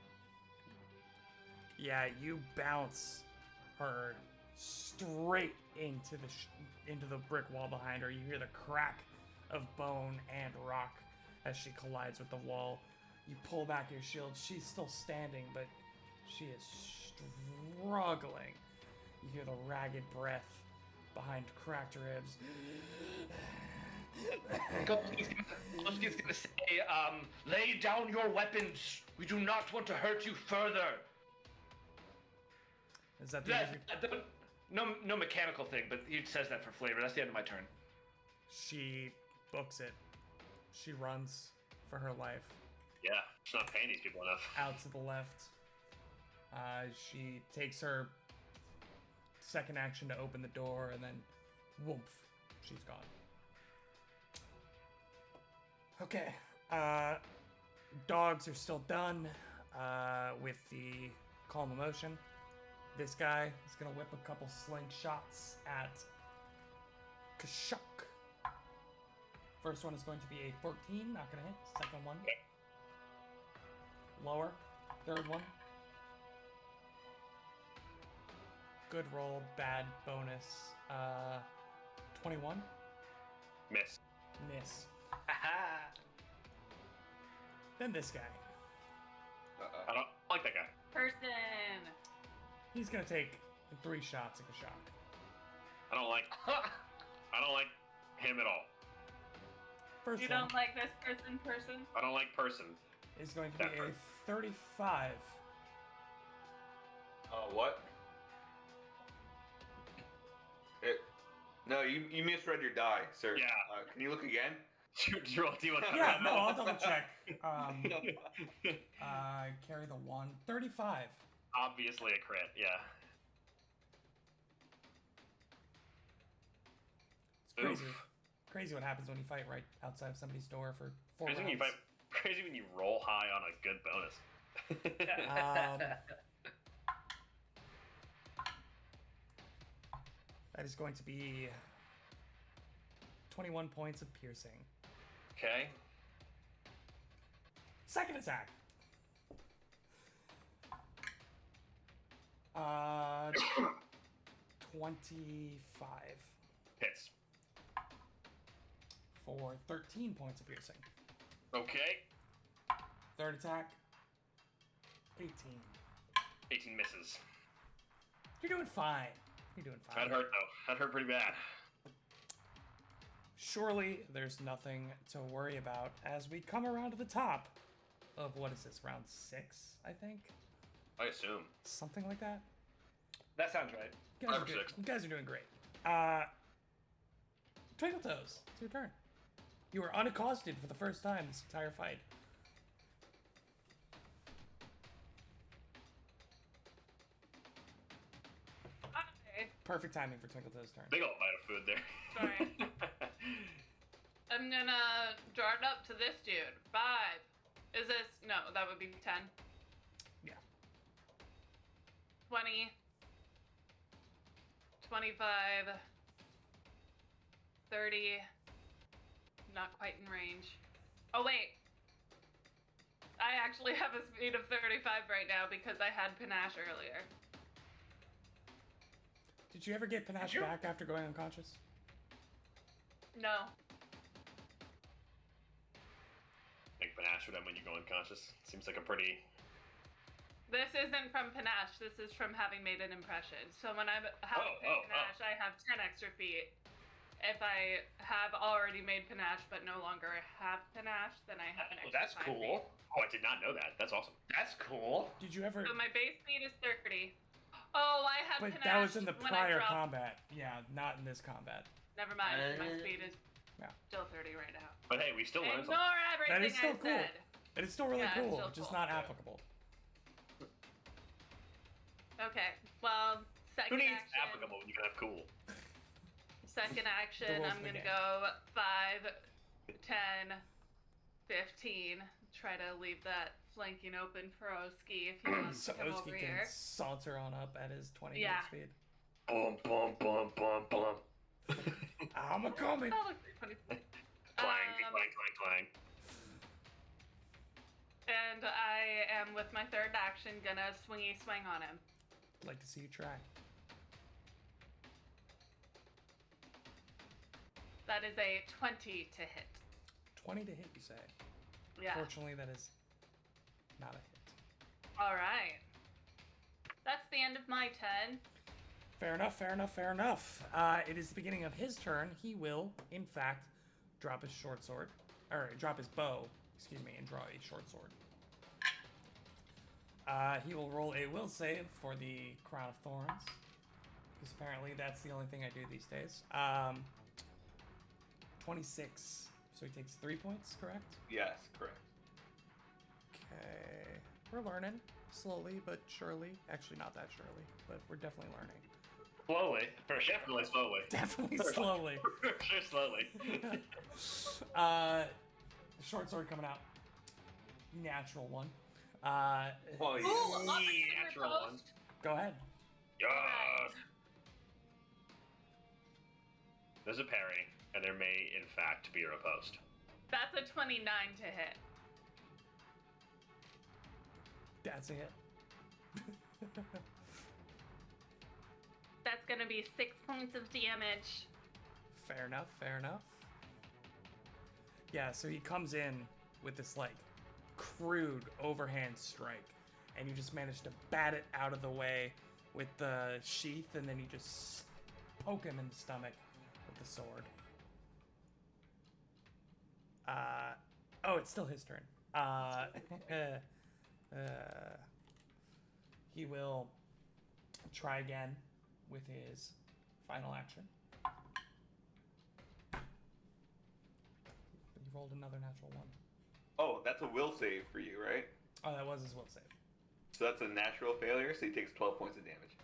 Yeah, you bounce her straight into the brick wall behind her. You hear the crack of bone and rock as she collides with the wall. You pull back your shield. She's still standing, but she is struggling. You hear the ragged breath behind cracked ribs. Golski's gonna say, lay down your weapons. We do not want to hurt you further. Is that the no mechanical thing, but he says that for flavor. That's the end of my turn. She books it. She runs for her life. Yeah, she's not paying these people enough. Out to the left. She takes her second action to open the door, and then whoomp, she's gone. Okay. Dogs are still done with the calm emotion. This guy is going to whip a couple slingshots at Kashuk. First one is going to be a 14, not going to hit. Second one. Lower. Third one. Good roll, bad bonus. 21. Miss. Miss. Then this guy. I don't like that guy. Person. He's gonna take 3 shots at Kashuk. I don't like him at all. First You one don't like this person? I don't like person. is going to be a 35. What? No, you misread your die, sir. Yeah. Can you look again? Do you want to Yeah, no, I'll double check. Carry the 1. 35. Obviously a crit, yeah. It's crazy. Crazy what happens when you fight right outside of somebody's door for 4 rounds. Crazy when you roll high on a good bonus. That is going to be 21 points of piercing. Okay. Second attack. 25 Hits. for 13 points of piercing. Okay. Third attack. 18. 18 misses. You're doing fine. You're doing fine. That hurt though. That hurt pretty bad. Surely there's nothing to worry about as we come around to the top of, what is this, round 6, I think? I assume. Something like that? That sounds right. You guys, 5 or 6. you guys are doing great. Twinkle Toes, it's your turn. You were unaccosted for the first time this entire fight. Okay. Perfect timing for Twinkle Toes' turn. Big old bite of food there. Sorry. I'm gonna dart up to this dude. 5. Is this... No, that would be 10. Yeah. 20. 25. 30. Not quite in range. Oh, wait. I actually have a speed of 35 right now because I had panache earlier. Did you ever get Panache back after going unconscious? No. Make panache for them when you go unconscious. Seems like a pretty... This isn't from panache. This is from having made an impression. So when I have panache, I have 10 extra feet. If I have already made panache but no longer have panache, then I have an extra That's 5 cool. feet. Oh, I did not know that. That's awesome. That's cool. Did you ever... So my base speed is 30. Oh, I had But panache that was in the when I prior dropped- combat. Yeah, not in this combat. Never mind. My speed is Yeah. still 30 right now. But hey, we still learned Ignore something. That everything is still I cool. said. And it's still really Yeah, it's cool, still just cool. not Yeah. applicable. Okay. Well, Who second needs action. applicable when you can have cool? Second action, rules I'm of the gonna game. go 5, 10, 15. Try to leave that flanking open for Oski if he wants So to come Oski over can here. saunter on up at his 20 Yeah. speed. Boom, boom, boom, boom, boom. I'm a coming. Oh, look, 20. Clang, clang, clang, clang. And I am, with my third action, gonna swingy swing on him. I'd like to see you try. That is a 20 to hit. 20 to hit, you say? Yeah. Fortunately, that is not a hit. All right. That's the end of my 10. Fair enough, fair enough, fair enough. It is the beginning of his turn. He will, in fact, drop his short sword, or drop his bow, excuse me, and draw a short sword. He will roll a will save for the Crown of Thorns, because apparently that's the only thing I do these days. 26, so he takes 3 points, correct? Yes, correct. Okay, we're learning slowly but surely. Actually, not that surely, but we're definitely learning. Slowly, for sure. Definitely slowly. Definitely slowly. For sure, slowly. Short sword coming out. Natural one. Oh, yeah. Ooh, Natural one. Go ahead. Yeah. There's a parry, and there may, in fact, be a riposte. That's a 29 to hit. That's a hit. That's gonna be 6 points of damage. Fair enough, fair enough. Yeah, so he comes in with this, like, crude overhand strike, and you just manage to bat it out of the way with the sheath, and then you just poke him in the stomach with the sword. Oh, it's still his turn. He will try again with his final action. He rolled another natural one. Oh, that's a will save for you, right? Oh, that was his will save. So that's a natural failure, so he takes 12 points of damage.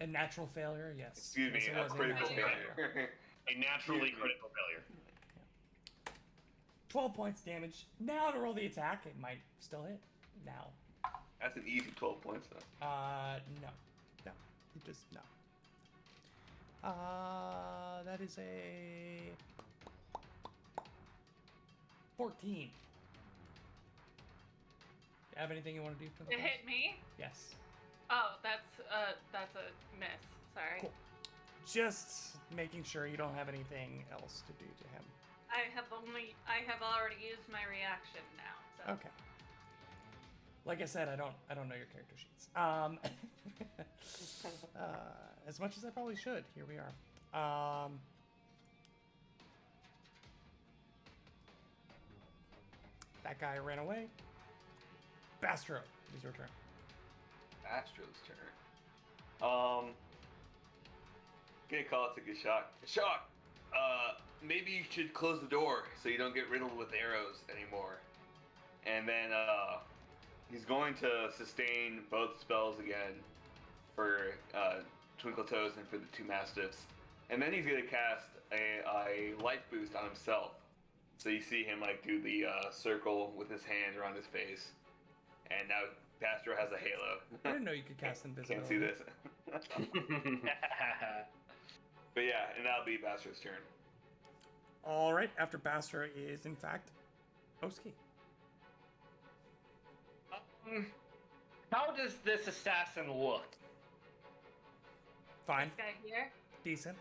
A natural failure, yes. Excuse me, Yes, it a was critical natural failure. A naturally critical failure. 12 points damage. Now to roll the attack, it might still hit. Now. That's an easy 12 points, though. No. No. You just, no. That is a 14. You have anything you want to do for the To hit me? Yes. Oh, that's a miss. Sorry. Cool. Just making sure you don't have anything else to do to him. I have already used my reaction now. So. Okay. Like I said, I don't know your character sheets. As much as I probably should. Here we are. That guy ran away. Bastro, it's your turn. Astro's turn. Gonna call it to Gashak. Gashak, maybe you should close the door so you don't get riddled with arrows anymore. And then, he's going to sustain both spells again for Twinkle Toes and for the two Mastiffs. And then he's gonna cast a life boost on himself. So you see him like do the circle with his hand around his face. And now Bastro has a halo. I didn't know you could cast invisibility. Can't see this. But yeah, and that'll be Bastro's turn. All right, after Bastro is in fact Oski. How does this assassin look? Fine. This guy here? Decent.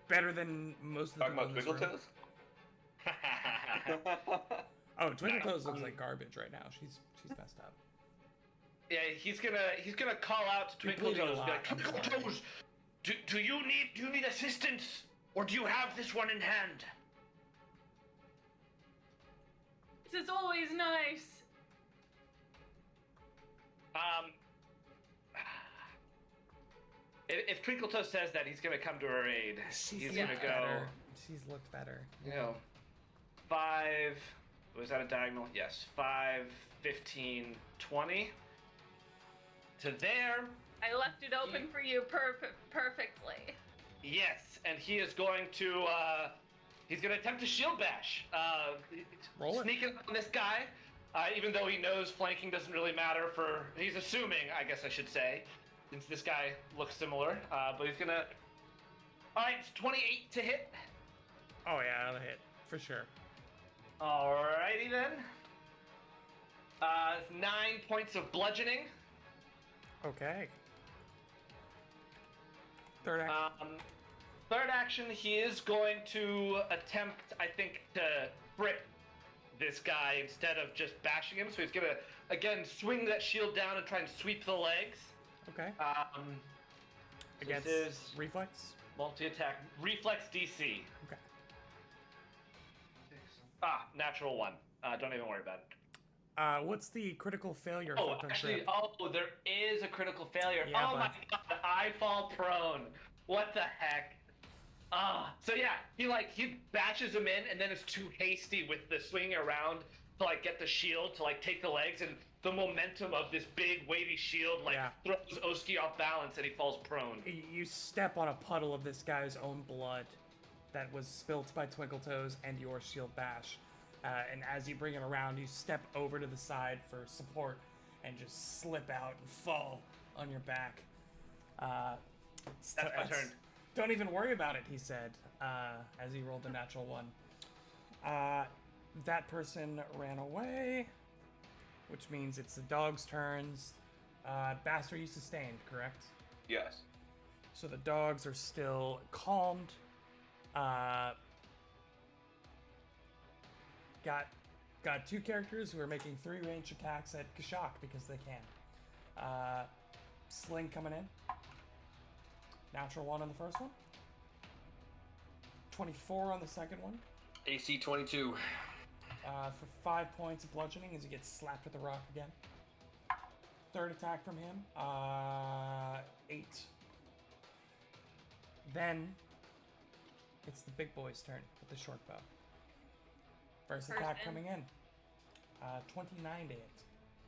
Better than most of the Talking people about in this Twinkle room. Toes? Oh, Twinkle Toes looks like garbage right now. She's messed up. Yeah, he's gonna call out to You're Twinkle bleeding a Toes. lot, Be like, I'm Twinkle sorry. Toes, do you need assistance, or do you have this one in hand? This is always nice. If Twinkle Toes says that, he's gonna come to her aid. He's gonna go. better. She's looked better. You know, 5. Was that a diagonal? Yes. 5, 15, 20. To there. I left it open for you perfectly. Yes, and he is going to. He's going to attempt to shield bash. Roll it. Sneaking up on this guy, even though he knows flanking doesn't really matter for. He's assuming, I guess I should say, since this guy looks similar. But he's gonna. All right, it's 28 to hit. Oh yeah, that'll hit for sure. Alrighty then. It's 9 points of bludgeoning. Okay. Third action. Third action, he is going to attempt, I think, to grip this guy instead of just bashing him. So he's gonna again swing that shield down and try and sweep the legs. Okay. So Against this is reflex. multi-attack reflex DC. Okay. Natural 1. Don't even worry about it. What's the critical failure? Oh, actually, there is a critical failure. Yeah, my god, I fall prone. What the heck? So yeah, he bashes him in, and then is too hasty with the swinging around to get the shield to take the legs, and the momentum of this big weighty shield throws Oski off balance, and he falls prone. You step on a puddle of this guy's own blood that was spilt by Twinkletoes and your shield bash. And as you bring it around, you step over to the side for support and just slip out and fall on your back. That's my turn. Don't even worry about it, he said, as he rolled the natural 1. That person ran away, which means it's the dog's turns. Bastard, you sustained, correct? Yes. So the dogs are still calmed. Got 2 characters who are making 3 ranged attacks at Kashak because they can. Sling coming in. Natural 1 on the first one. 24 on the second one. AC 22. For 5 points of bludgeoning as he gets slapped with the rock again. Third attack from him. 8. Then it's the big boy's turn with the short bow. First attack coming in. 29 to hit.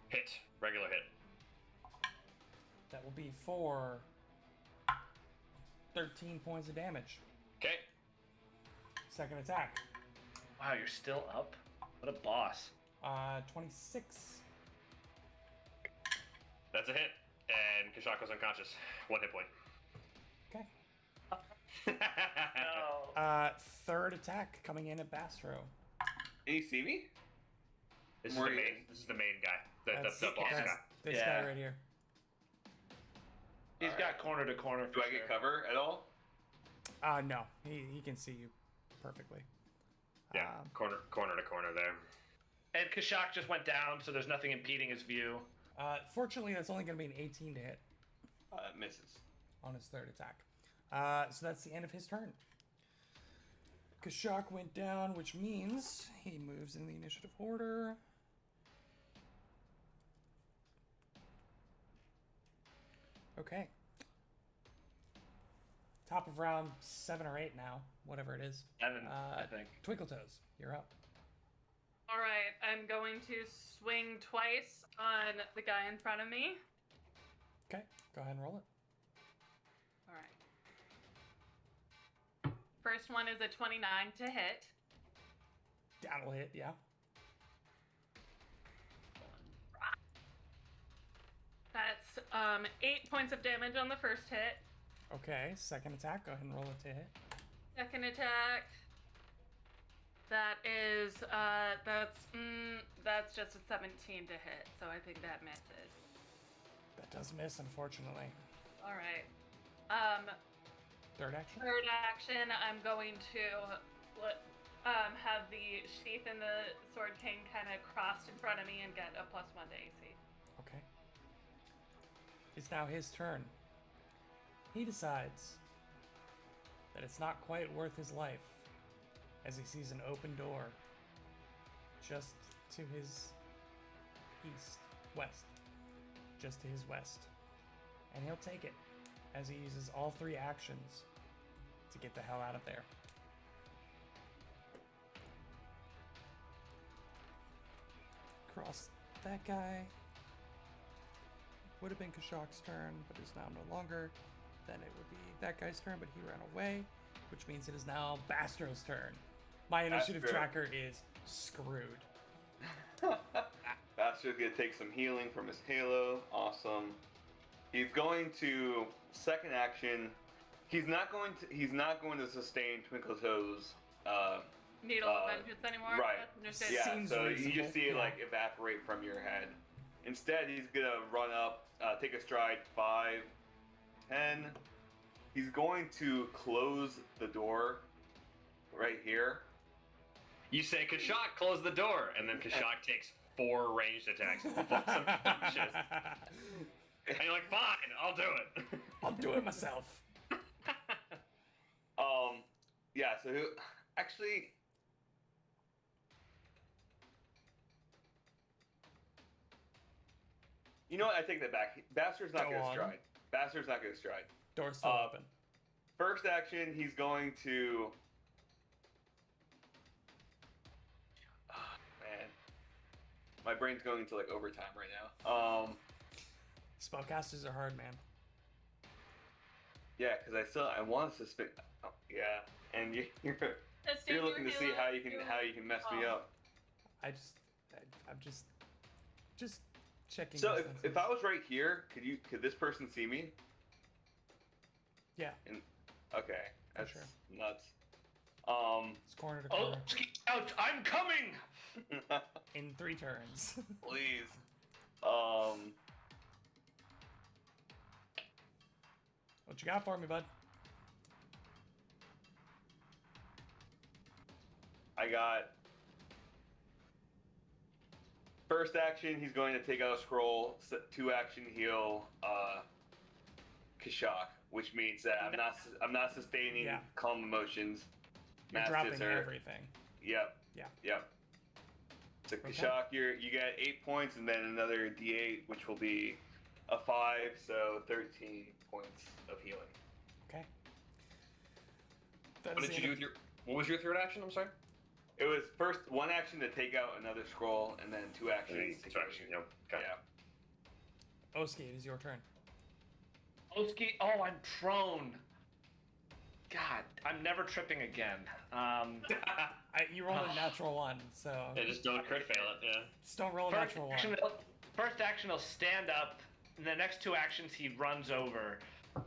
Hit. Regular hit. That will be for 13 points of damage. Okay. Second attack. Wow, you're still up? What a boss. 26. That's a hit. And Kashak goes unconscious. 1 hit point. Okay. No. Third attack coming in at Bastro. Can you see me? This is the main guy. The boss guy. This guy right here. He's got corner to corner. Do I get cover at all? No. He can see you perfectly. Yeah, corner to corner there. And Kashak just went down, so there's nothing impeding his view. Fortunately, that's only going to be an 18 to hit. Misses. On his third attack. So that's the end of his turn. Kashak went down, which means he moves in the initiative order. Okay. Top of round 7 or 8 now, whatever it is. 7, I think. Twinkletoes, you're up. All right, I'm going to swing twice on the guy in front of me. Okay, go ahead and roll it. All right. First one is a 29 to hit. That'll hit, yeah. That's 8 points of damage on the first hit. Okay, second attack, go ahead and roll it to hit. Second attack. That is that's just a 17 to hit, so I think that misses. That does miss, unfortunately. All right. Third action? Third action, I'm going to have the sheath and the sword cane kind of crossed in front of me and get a +1 to AC. Okay. It's now his turn. He decides that it's not quite worth his life as he sees an open door just to his just to his west. And he'll take it as he uses all 3 actions to get the hell out of there. Cross that guy. Would have been Kashak's turn, but is now no longer. Then it would be that guy's turn, but he ran away, which means it is now Bastro's turn. My initiative tracker is screwed. Bastro's gonna take some healing from his halo. Awesome. He's going to second action. He's not going to sustain Twinkletoes. Needle of Vengeance anymore. Right. Yeah. Seems so reasonable. you just see it evaporate from your head. Instead, he's gonna run up, take a stride. 5, 10. He's going to close the door right here. You say, Kashak, close the door, and then Kashak takes 4 ranged attacks and falls unconscious. And you're like, fine, I'll do it. I'll do it myself. Yeah, so actually, You know what? I take that back. Bastard's not Go going to on. stride. Bastard's not going to stride. Door's still open. First action, he's going to. Oh, man, my brain's going into like overtime right now. Spellcasters are hard, man. Yeah, because I want to suspend. Oh, yeah, and you're looking to see how you can mess me up. I'm just checking. So if I was right here, could this person see me? Yeah. Okay, that's sure. nuts. It's corner to corner. Out! I'm coming. In 3 turns. Please. What you got for me, bud? I got first action. He's going to take out a scroll. 2 action heal Kashak, which means that I'm not sustaining calm emotions. You're dropping everything. Yep. Yeah. Yep. So Kashak, you get 8 points and then another D8, which will be a 5, so 13 points of healing. Okay. What did you do with what was your third action? I'm sorry. It was first 1 action to take out another scroll, and then 2 actions. Oski, it is your turn. Oski, I'm prone. God, I'm never tripping again. You rolled a natural 1, so. Yeah, just don't crit fail it. Yeah. Just don't roll a natural 1. First action, he'll stand up. In the next 2 actions, he runs over.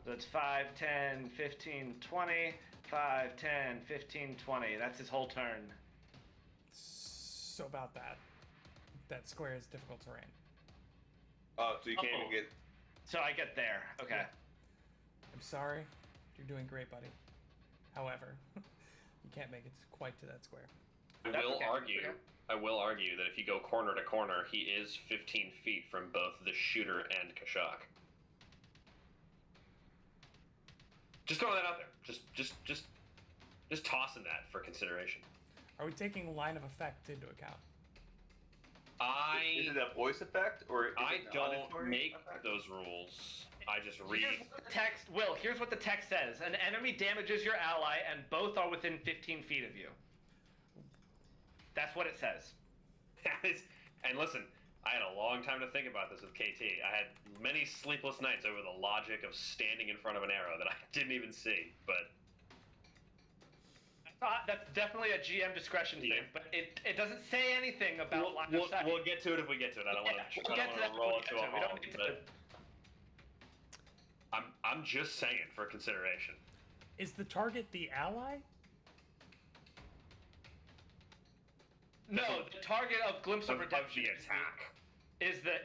So it's 5, 10, 15, 20. 5, 10, 15, 20. That's his whole turn. So about that. That square is difficult terrain. Oh, so you can't even get... So I get there. Okay. Yeah. I'm sorry. You're doing great, buddy. However, you can't make it quite to that square. I will argue that if you go corner to corner, he is 15 feet from both the shooter and Kashak. Just throwing that out there. Just tossing that for consideration. Are we taking line of effect into account? Is it a voice effect or is I it don't make those rules. I just read. Here's what the text says. An enemy damages your ally and both are within 15 feet of you. That's what it says. And listen, I had a long time to think about this with KT. I had many sleepless nights over the logic of standing in front of an arrow that I didn't even see, but... That's definitely a GM discretion thing, but it doesn't say anything about line of sight. We'll get to it if we get to it. I don't want to roll into a hole, but I'm just saying for consideration. Is the target the ally? No, the target of Glimpse of Redemption attack is the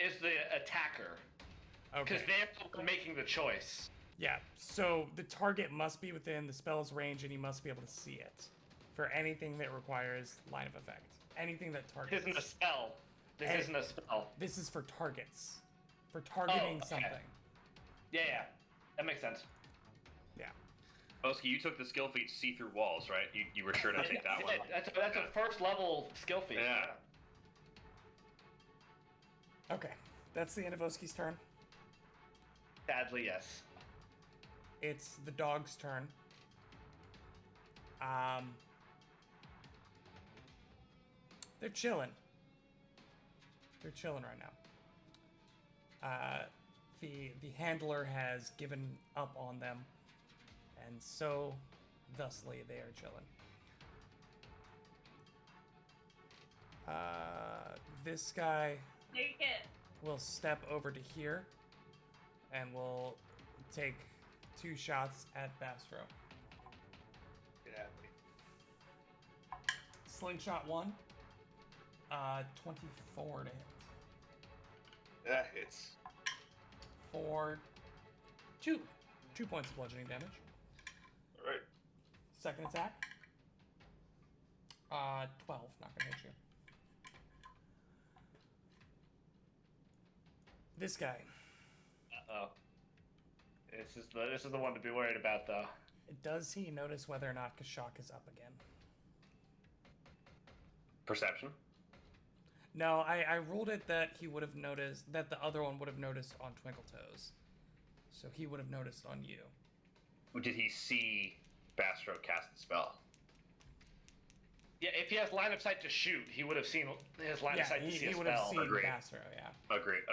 attacker. Okay. Because they're making the choice. Yeah, so the target must be within the spell's range and you must be able to see it for anything that requires line of effect. Anything that targets. This isn't a spell. This isn't a spell. This is for targets. For targeting something. Yeah. That makes sense. Yeah. Oski, you took the skill feat See Through Walls, right? You were sure to take that one. That's a first level skill feat. Yeah. Okay. That's the end of Oski's turn. Sadly, yes. It's the dog's turn. They're chilling. They're chilling right now. The handler has given up on them, and so thusly they are chilling. This guy will step over to here, and will take 2 shots at Bastro. Get at me. Slingshot 1. 24 to hit. That hits. For 2 points of bludgeoning damage. All right. Second attack. 12. Not gonna hit you. This guy. Uh-oh. This is the one to be worried about, though. Does he notice whether or not Kashak is up again? Perception? No, I ruled it that he would have noticed, that the other one would have noticed on Twinkle Toes. So he would have noticed on you. Did he see Bastro cast the spell? Yeah, if he has line of sight to shoot, he would have seen his line of sight to see a spell. He would have seen Agreed. Bastro, yeah. Agreed.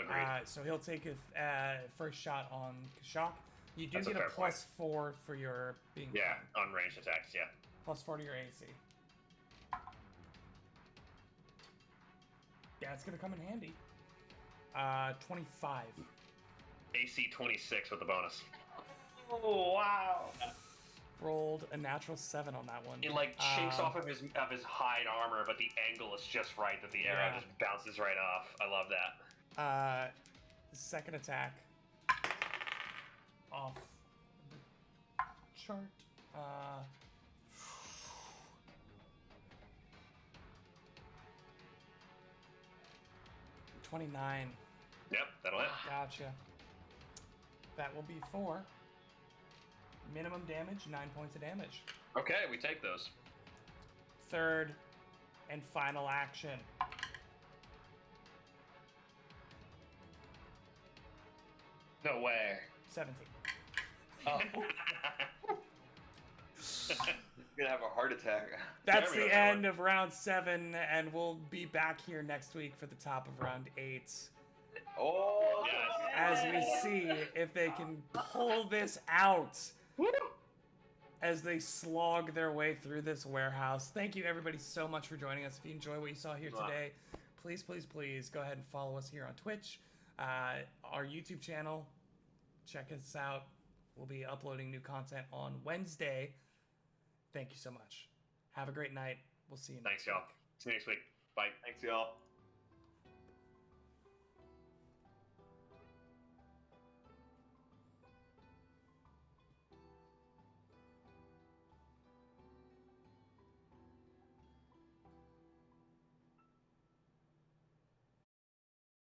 So he'll take a first shot on Kashak. You do That's get a a fair +4 for your being Yeah, prone. on ranged attacks, yeah. +4 to your AC. Yeah, it's gonna come in handy. 25. AC 26 with the bonus. Oh, wow. Rolled a natural 7 on that one. It like chinks off of his hide armor, but the angle is just right that the arrow just bounces right off. I love that. Second attack. Off the chart. 29. Yep, that'll hit. Gotcha. That will be 4. Minimum damage, 9 points of damage. Okay, we take those. Third and final action. No way. 17. Oh. He's gonna have a heart attack. That's the end of round 7, and we'll be back here next week for the top of round 8. Oh, As we see if they can pull this out. As they slog their way through this warehouse. Thank you everybody so much for joining us. If you enjoy what you saw here today, please go ahead and follow us here on Twitch, our YouTube channel. Check us out. We'll be uploading new content on Wednesday. Thank you so much. Have a great night. We'll see you next Thanks, y'all. See you next week. Bye. Thanks, y'all.